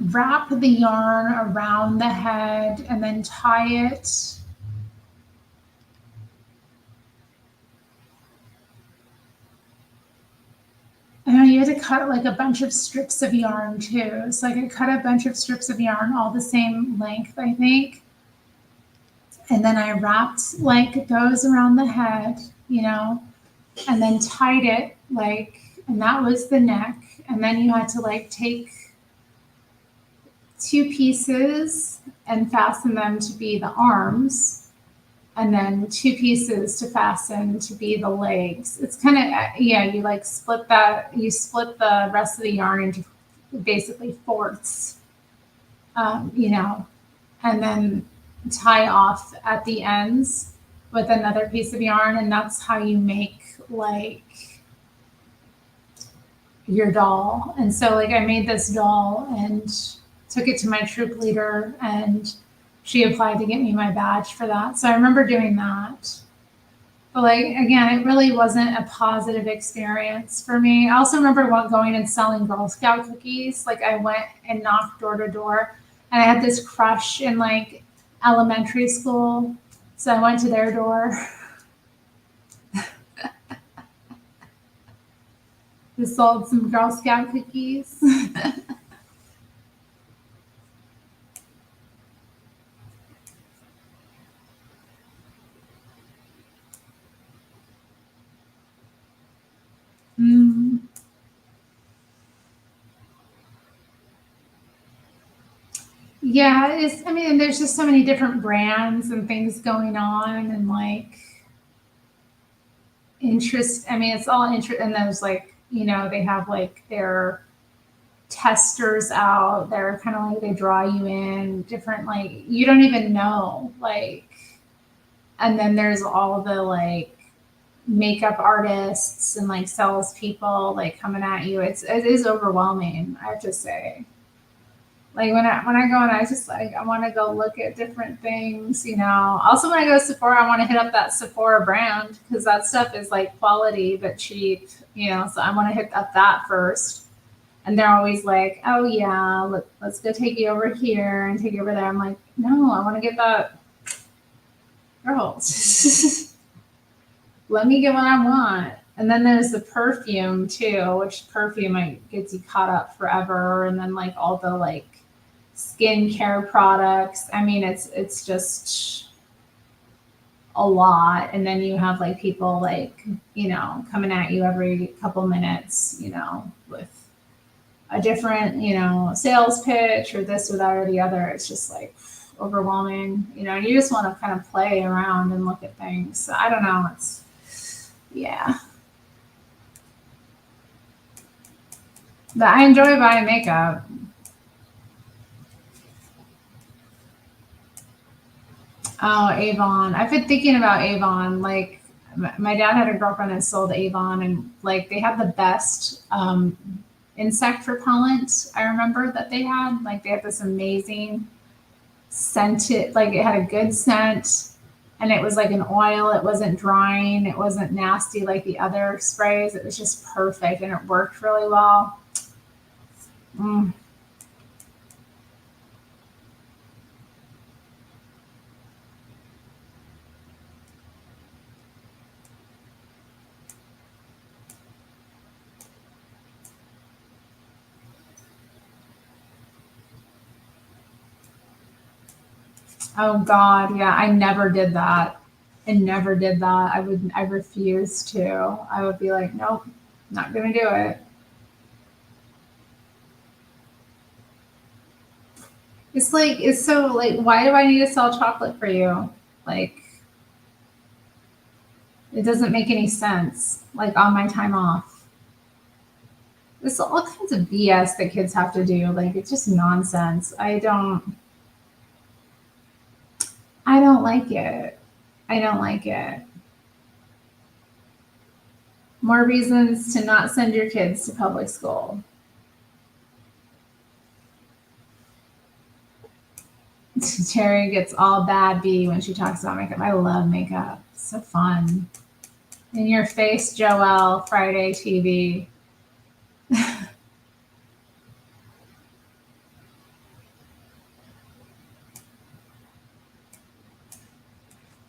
wrap the yarn around the head and then tie it. you had to cut like a bunch of strips of yarn too. So like I cut a bunch of strips of yarn, all the same length, I think. And then I wrapped like those around the head, and then tied it like, and that was the neck. And then you had to like take two pieces and fasten them to be the arms, and then two pieces to fasten to be the legs. It's kind of, you like split the rest of the yarn into basically fourths, and then tie off at the ends with another piece of yarn. And that's how you make like your doll. And so like I made this doll and took it to my troop leader, and she applied to get me my badge for that. So I remember doing that. But like again, it really wasn't a positive experience for me. I also remember going and selling Girl Scout cookies. Like I went and knocked door to door, and I had this crush in like elementary school. So I went to their door. Just sold some Girl Scout cookies. Mm. Yeah, I mean, there's just so many different brands and things going on, and like interest. I mean, it's all interest, and there's like, they have like their testers out. They're kind of like, they draw you in different, like, you don't even know, like, and then there's all the like makeup artists and like salespeople like coming at you. It is overwhelming, I have to say. Like when I go and I just like, I want to go look at different things, Also when I go to Sephora, I want to hit up that Sephora brand because that stuff is like quality but cheap, So I want to hit up that first. And they're always like, oh yeah, let's go take you over here and take you over there. I'm like, no, I want to get that. Girl, let me get what I want. And then there's the perfume too, which perfume like gets you caught up forever. And then like all the like skincare products. I mean, it's just a lot. And then you have like people like, coming at you every couple minutes, with a different, sales pitch or this or that or the other. It's just like overwhelming, and you just want to kind of play around and look at things. So I don't know. Yeah. But I enjoy buying makeup. Oh, Avon. I've been thinking about Avon. Like, my dad had a girlfriend that sold Avon, and like they had the best insect repellent. I remember that they had. Like, they had this amazing scented. Like, it had a good scent, and it was like an oil. It wasn't drying. It wasn't nasty like the other sprays. It was just perfect, and it worked really well. Mm. Oh God, yeah, I never did that. I never did that. I refused to. I would be like, nope, not gonna do it. It's like, it's so like, why do I need to sell chocolate for you? Like, it doesn't make any sense. Like on my time off. It's all kinds of BS that kids have to do. Like, it's just nonsense. I don't like it. I don't like it. More reasons to not send your kids to public school. Terry gets all bad B when she talks about makeup. I love makeup. It's so fun. In your face, Joelle, Friday TV.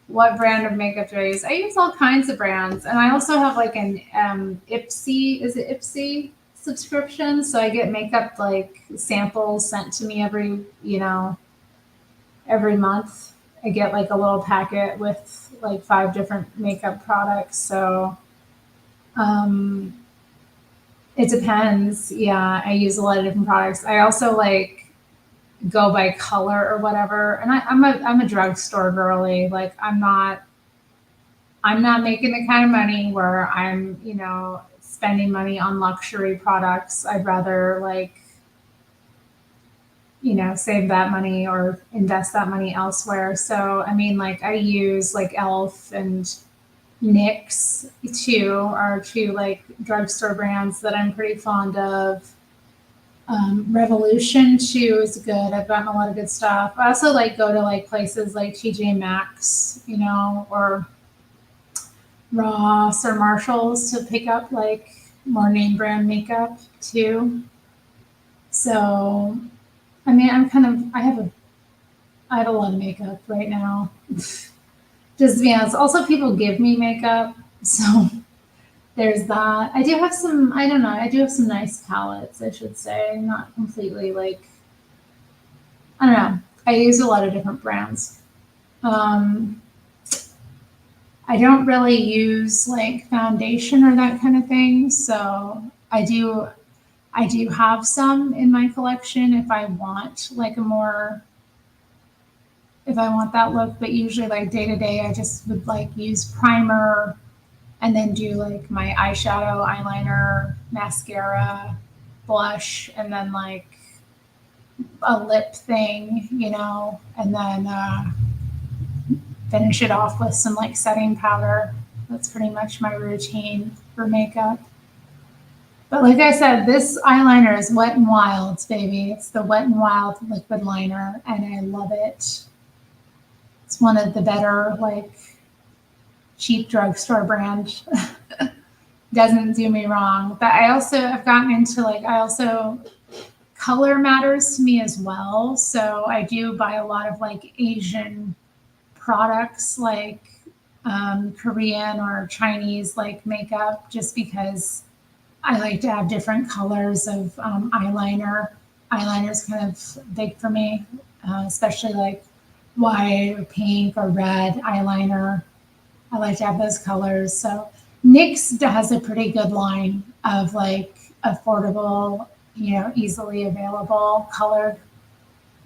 What brand of makeup do I use? I use all kinds of brands, and I also have like an Ipsy. Is it Ipsy? subscription, so I get makeup like samples sent to me every month. I get like a little packet with like 5 different makeup products. So um, it depends. Yeah, I use a lot of different products. I also like go by color or whatever. And I'm a drugstore girly. Like I'm not making the kind of money where I'm spending money on luxury products. I'd rather like save that money or invest that money elsewhere. So, I mean, like I use like Elf and NYX too, are two like drugstore brands that I'm pretty fond of. Revolution too is good. I've gotten a lot of good stuff. I also like go to like places like TJ Maxx, or Ross or Marshalls to pick up like more name brand makeup too. So, I mean, I have a lot of makeup right now. Just to be honest. Also, people give me makeup, so there's that. I do have some. I don't know. I do have some nice palettes. I should say, not completely like. I don't know. I use a lot of different brands. Um, I don't really use like foundation or that kind of thing. So I do have some in my collection if I want like a more if I want that look, but usually like day to day I just would like use primer and then do like my eyeshadow, eyeliner, mascara, blush, and then like a lip thing, and then finish it off with some like setting powder. That's pretty much my routine for makeup. But like I said, this eyeliner is Wet n Wild, baby. It's the Wet n Wild liquid liner, and I love it. It's one of the better, like, cheap drugstore brand. Doesn't do me wrong. But I've gotten into like, color matters to me as well. So I do buy a lot of like Asian products, like Korean or Chinese, like makeup, just because I like to have different colors of eyeliner. Eyeliner's kind of big for me, especially like white or pink or red eyeliner. I like to have those colors. So NYX has a pretty good line of like affordable, easily available colored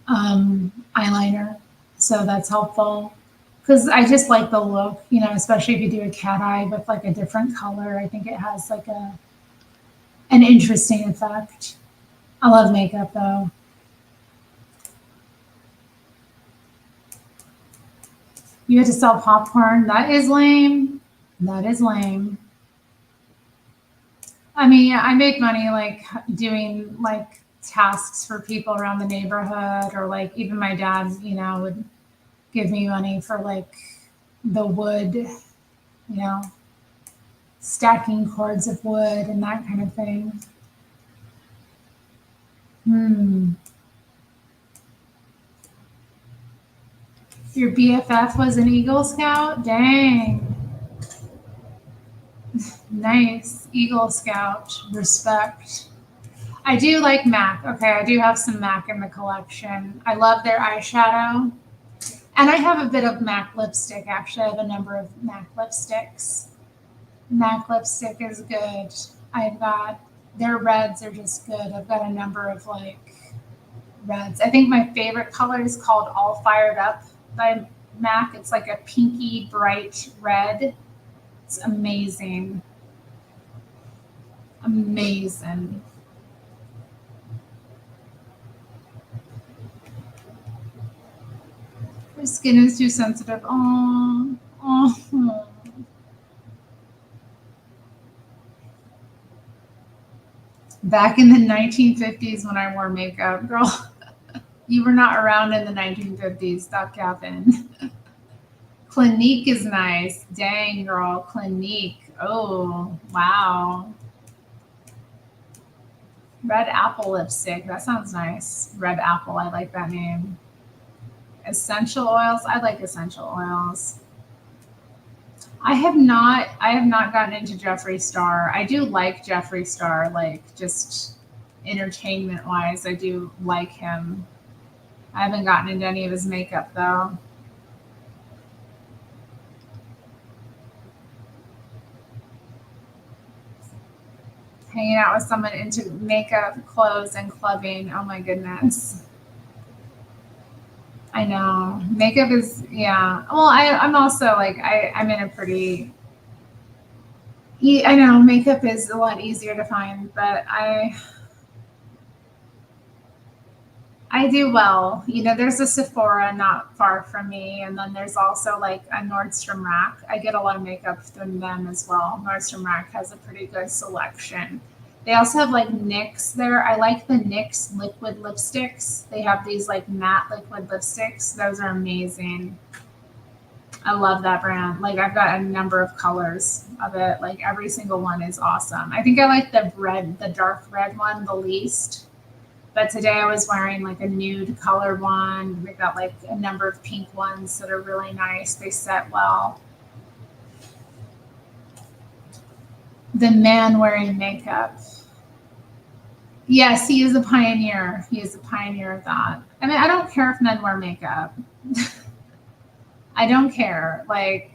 eyeliner. So that's helpful because I just like the look, especially if you do a cat eye with like a different color. I think it has like an interesting effect. I love makeup though. You had to sell popcorn. That is lame. That is lame. I mean, yeah, I make money like doing like tasks for people around the neighborhood, or like even my dad, would give me money for like the wood, know, stacking cords of wood and that kind of thing. Hmm. Your BFF was an Eagle Scout? Dang. Nice. Eagle Scout. Respect. I do like MAC. Okay, I do have some MAC in the collection. I love their eyeshadow. And I have a bit of MAC lipstick, actually. I have a number of MAC lipsticks. MAC lipstick is good. I've got their reds are just good. I've got a number of like reds. I think my favorite color is called All Fired Up by MAC. It's like a pinky bright red. It's amazing. Amazing. Your skin is too sensitive. Oh, oh. Back in the 1950s when I wore makeup, girl. You were not around in the 1950s. Stop capping. Clinique is nice. Dang, girl. Clinique. Oh, wow. Red apple lipstick. That sounds nice. Red apple. I like that name. Essential oils. I like essential oils. I have not gotten into Jeffree Star. I do like Jeffree Star, like just entertainment wise. I do like him. I haven't gotten into any of his makeup though. Hanging out with someone into makeup, clothes, and clubbing. Oh my goodness. I know. Makeup is, yeah. Well, I'm also like, I'm in a pretty, I know makeup is a lot easier to find, but I do well. There's a Sephora not far from me, and then there's also like a Nordstrom Rack. I get a lot of makeup from them as well. Nordstrom Rack has a pretty good selection. They also have like NYX there. I like the NYX liquid lipsticks. They have these like matte liquid lipsticks. Those are amazing. I love that brand. Like I've got a number of colors of it. Like every single one is awesome. I think I like the dark red one the least. But today I was wearing like a nude color one. We've got like a number of pink ones that are really nice. They set well. The man wearing makeup. Yes, he is a pioneer. He is a pioneer of that. I mean, I don't care if men wear makeup. I don't care. Like,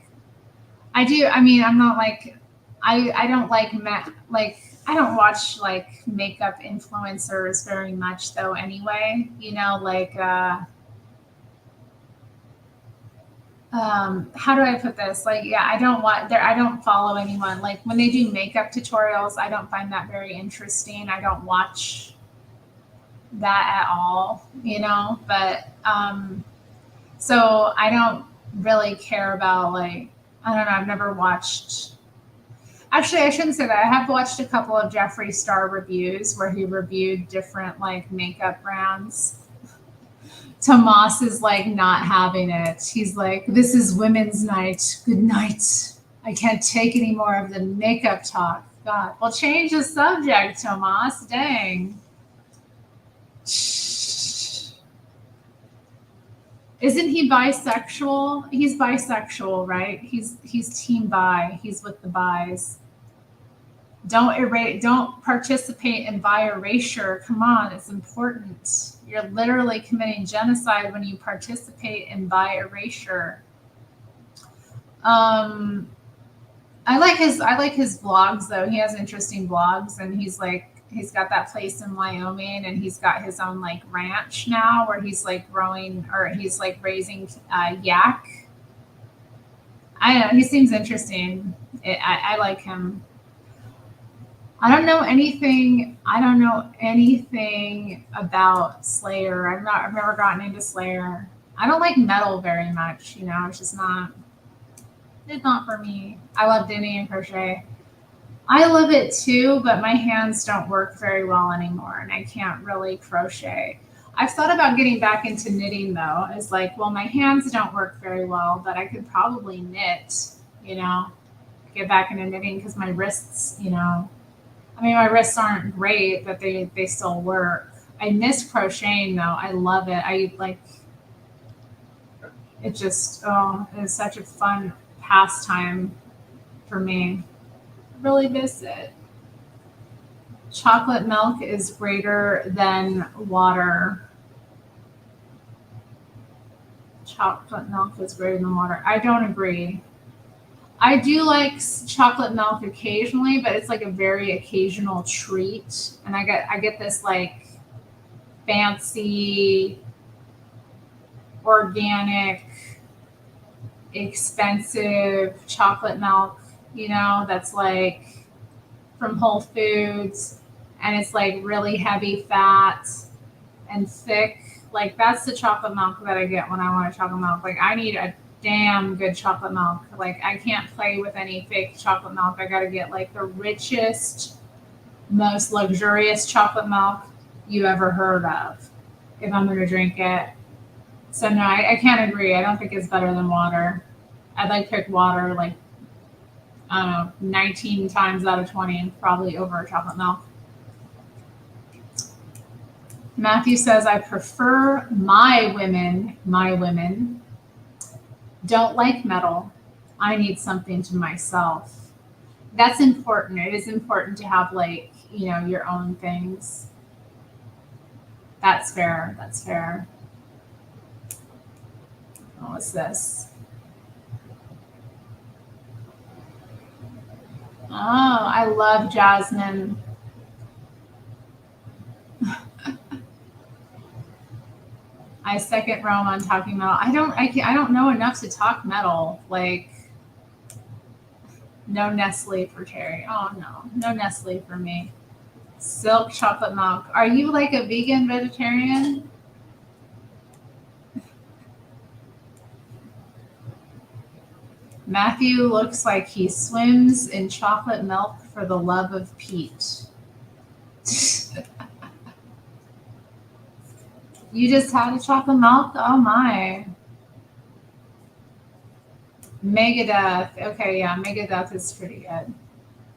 I do. I mean, I'm not like, I don't like men. Like, I don't watch like makeup influencers very much though. Anyway, like how do I put this? Like, yeah, I don't want there. I don't follow anyone. Like when they do makeup tutorials, I don't find that very interesting. I don't watch that at all. But so I don't really care about like I don't know. I've never watched. Actually, I shouldn't say that. I have watched a couple of Jeffree Star reviews where he reviewed different like makeup brands. Tomas is like not having it. He's like, "This is women's night. Good night. I can't take any more of the makeup talk." God, well, change the subject, Tomas. Dang. Isn't he bisexual? He's bisexual, right? He's team bi. He's with the bis. Don't participate in bi erasure. Come on, it's important. You're literally committing genocide when you participate in bi erasure. Um I like his vlogs though. He has interesting vlogs and he's got that place in Wyoming and he's got his own like ranch now where he's like growing or he's like raising yak. I don't know, he seems interesting. I like him. I don't know anything about Slayer. I've never gotten into Slayer. I don't like metal very much, it's not for me. I love knitting and crochet. I love it too, but my hands don't work very well anymore and I can't really crochet. I've thought about getting back into knitting though. It's like, well, my hands don't work very well, but I could probably knit, you know, get back into knitting because my wrists, I mean, my wrists aren't great, but they still work. I miss crocheting though. I love it. I like it. Just it's such a fun pastime for me. Really miss it. Chocolate milk is greater than water. Chocolate milk is greater than water. I don't agree. I do like chocolate milk occasionally, but it's like a very occasional treat. And I get this like fancy, organic, expensive chocolate milk, that's like from Whole Foods and it's like really heavy fat and thick. Like that's the chocolate milk that I get when I want a chocolate milk. Like I need a damn good chocolate milk. Like I can't play with any fake chocolate milk. I gotta get like the richest, most luxurious chocolate milk you ever heard of if I'm gonna drink it. So no, I can't agree. I don't think it's better than water. I'd like pick water like I don't know, 19 times out of 20, probably over chocolate milk. Matthew says, I prefer my women don't like metal. I need something to myself. That's important. It is important to have like, your own things. That's fair. That's fair. Oh, what's this? Oh, I love Jasmine. I second Rome on talking metal. I don't know enough to talk metal. Like, no Nestle for Terry. Oh no, no Nestle for me. Silk chocolate milk. Are you like a vegan vegetarian? Matthew looks like he swims in chocolate milk for the love of Pete. You just had a chocolate milk? Oh my. Megadeth. Okay, yeah, Megadeth is pretty good.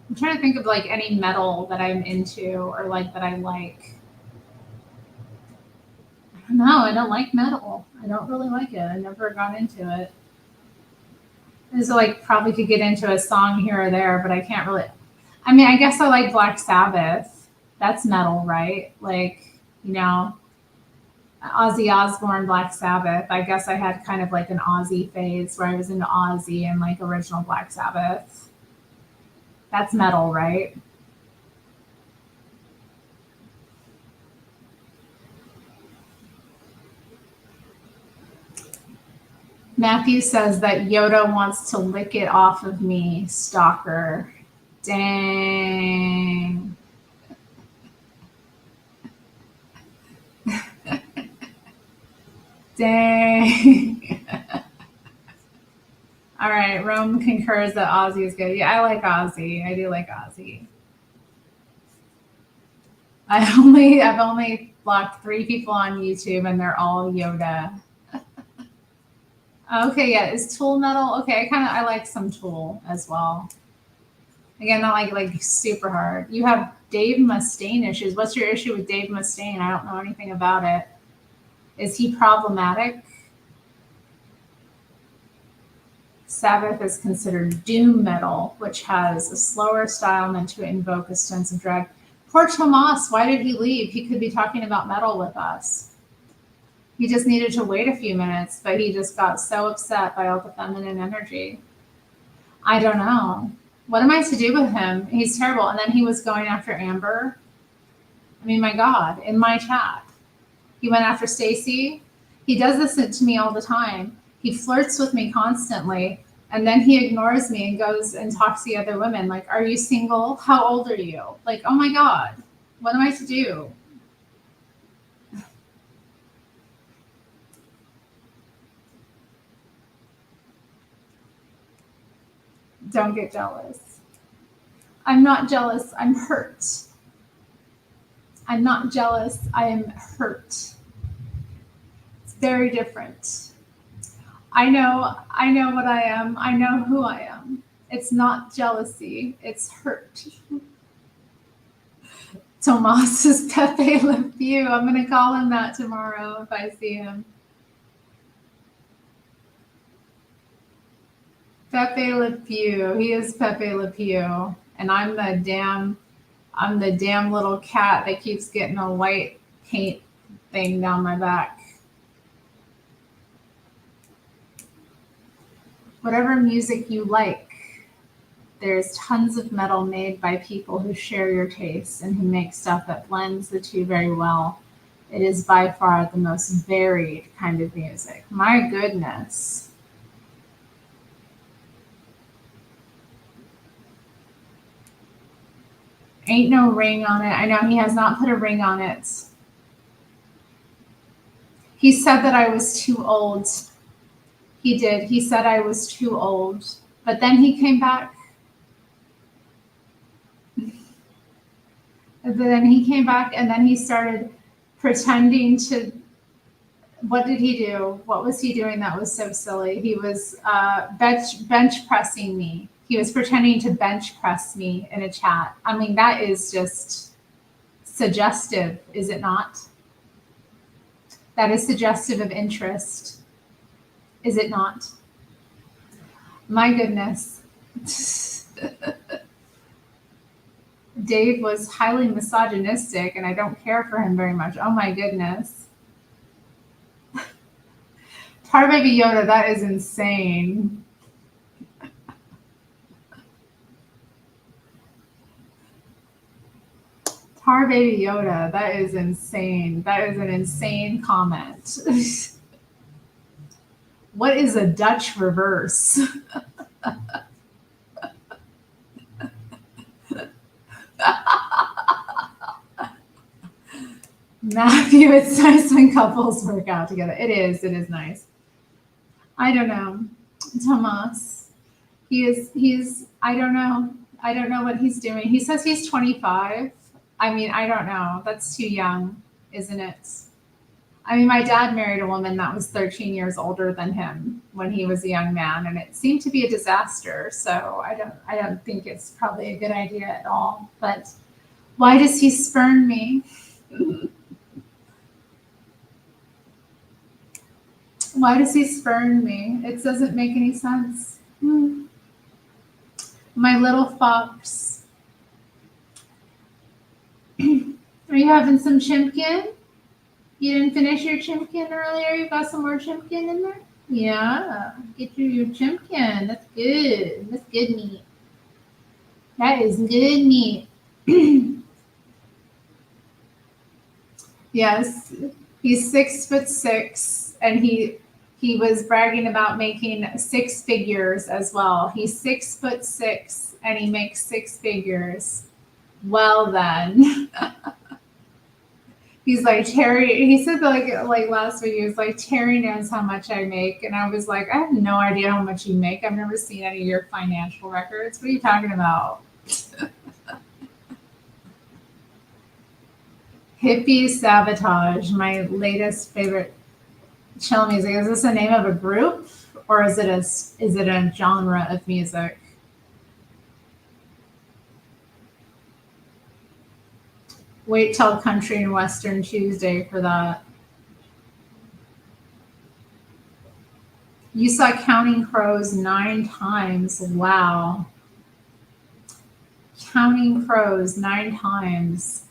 I'm trying to think of like any metal that I'm into or like that I like. I don't know. I don't like metal. I don't really like it. I never got into it. It's like probably could get into a song here or there, but I can't really. I mean, I guess I like Black Sabbath. That's metal, right? Like, you know, Ozzy Osbourne, Black Sabbath. I guess I had kind of like an Ozzy phase where I was into Ozzy and like original Black Sabbath. That's metal, right? Matthew says that Yoda wants to lick it off of me, stalker. Dang. Dang. All right, Rome concurs that Ozzy is good. Yeah, I like Ozzy. I do like Ozzy. I've only blocked 3 people on YouTube and they're all Yoda. Okay, yeah, is Tool metal? Okay, I like some Tool as well. Again, not like super hard. You have Dave Mustaine issues. What's your issue with Dave Mustaine? I don't know anything about it. Is he problematic? Sabbath is considered doom metal, which has a slower style meant to invoke a sense of dread. Poor Tomas, why did he leave? He could be talking about metal with us. He just needed to wait a few minutes, but he just got so upset by all the feminine energy. I don't know. What am I to do with him? He's terrible. And then he was going after Amber. I mean, my God, in my chat. He went after Stacy. He does this to me all the time. He flirts with me constantly. And then he ignores me and goes and talks to the other women. Like, are you single? How old are you? Like, oh my God, what am I to do? Don't get jealous. I'm not jealous. I'm hurt. I'm not jealous. I am hurt. It's very different. I know what I am. I know who I am. It's not jealousy. It's hurt. Tomas is Pepe Le Pew. I'm going to call him that tomorrow if I see him. Pepe Le Pew. He is Pepe Le Pew. And I'm the damn little cat that keeps getting a white paint thing down my back. Whatever music you like, there's tons of metal made by people who share your tastes and who make stuff that blends the two very well. It is by far the most varied kind of music. My goodness. Ain't no ring on it. I know he has not put a ring on it. He said that I was too old. He did. He said I was too old. But then he came back. And then he came back and then he started pretending to. What did he do? What was he doing that was so silly? He was bench pressing me. He was pretending to bench press me in a chat. I mean, that is just suggestive, is it not? That is suggestive of interest, is it not? My goodness. Dave was highly misogynistic, and I don't care for him very much. Oh my goodness. Tar Baby Yoda, that is insane. Tar Baby Yoda, that is insane. That is an insane comment. What is a Dutch reverse? Matthew, it's nice when couples work out together. It is nice. I don't know. Tomas. He's I don't know. I don't know what he's doing. He says he's 25. I mean, I don't know. That's too young, isn't it? I mean, my dad married a woman that was 13 years older than him when he was a young man, and it seemed to be a disaster. So I don't think it's probably a good idea at all. But why does he spurn me? Why does he spurn me? It doesn't make any sense. My little fox. Are you having some chimpkin? You didn't finish your chimpkin earlier? You got some more chimpkin in there? Yeah. Get your chimpkin. That's good. That's good meat. That is good meat. Yes. He's 6'6", and he was bragging about making six figures as well. He's 6'6", and he makes six figures. Well then. He's like, Terri, he said like last week, he was like, Terri knows how much I make. And I was like, I have no idea how much you make. I've never seen any of your financial records. What are you talking about? Hippie Sabotage, my latest favorite chill music. Is this the name of a group, or is it a genre of music? Wait till Country and Western Tuesday for that. You saw Counting Crows 9 times. Wow. Counting Crows 9 times.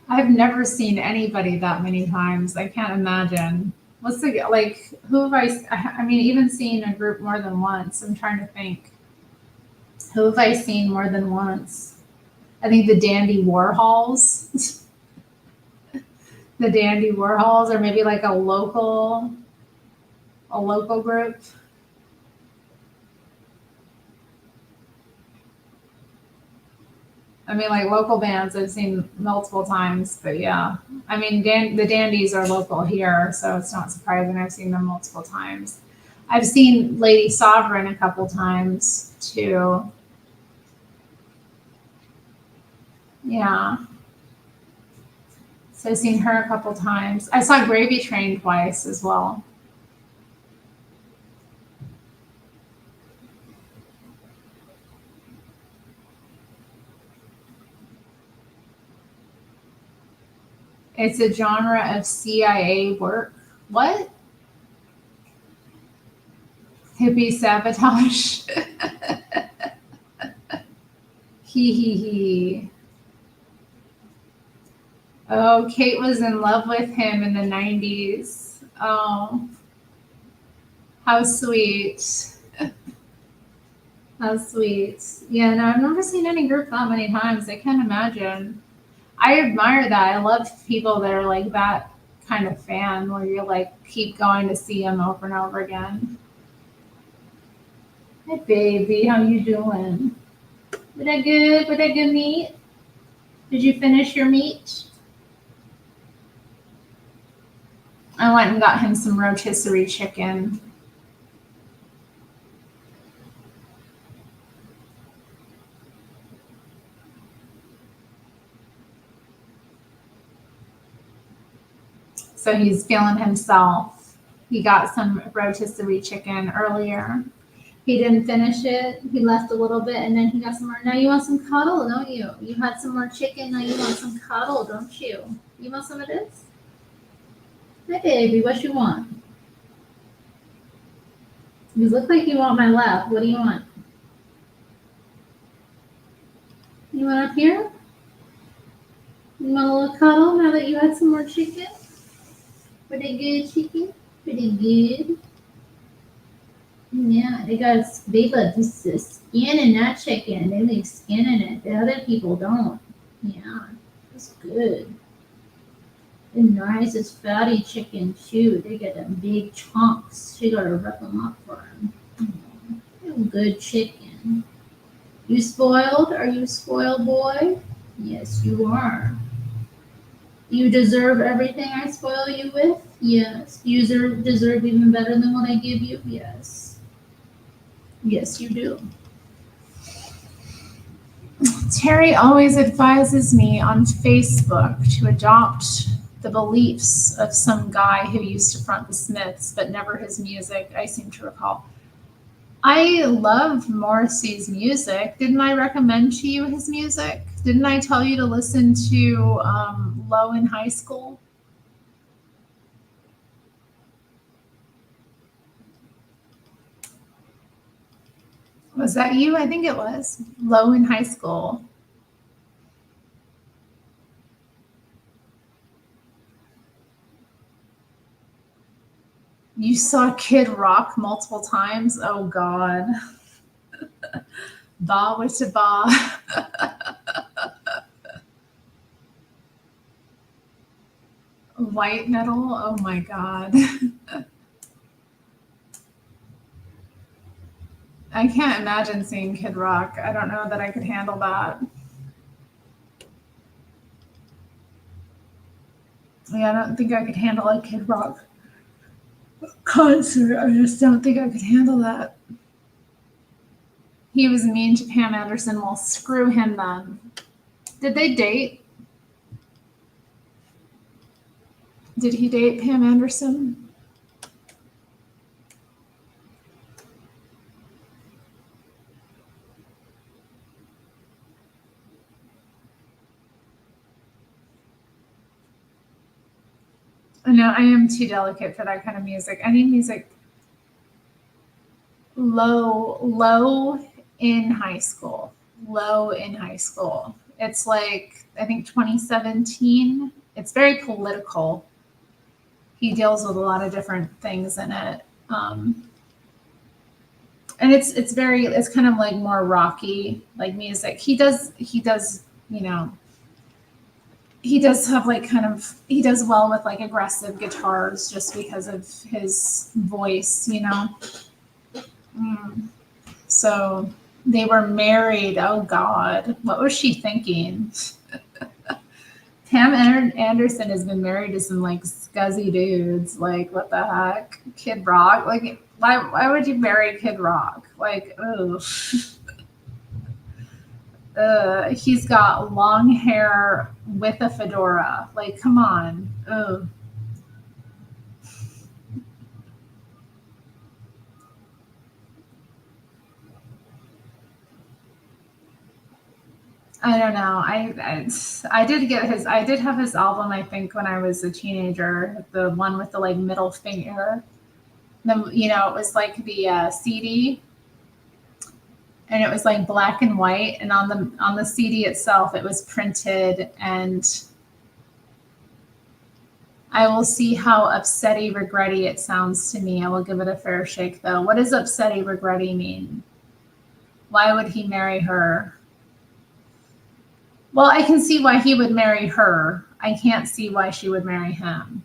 I've never seen anybody that many times. I can't imagine. What's the like? Who have I mean, even seeing a group more than once. I'm trying to think. Who have I seen more than once? I think the Dandy Warhols. The Dandy Warhols, or maybe like a local group. I mean, like local bands I've seen multiple times, but yeah. I mean, the Dandies are local here, so it's not surprising I've seen them multiple times. I've seen Lady Sovereign a couple times too. Yeah. So I've seen her a couple times. I saw Gravy Train twice as well. It's a genre of CIA work. What? Hippie sabotage. Hee hee hee. Oh, Kate was in love with him in the 90s. Oh, how sweet. How sweet. Yeah, no, I've never seen any group that many times. I can't imagine. I admire that. I love people that are like that kind of fan where you like keep going to see them over and over again. Hey baby, how you doing? Was that good? Was that good meat? Did you finish your meat? I went and got him some rotisserie chicken. So he's feeling himself. He got some rotisserie chicken earlier. He didn't finish it. He left a little bit and then he got some more. Now you want some cuddle, don't you? You had some more chicken. Now you want some cuddle, don't you? You want some of this? Hey, baby, what you want? You look like you want my lap. What do you want? You want up here? You want a little cuddle now that you had some more chicken? Pretty good chicken? Pretty good. Yeah, they love just scanning that chicken. They like scanning it. The other people don't. Yeah, that's good. The nicest fatty chicken too. They get them big chunks. She gotta rip them up for him. Good chicken. You spoiled? Are you a spoiled boy? Yes, you are. You deserve everything I spoil you with? Yes. You deserve even better than what I give you? Yes. Yes, you do. Terri always advises me on Facebook to adopt the beliefs of some guy who used to front the Smiths, but never his music, I seem to recall. I love Morrissey's music. Didn't I recommend to you his music? Didn't I tell you to listen to Low in high school? Was that you? I think it was. Low in high school. You saw Kid Rock multiple times? Oh, God. Ba with a ba. White metal? Oh, my God. I can't imagine seeing Kid Rock. I don't know that I could handle that. Yeah, I don't think I could handle a Kid Rock concert. I just don't think I could handle that. He was mean to Pam Anderson. Well, screw him then. Did they date? Did he date Pam Anderson? No, I am too delicate for that kind of music. I need music low in high school. Low in high school. It's like, I think 2017. It's very political. He deals with a lot of different things in it. And it's kind of like more rocky like music. He does, you know, he does have like kind of he does well with like aggressive guitars just because of his voice, you know. So they were married. Oh God, what was she thinking? Pam Anderson has been married to some like scuzzy dudes. Like what the heck? Kid Rock. Like why would you marry Kid Rock? Like oh. He's got long hair with a fedora. Like, come on. Ugh. I don't know. I did get his. I did have his album. I think when I was a teenager, the one with the like middle finger. It was like the CD, and it was like black and white, and on the CD itself, it was printed and I will see how upsetty regretty it sounds to me. I will give it a fair shake though. What does upsetty regretty mean? Why would he marry her? Well, I can see why he would marry her. I can't see why she would marry him.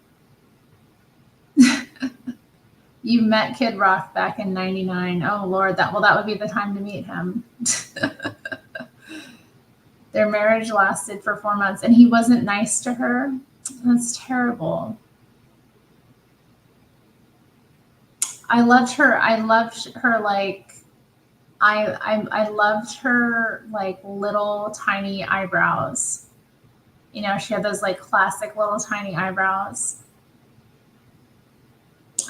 You met Kid Rock back in '99. Oh Lord, that would be the time to meet him. Their marriage lasted for 4 months and he wasn't nice to her. That's terrible. I loved her. I loved her like I loved her like little tiny eyebrows. She had those like classic little tiny eyebrows.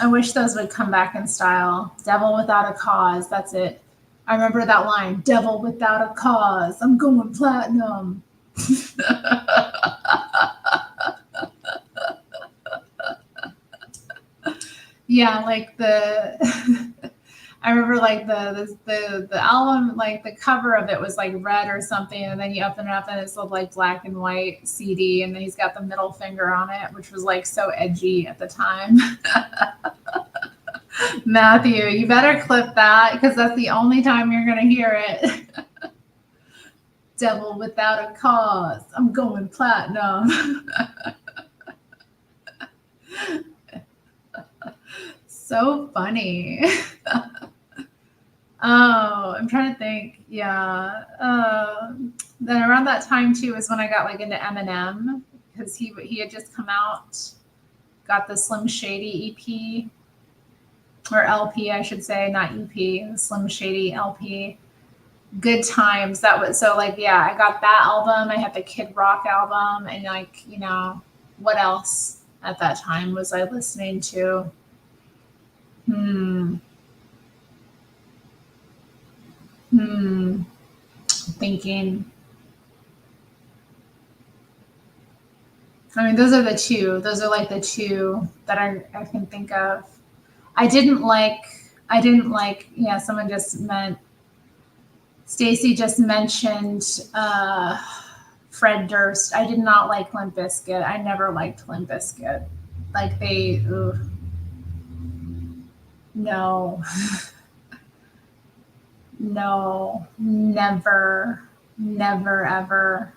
I wish those would come back in style. Devil without a cause. That's it. I remember that line. Devil without a cause. I'm going platinum. Yeah, like the I remember like the album, like the cover of it was like red or something, and then you open it up and it's like black and white CD, and then he's got the middle finger on it, which was like so edgy at the time. Matthew, you better clip that because that's the only time you're gonna hear it. Devil without a cause. I'm going platinum. So funny. Oh, I'm trying to think. Yeah. Then around that time too is when I got like into Eminem because he had just come out, got the Slim Shady EP or LP, I should say, not EP, the Slim Shady LP. Good times. That was so like yeah, I got that album. I had the Kid Rock album, and like what else at that time was I listening to? Hmm. Hmm. Thinking. I mean, those are the two. Those are like the two that I can think of. I didn't like. I didn't like. Yeah, someone just meant. Stacy just mentioned Fred Durst. I did not like Limp Bizkit. I never liked Limp Bizkit. Like they, ugh, no, no, never, never, ever.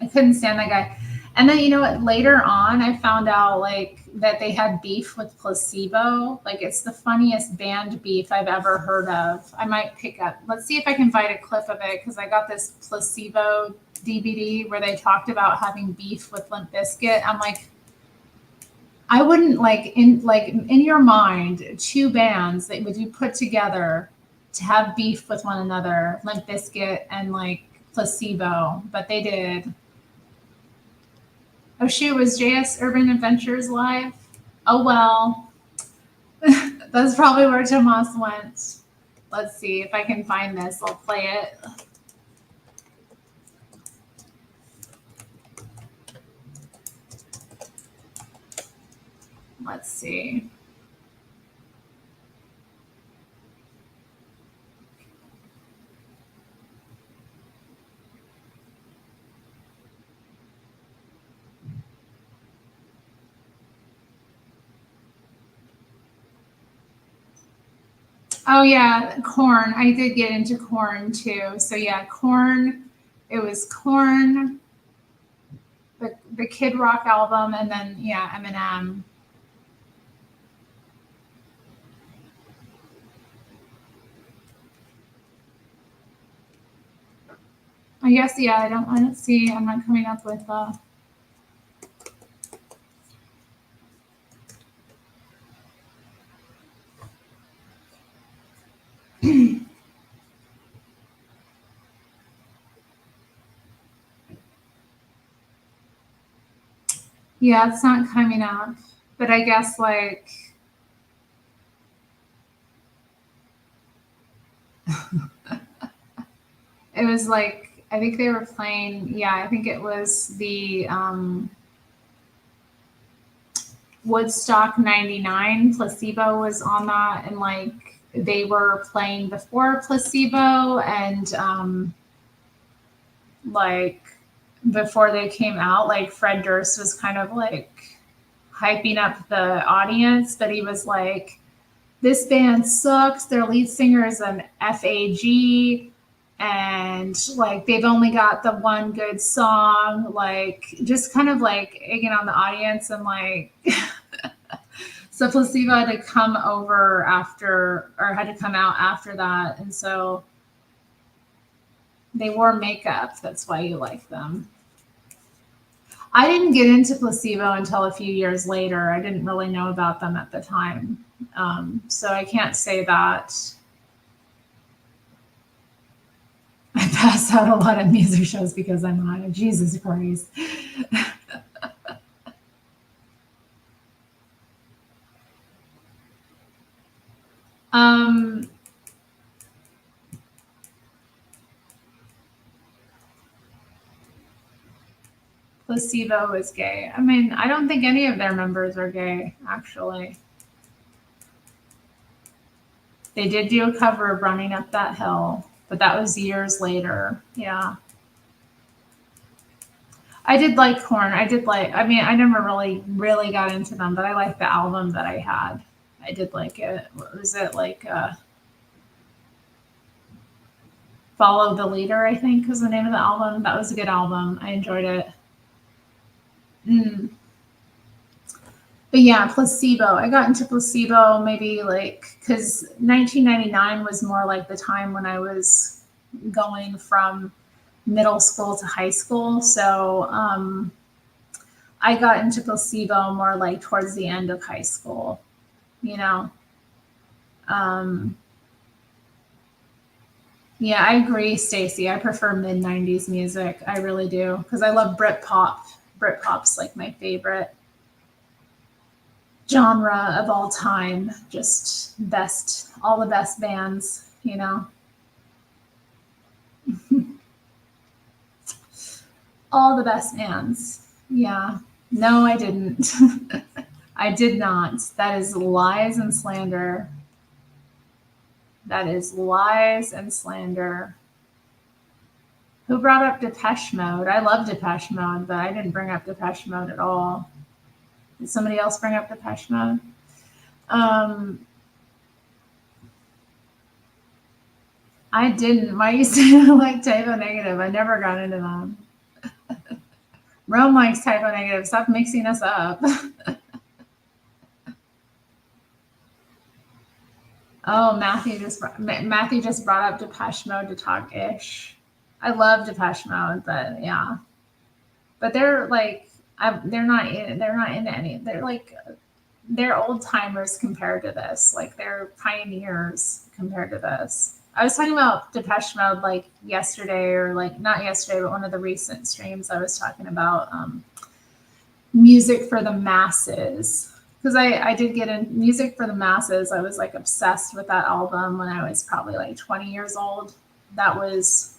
I couldn't stand that guy. And then you know what? Later on, I found out like that they had beef with Placebo. Like it's the funniest band beef I've ever heard of. I might pick up. Let's see if I can find a clip of it because I got this Placebo DVD where they talked about having beef with Limp Bizkit. I'm like, I wouldn't like in your mind two bands that would you put together to have beef with one another, Limp Bizkit and like Placebo, but they did. Oh shoot, was JS Urban Adventures live? Oh well. That's probably where Tomas went. Let's see if I can find this. I'll play it. Let's see. Oh yeah, Corn. I did get into Corn too. So yeah, Corn. It was Corn, the Kid Rock album, and then yeah, Eminem. I guess yeah. I don't see. I'm not coming up with. Yeah, it's not coming up. But I guess like it was like I think they were playing. Yeah, I think it was the Woodstock '99. Placebo was on that, and like they were playing before Placebo, and like before they came out, like Fred Durst was kind of like hyping up the audience, but he was like, "This band sucks. Their lead singer is an FAG." And like they've only got the one good song, like just kind of like egging on the audience and like so Placebo had to come over after or had to come out after that. And so they wore makeup. That's why you like them. I didn't get into Placebo until a few years later. I didn't really know about them at the time. So I can't say that. I pass out a lot of music shows because I'm on it. Jesus Christ. um, Placebo is gay. I mean, I don't think any of their members are gay, actually. They did do a cover of Running Up That Hill, but that was years later. Yeah. I did like Korn. I mean, I never really got into them, but I liked the album that I had. I did like it. What was it like? Follow the Leader, I think was the name of the album. That was a good album. I enjoyed it. Mm. But yeah, Placebo. I got into Placebo maybe like because 1999 was more like the time when I was going from middle school to high school. So I got into Placebo more like towards the end of high school, you know. Um, yeah, I agree, Stacey. I prefer mid 90s music. I really do because I love Britpop. Britpop's like my favorite genre of all time. Just best, all the best bands, you know. All the best bands. Yeah. No, I didn't. I did not. That is lies and slander. That is lies and slander. Who brought up Depeche Mode? I love Depeche Mode, but I didn't bring up Depeche Mode at all. Did somebody else bring up Depeche Mode? Um, I didn't. Why you say I like Typo Negative? I never got into them. Rome likes Typo Negative. Stop mixing us up. Oh, Matthew just brought up Depeche Mode to talk ish. I love Depeche Mode, but yeah, but they're like they're not into any. They're like they're old timers compared to this. Like they're pioneers compared to this. I was talking about Depeche Mode like yesterday, or like not yesterday, but one of the recent streams. I was talking about music for the masses because I did get in music for the masses. I was like obsessed with that album when I was probably like 20 years old. That was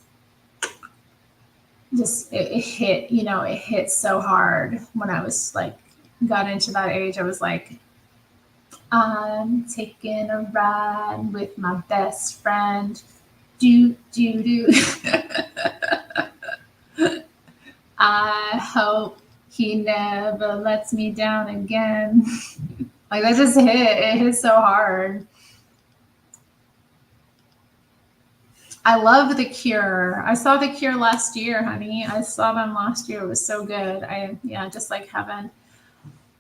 just it hit, you know, it hit so hard when I was like got into that age. I was like, I'm taking a ride with my best friend. Do do do. I hope he never lets me down again. Like that just hit. It hit so hard. I love The Cure. I saw The Cure last year, honey. I saw them last year. It was so good. Yeah, just like heaven.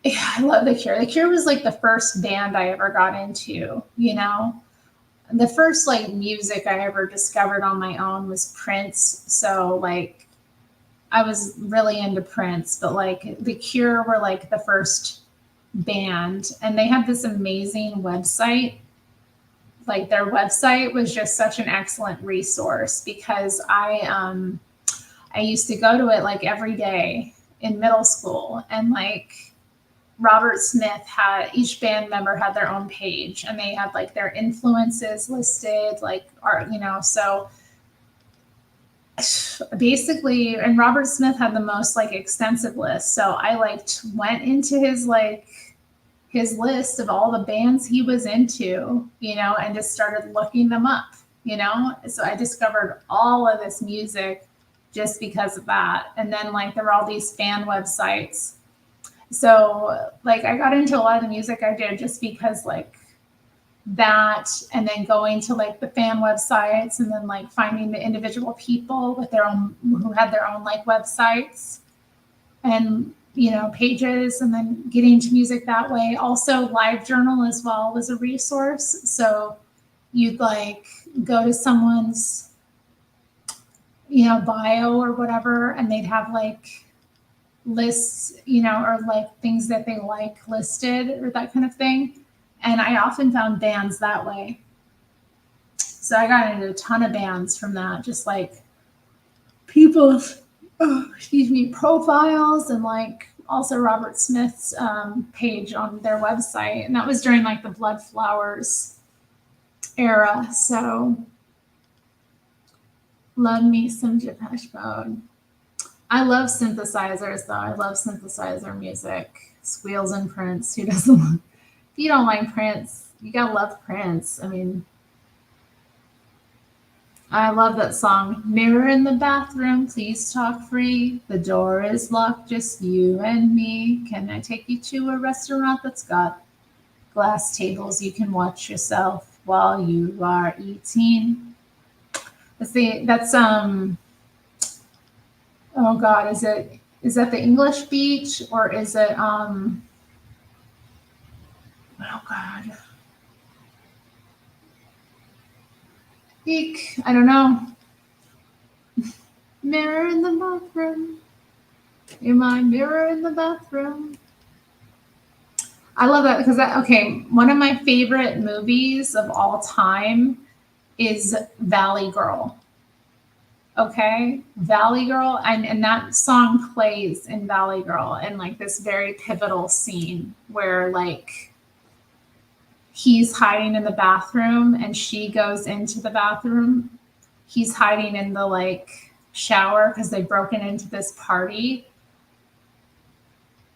Yeah, I love The Cure. The Cure was like the first band I ever got into, you know? The first like music I ever discovered on my own was Prince. So like I was really into Prince, but like The Cure were like the first band and they had this amazing website. Like their website was just such an excellent resource because I used to go to it like every day in middle school and like Robert Smith had each band member had their own page and they had like their influences listed, like art, you know. So basically, and Robert Smith had the most like extensive list. So I like went into his list of all the bands he was into, you know, and just started looking them up, you know. So I discovered all of this music just because of that. And then like there were all these fan websites. So like I got into a lot of the music I did just because like that and then going to like the fan websites and then like finding the individual people with their own who had their own like websites and you know pages and then getting into music that way. Also LiveJournal as well was a resource. So you'd like go to someone's you know bio or whatever and they'd have like lists, you know, or like things that they like listed or that kind of thing. And I often found bands that way. So I got into a ton of bands from that, just like people's, excuse me, profiles and like also Robert Smith's page on their website. And that was during like the Blood Flowers era. So love me some Depeche Mode. I love synthesizers though. I love synthesizer music. Squeals and Prince. Who doesn't? If you don't like Prince, you gotta love Prince. I mean, I love that song. Mirror in the bathroom, please talk free. The door is locked, just you and me. Can I take you to a restaurant that's got glass tables you can watch yourself while you are eating? That's oh God, is that the English beach or is it oh God. Eek, I don't know. Mirror in the bathroom. You're my mirror in the bathroom. I love that because okay, one of my favorite movies of all time is Valley Girl. Okay, Valley Girl, and that song plays in Valley Girl in like this very pivotal scene where like he's hiding in the bathroom and she goes into the bathroom. He's hiding in the like shower because they've broken into this party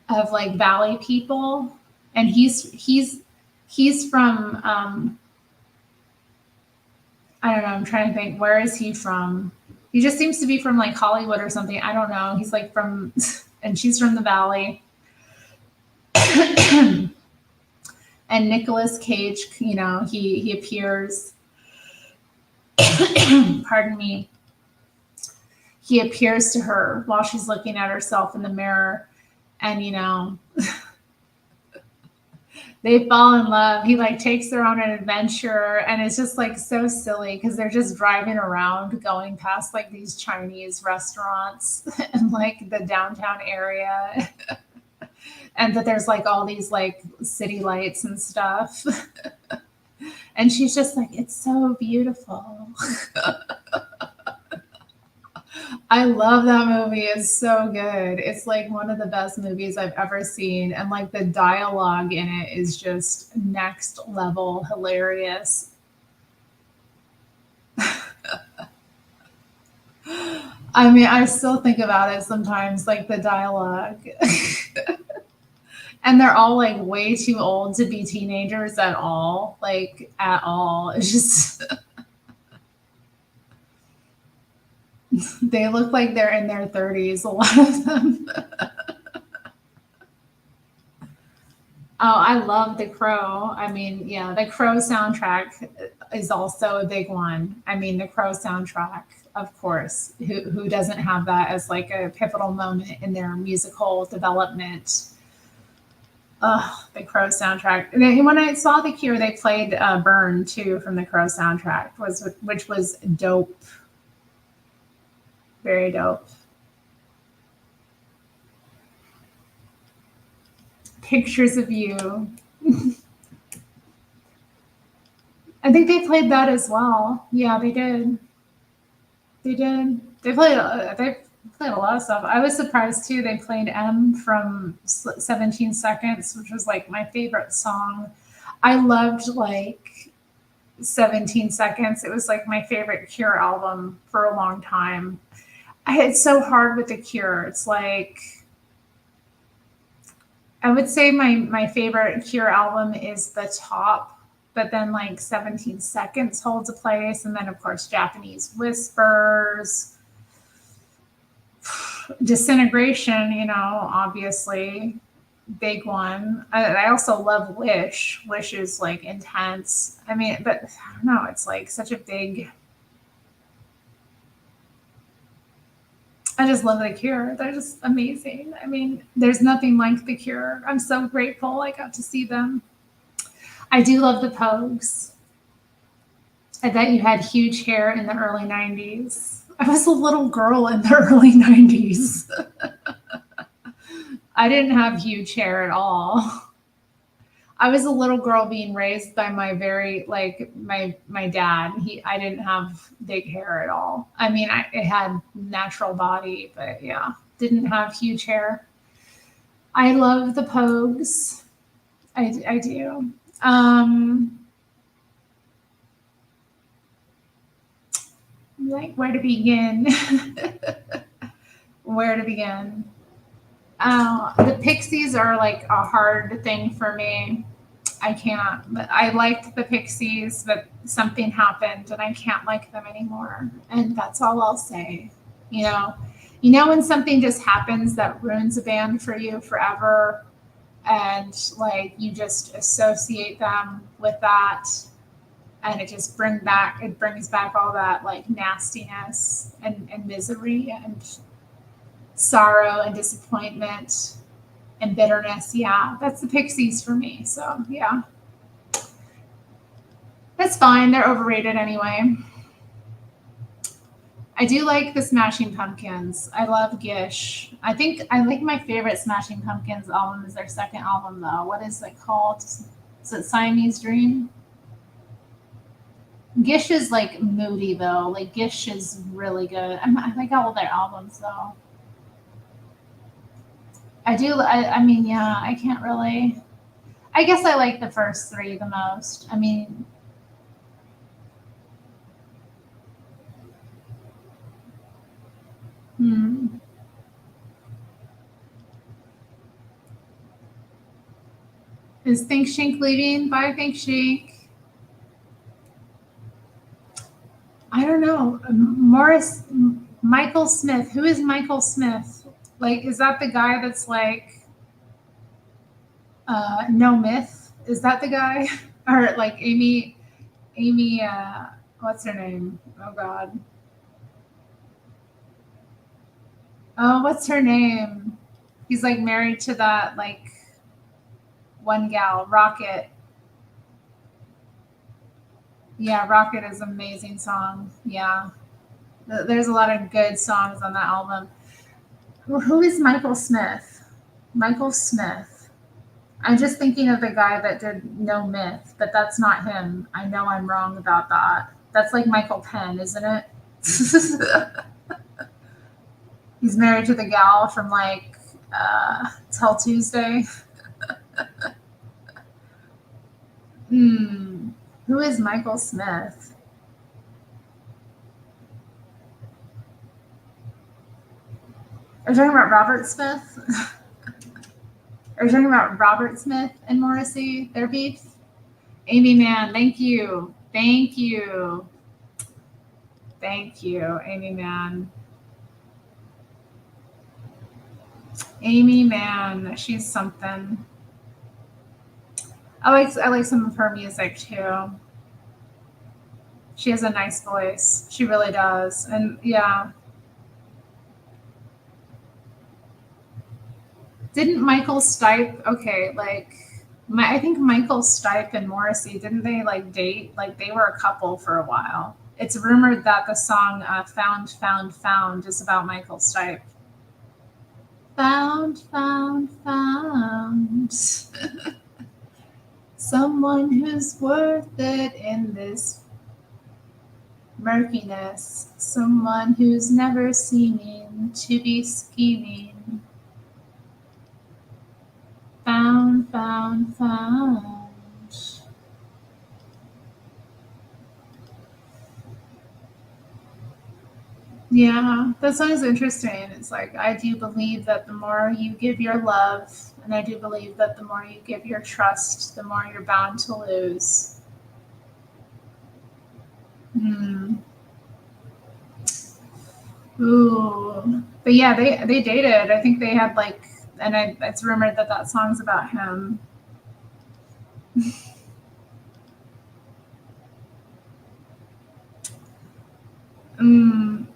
of like Valley people, and he's from I don't know. I'm trying to think. Where is he from? He just seems to be from like Hollywood or something. I don't know. He's like from, and she's from the Valley. And Nicolas Cage, you know, he appears. Pardon me. He appears to her while she's looking at herself in the mirror, and you know, they fall in love. He like takes her on an adventure, and it's just like so silly because they're just driving around, going past like these Chinese restaurants and like the downtown area, and that there's like all these like city lights and stuff. And she's just like, it's so beautiful. I love that movie. It's so good. It's like one of the best movies I've ever seen. And like the dialogue in it is just next level hilarious. I mean, I still think about it sometimes, like the dialogue. And they're all like way too old to be teenagers at all. Like at all. It's just they look like they're in their 30s, a lot of them. Oh, I love The Crow. I mean, yeah, The Crow soundtrack is also a big one. I mean, The Crow soundtrack, of course. Who doesn't have that as like a pivotal moment in their musical development? The Crow soundtrack. And then when I saw The Cure, they played "Burn" too from the Crow soundtrack, which was dope, very dope. Pictures of You. I think they played that as well. Yeah, they did. They did. They played a lot of stuff. I was surprised too. They played M from 17 Seconds, which was like my favorite song. I loved like 17 Seconds. It was like my favorite Cure album for a long time. It's so hard with the Cure. It's like I would say my favorite Cure album is The Top, but then like 17 Seconds holds a place, and then of course Japanese Whispers, Disintegration, you know, obviously big one. I also love Wish. Wish is like intense. I mean, but I don't know, it's like such a big. I just love The Cure. They're just amazing. I mean, there's nothing like The Cure. I'm so grateful I got to see them. I do love the Pogues. I bet you had huge hair in the early 90s. I was a little girl in the early 90s. I didn't have huge hair at all. I was a little girl being raised by my very like my dad. I didn't have big hair at all. I mean, it had natural body, but yeah, didn't have huge hair. I love the Pogues. I do. Like where to begin? Where to begin? The Pixies are like a hard thing for me. I can't. But I liked the Pixies, but something happened and I can't like them anymore. And that's all I'll say. You know, when something just happens that ruins a band for you forever, and like you just associate them with that, and it brings back all that like nastiness and misery and sorrow and disappointment and bitterness. Yeah, that's the Pixies for me. So yeah, that's fine. They're overrated anyway. I do like the Smashing Pumpkins. I love Gish. I think I like my favorite Smashing Pumpkins album is their second album though. What is it called? Is it Siamese Dream? Gish is like moody though. Like Gish is really good. I like all their albums though. I do. I mean, yeah. I can't really. I guess I like the first three the most. I mean, hmm. Is Think Shink leaving? Bye, Think Shink. I don't know. Michael Smith. Who is Michael Smith? Like, is that the guy that's like No Myth? Is that the guy? Or like Amy, what's her name? Oh God. Oh, what's her name? He's like married to that like one gal, Rocket. Yeah, Rocket is an amazing song. Yeah. There's a lot of good songs on that album. Who is Michael Smith? Michael Smith. I'm just thinking of the guy that did No Myth, but that's not him. I know I'm wrong about that. That's like Michael Penn, isn't it? He's married to the gal from like Tell Tuesday. Hmm. Who is Michael Smith? Are you talking about Robert Smith? Are you talking about Robert Smith and Morrissey, their beef? Amy Mann, thank you. Thank you. Thank you, Amy Mann. Amy Mann, she's something. I like some of her music too. She has a nice voice. She really does. And yeah, didn't Michael Stipe? Okay, like I think Michael Stipe and Morrissey didn't they like date? Like they were a couple for a while. It's rumored that the song "Found, Found, Found" is about Michael Stipe. Found, found, found. Someone who's worth it in this murkiness. Someone who's never seeming to be scheming. Found, found, found. Yeah, that sounds interesting. It's like, I do believe that the more you give your love, and I do believe that the more you give your trust, the more you're bound to lose. Hmm. Ooh. But yeah, they dated. I think they had like, and it's rumored that that song's about him.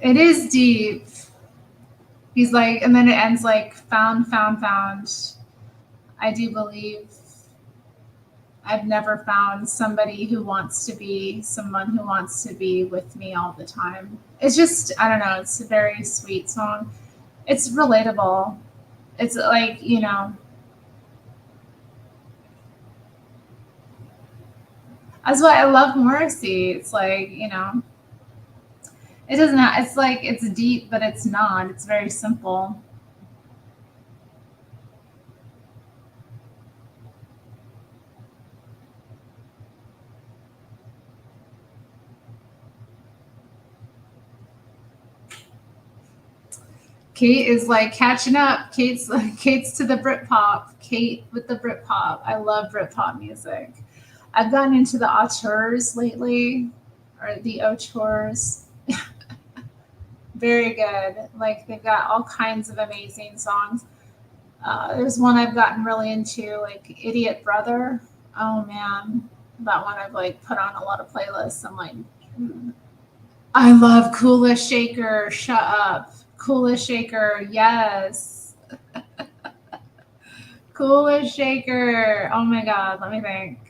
It is deep. He's like, and then it ends like, found, found, found. I do believe I've never found somebody who wants to be someone who wants to be with me all the time. It's just, I don't know, it's a very sweet song. It's relatable. It's like, that's why I love Morrissey. It's like, it doesn't, it's like, it's deep, but it's not. It's very simple. Kate is like catching up. Kate's to the Britpop. Kate with the Britpop. I love Britpop music. I've gotten into the auteurs lately, or the auteurs. Very good. Like they've got all kinds of amazing songs. There's one I've gotten really into, like Idiot Brother. Oh man, that one I've like put on a lot of playlists. I'm like, I love Coolest Shaker. Shut up, Coolest Shaker. Yes, Coolest Shaker. Oh my God, let me think.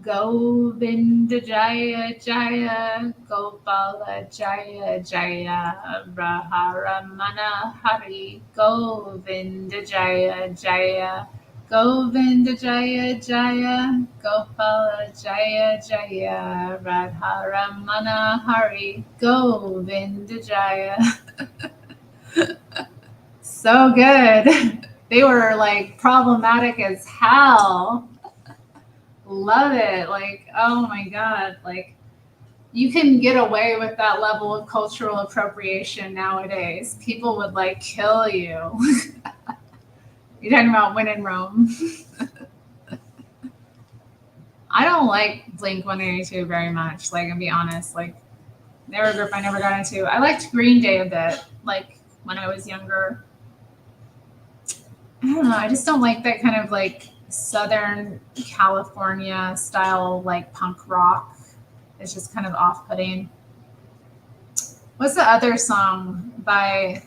Govinda Jaya Jaya Gopala Jaya Jaya Raharamana Hari Govinda Jaya Jaya Govinda Jaya Jaya Gopala Jaya Jaya Radharamana Hari Govinda Jaya. So good. They were like problematic as hell. Love it. Like, oh my God. Like, you can get away with that level of cultural appropriation nowadays. People would like kill you. You're talking about when in Rome. I don't like Blink 182 very much. Like, I'll be honest. Like, they were a group I never got into. I liked Green Day a bit, like when I was younger. I don't know. I just don't like that kind of like Southern California style, like punk rock. It's just kind of off-putting. What's the other song by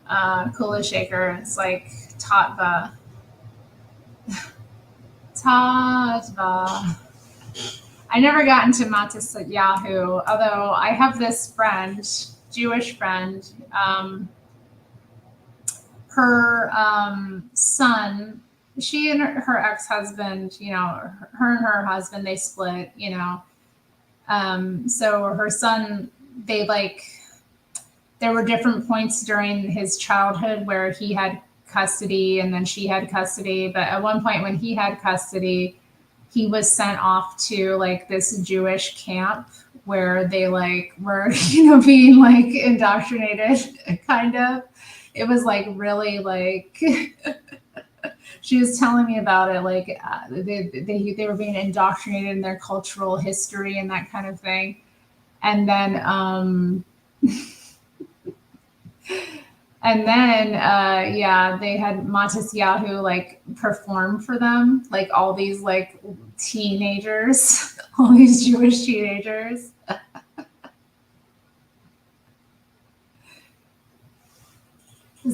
Kula Shaker? It's like Tatva. Tatva. I never got into Matis at Yahoo, although I have this friend, Jewish friend. Her son, she and her ex-husband, you know, her and her husband, they split, you know. So her son, they like, there were different points during his childhood where he had custody and then she had custody. But at one point when he had custody, he was sent off to like this Jewish camp where they like were, you know, being like indoctrinated, kind of. It was like really like she was telling me about it, like they were being indoctrinated in their cultural history and that kind of thing. And then yeah, they had Matisyahu like perform for them, like all these like teenagers, all these Jewish teenagers.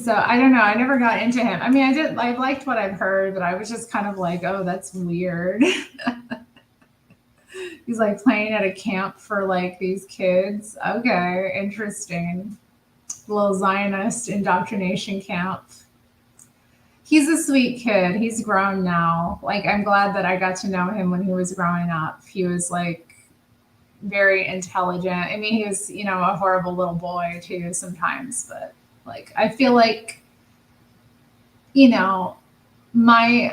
So I don't know. I never got into him. I mean, I did. I liked what I've heard, but I was just kind of like, oh, that's weird. He's like playing at a camp for like these kids. Okay, interesting. Little Zionist indoctrination camp. He's a sweet kid. He's grown now. Like I'm glad that I got to know him when he was growing up. He was like very intelligent. I mean, he was, you know, a horrible little boy too sometimes, but like I feel like, you know, my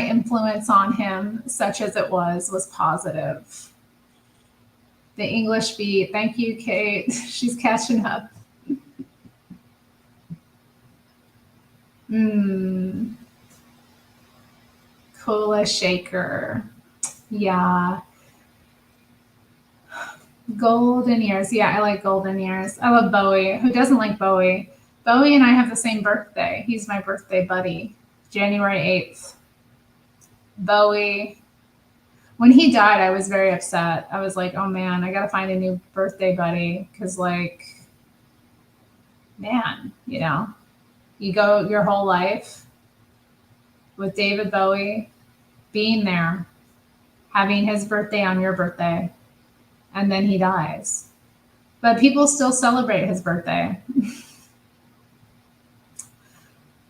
influence on him, such as it was positive. The English beat. Thank you, Kate. She's catching up. Mm, Cola Shaker. Yeah. Golden Years. Yeah, I like Golden Years. I love Bowie. Who doesn't like Bowie? Bowie and I have the same birthday. He's my birthday buddy. January 8th. Bowie. When he died, I was very upset. I was like, oh man, I got to find a new birthday buddy. Because, like, man, you know, you go your whole life with David Bowie being there, having his birthday on your birthday, and then he dies. But people still celebrate his birthday.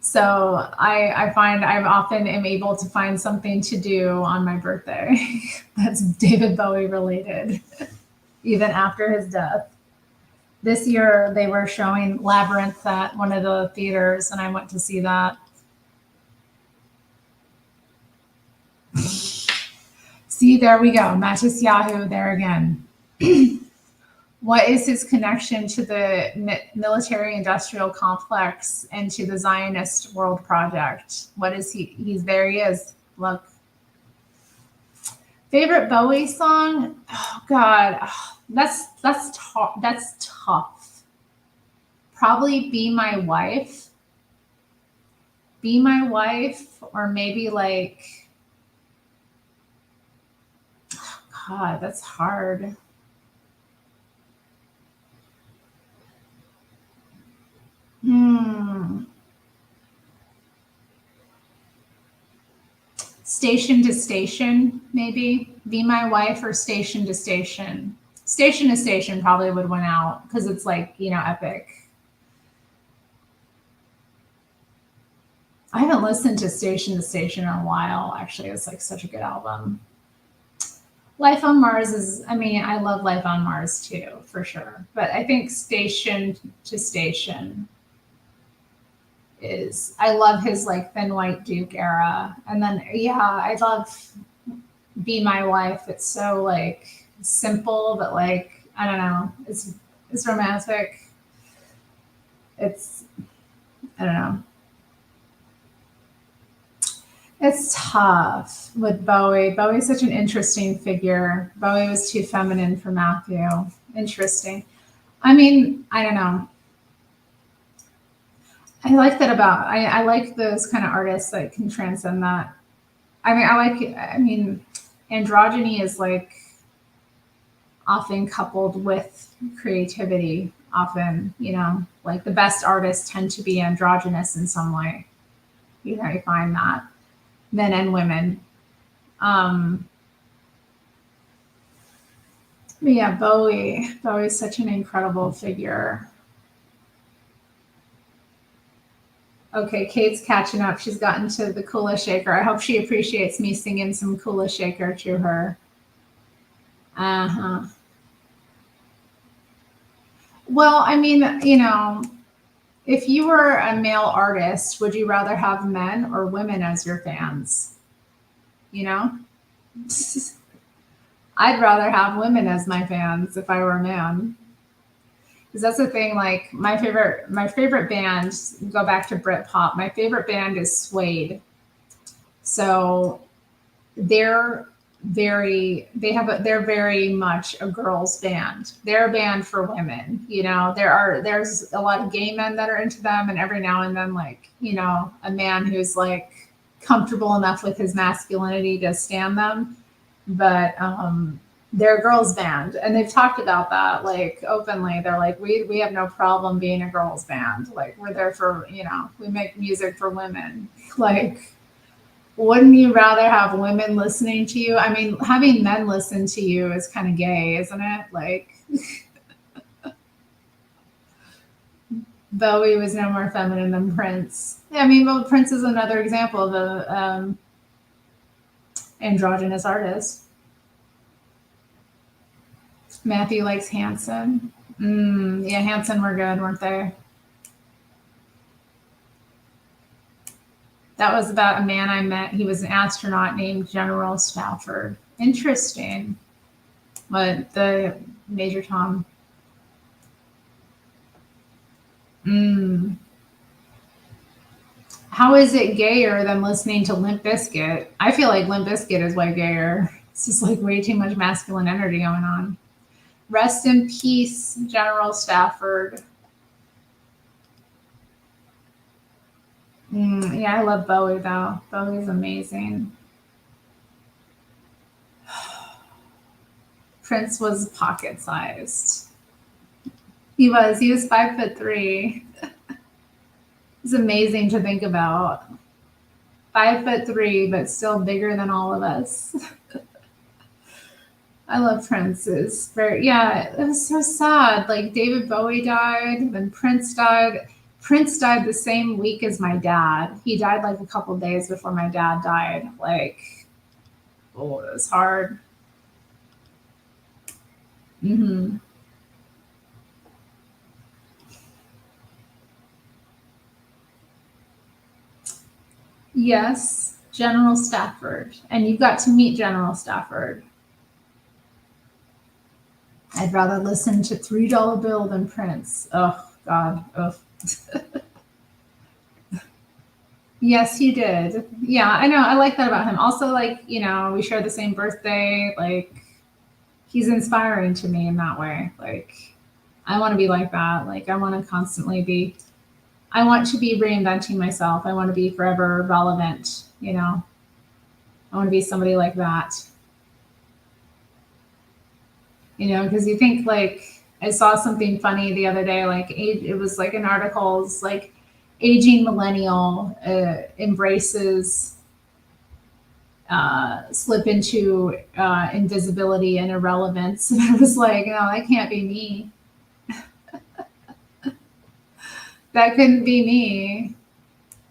So I find I often am able to find something to do on my birthday that's David Bowie related, even after his death. This year they were showing Labyrinth at one of the theaters, and I went to see that. See, there we go. Matches Yahoo there again. What is his connection to the military industrial complex and to the Zionist world project? What is he? He's there. He is. Look. Favorite Bowie song? Oh God, that's tough. That's tough. Probably "Be My Wife." Be My Wife, or maybe like, God, that's hard. Hmm. Station to Station, maybe. Be My Wife or Station to Station. Station to Station probably would win out because it's like, epic. I haven't listened to Station in a while. Actually, it's like such a good album. Life on Mars is, I mean, I love Life on Mars too, for sure. But I think Station to Station is, I love his like Thin White Duke era. And then, yeah, I love Be My Wife. It's so like simple, but like, I don't know, it's romantic. It's, I don't know. It's tough with Bowie. Bowie's such an interesting figure. Bowie was too feminine for Matthew. Interesting. I mean, I don't know. I like that about I like those kind of artists that can transcend that. I mean androgyny is like often coupled with creativity. Often, like the best artists tend to be androgynous in some way. You find that men and women. Um, but yeah, Bowie's such an incredible figure. Okay, Kate's catching up. She's gotten to the Kula Shaker. I hope she appreciates me singing some Kula Shaker to her. Uh huh. Well, I mean, if you were a male artist, would you rather have men or women as your fans? You know? I'd rather have women as my fans if I were a man. Because that's the thing, like my favorite band, go back to Britpop, my favorite band is Suede. So they're they're very much a girls band. They're a band for women. There's a lot of gay men that are into them, and every now and then, like, a man who's like comfortable enough with his masculinity to stand them. But they're a girls band, and they've talked about that like openly. They're like, we have no problem being a girls band. Like, we're there for, we make music for women. Like, wouldn't you rather have women listening to you? I mean, having men listen to you is kind of gay, isn't it? Like, Bowie was no more feminine than Prince. Yeah, I mean, well, Prince is another example of a androgynous artist. Matthew likes Hanson. Yeah, Hanson were good, weren't they? That was about a man I met. He was an astronaut named General Stafford. Interesting. But the Major Tom. Mm. How is it gayer than listening to Limp Bizkit? I feel like Limp Bizkit is way gayer. It's just like way too much masculine energy going on. Rest in peace, General Stafford. Yeah, I love Bowie though. Bowie's amazing. Prince was pocket sized. He was. He was 5'3". It's amazing to think about. 5'3", but still bigger than all of us. I love Prince's. Very, yeah, it was so sad. Like David Bowie died, then Prince died. Prince died the same week as my dad. He died like a couple days before my dad died. Like, oh, it was hard. Hmm. Yes, General Stafford, and you got to meet General Stafford. I'd rather listen to $3 Bill than Prince. Oh God. Oh. Yes, he did. Yeah, I know. I like that about him. Also, like, we share the same birthday. Like, he's inspiring to me in that way. Like, I want to be like that. Like, I want to constantly be, I want to be reinventing myself. I want to be forever relevant. I want to be somebody like that. Because you think, like, I saw something funny the other day, like, it was like an article, it's like, aging millennial embraces slip into invisibility and irrelevance. And I was like, no, that can't be me. That couldn't be me.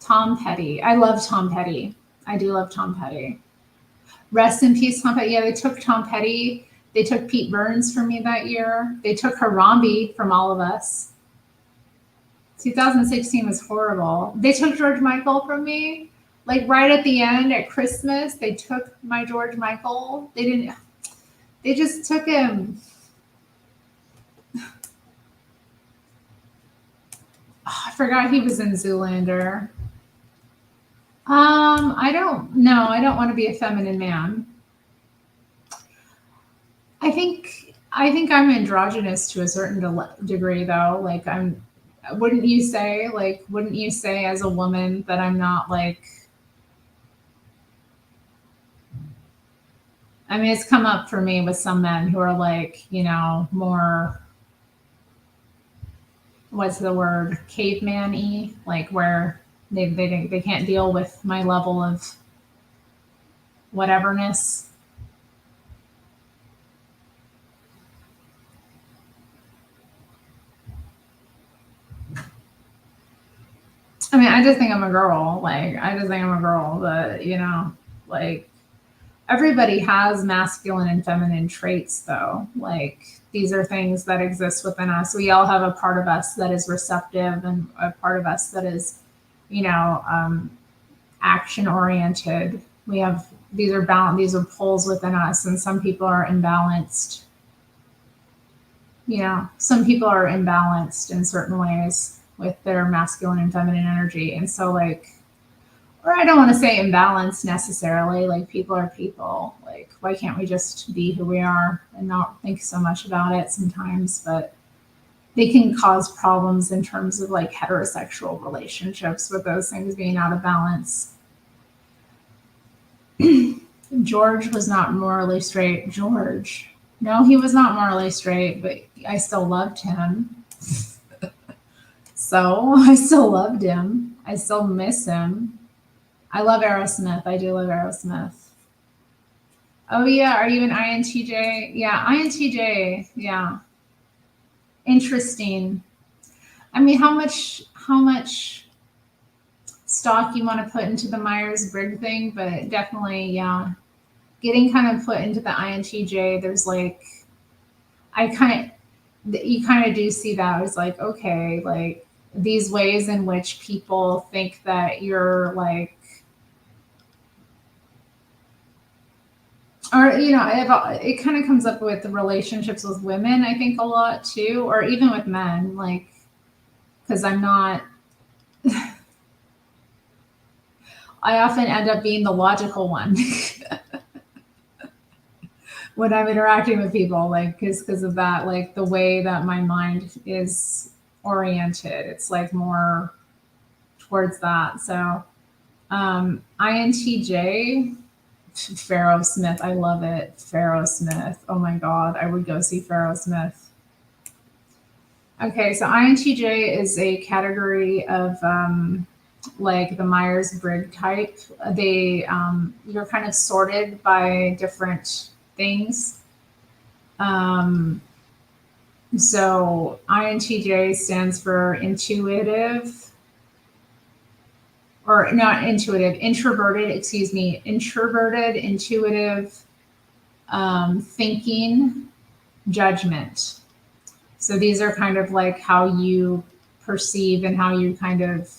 Tom Petty. I love Tom Petty. I do love Tom Petty. Rest in peace, Tom Petty. Yeah, they took Tom Petty. They took Pete Burns from me that year. They took Harambe from all of us. 2016 was horrible. They took George Michael from me. Like right at the end at Christmas, they took my George Michael. They just took him. Oh, I forgot he was in Zoolander. I don't know. I don't want to be a feminine man. I think I'm androgynous to a certain degree, though. Like wouldn't you say as a woman that I'm not like? I mean, it's come up for me with some men who are like, more, what's the word, caveman-y, like where they can't deal with my level of whateverness. I mean, I just think I'm a girl. Like, I just think I'm a girl, but like everybody has masculine and feminine traits, though. Like, these are things that exist within us. We all have a part of us that is receptive and a part of us that is, action oriented. We have these are these are poles within us, and some people are imbalanced. Some people are imbalanced in certain ways with their masculine and feminine energy. And so, like, or I don't want to say imbalanced necessarily, like, people are people. Like, why can't we just be who we are and not think so much about it sometimes? But they can cause problems in terms of like heterosexual relationships with those things being out of balance. George was not morally straight. George. No, he was not morally straight, but I still loved him. So I still loved him. I still miss him. I love Aerosmith. I do love Aerosmith. Oh yeah, are you an INTJ? Yeah, INTJ. Yeah. Interesting. I mean, how much stock you want to put into the Myers-Briggs thing, but definitely, yeah. Getting kind of put into the INTJ, there's like, you kind of do see that. It's like, okay, like these ways in which people think that you're like, or it kind of comes up with the relationships with women, I think, a lot too, or even with men, like, because I'm not. I often end up being the logical one when I'm interacting with people, like, because of that, like the way that my mind is oriented, it's like more towards that. So, INTJ, Pharaoh Smith, I love it. Pharaoh Smith. Oh my God, I would go see Pharaoh Smith. Okay, so INTJ is a category of like the Myers-Briggs type. You're kind of sorted by different things. So INTJ stands for intuitive, or not intuitive, introverted, excuse me, introverted, intuitive, thinking, judgment. So these are kind of like how you perceive and how you kind of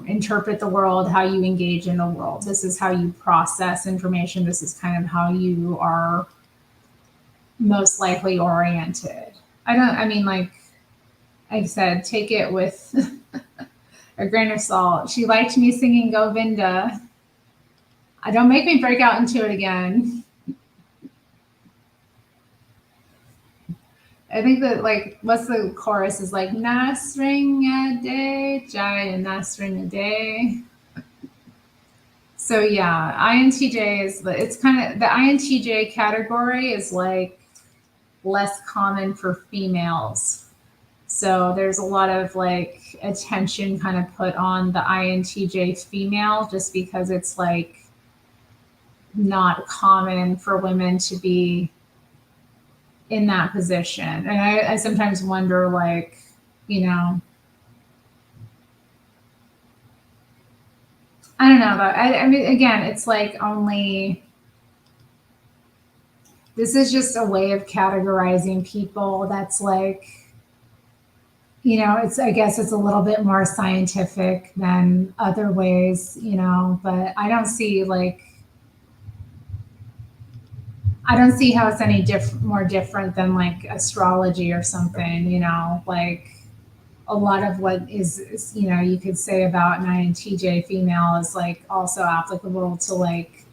interpret the world, how you engage in the world. This is how you process information. This is kind of how you are, most likely oriented. I mean, like I said, take it with a grain of salt. She liked me singing Govinda. I don't make me break out into it again. I think that like what's the chorus is like Nasring a day, Jai Nasring a day. So yeah, INTJ is it's kind of the INTJ category is like less common for females. So there's a lot of like attention kind of put on the INTJ female just because it's like not common for women to be in that position. And I sometimes wonder, like, you know, I don't know. But I mean, again, it's like only, this is just a way of categorizing people that's like, it's, I guess it's a little bit more scientific than other ways, but I don't see how it's any more different than like astrology or something, like a lot of what is, you could say about an INTJ female is like also applicable to like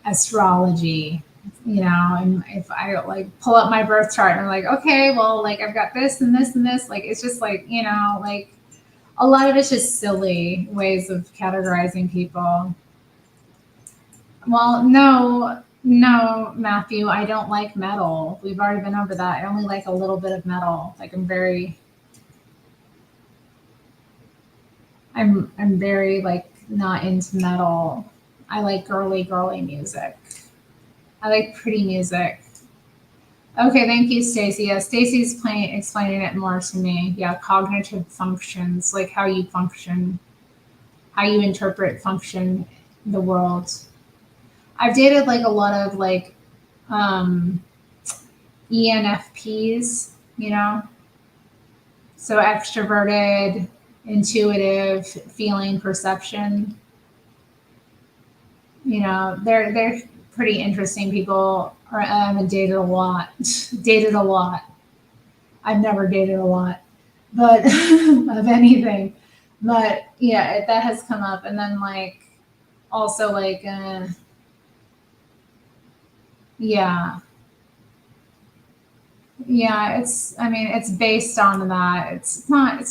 astrology, and if I like pull up my birth chart and I'm like, okay, well, like I've got this and this and this, like it's just like, like a lot of it's just silly ways of categorizing people. Well, no, Matthew, I don't like metal. We've already been over that. I only like a little bit of metal. Like I'm very like not into metal. I like girly music. I like pretty music. Okay, thank you, Stacy. Yeah, Stacy's explaining it more to me. Yeah, cognitive functions, like how you function, how you interpret function in the world. I've dated like a lot of like um, ENFPs, so extroverted, intuitive, feeling, perception. They're pretty interesting people. I haven't dated a lot. Dated a lot. I've never dated a lot, but of anything. But yeah, that has come up, and then like also like yeah, yeah. I mean, it's based on that. It's not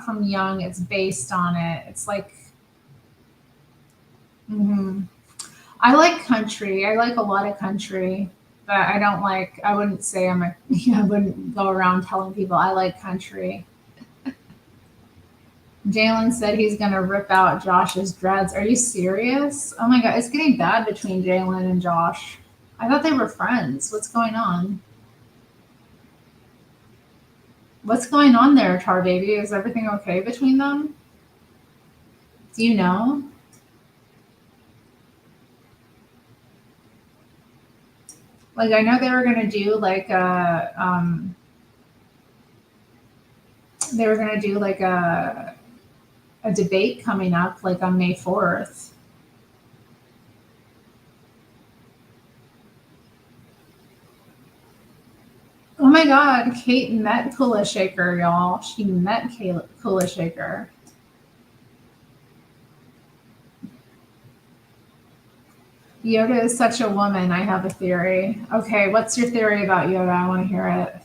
from Young. It's based on it. It's like. hmm I like country. I like a lot of country, but I don't like. I wouldn't say I'm a. I wouldn't go around telling people I like country. Jalen said he's gonna rip out Josh's dreads. Are you serious? Oh my god, it's getting bad between Jalen and Josh. I thought they were friends. What's going on? What's going on there, Tar Baby? Is everything okay between them? Do you know? Like I know they were gonna do like a debate coming up like on May 4th. Oh my God, Kate met Kula Shaker, y'all. She met Kula Shaker. Yoda is such a woman. I have a theory. Okay, what's your theory about Yoda? I want to hear it.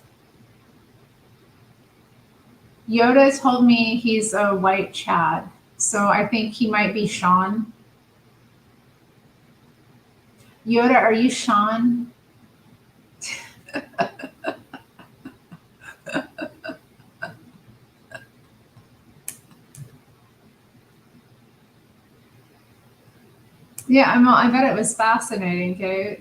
Yoda told me he's a white Chad, so I think he might be Sean. Yoda, are you Sean? Yeah, I bet it was fascinating, Kate.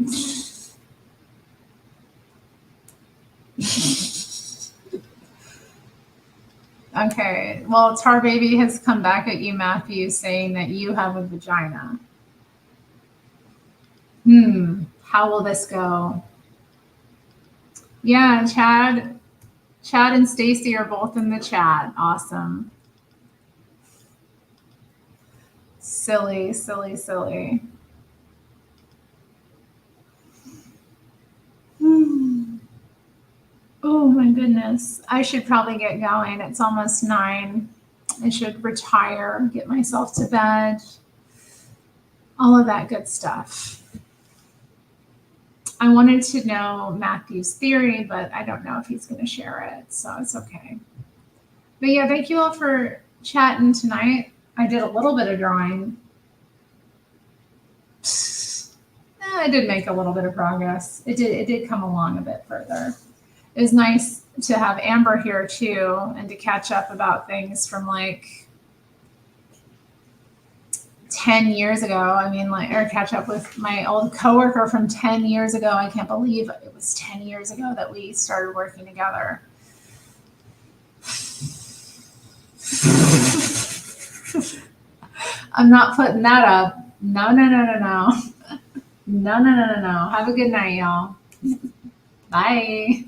Okay, well, Tar Baby has come back at you, Matthew, saying that you have a vagina. How will this go? Yeah, Chad and Stacy are both in the chat. Awesome. Silly, silly, silly. my goodness. I should probably get going. It's almost 9. I should retire, get myself to bed, all of that good stuff. I wanted to know Matthew's theory, but I don't know if he's going to share it, so it's okay. But yeah, thank you all for chatting tonight. I did a little bit of drawing. I did make a little bit of progress. It did come along a bit further. It was nice to have Amber here too, and to catch up about things from like 10 years ago. I mean, like, or catch up with my old coworker from 10 years ago. I can't believe it was 10 years ago that we started working together. I'm not putting that up. No. No. Have a good night, y'all. Bye.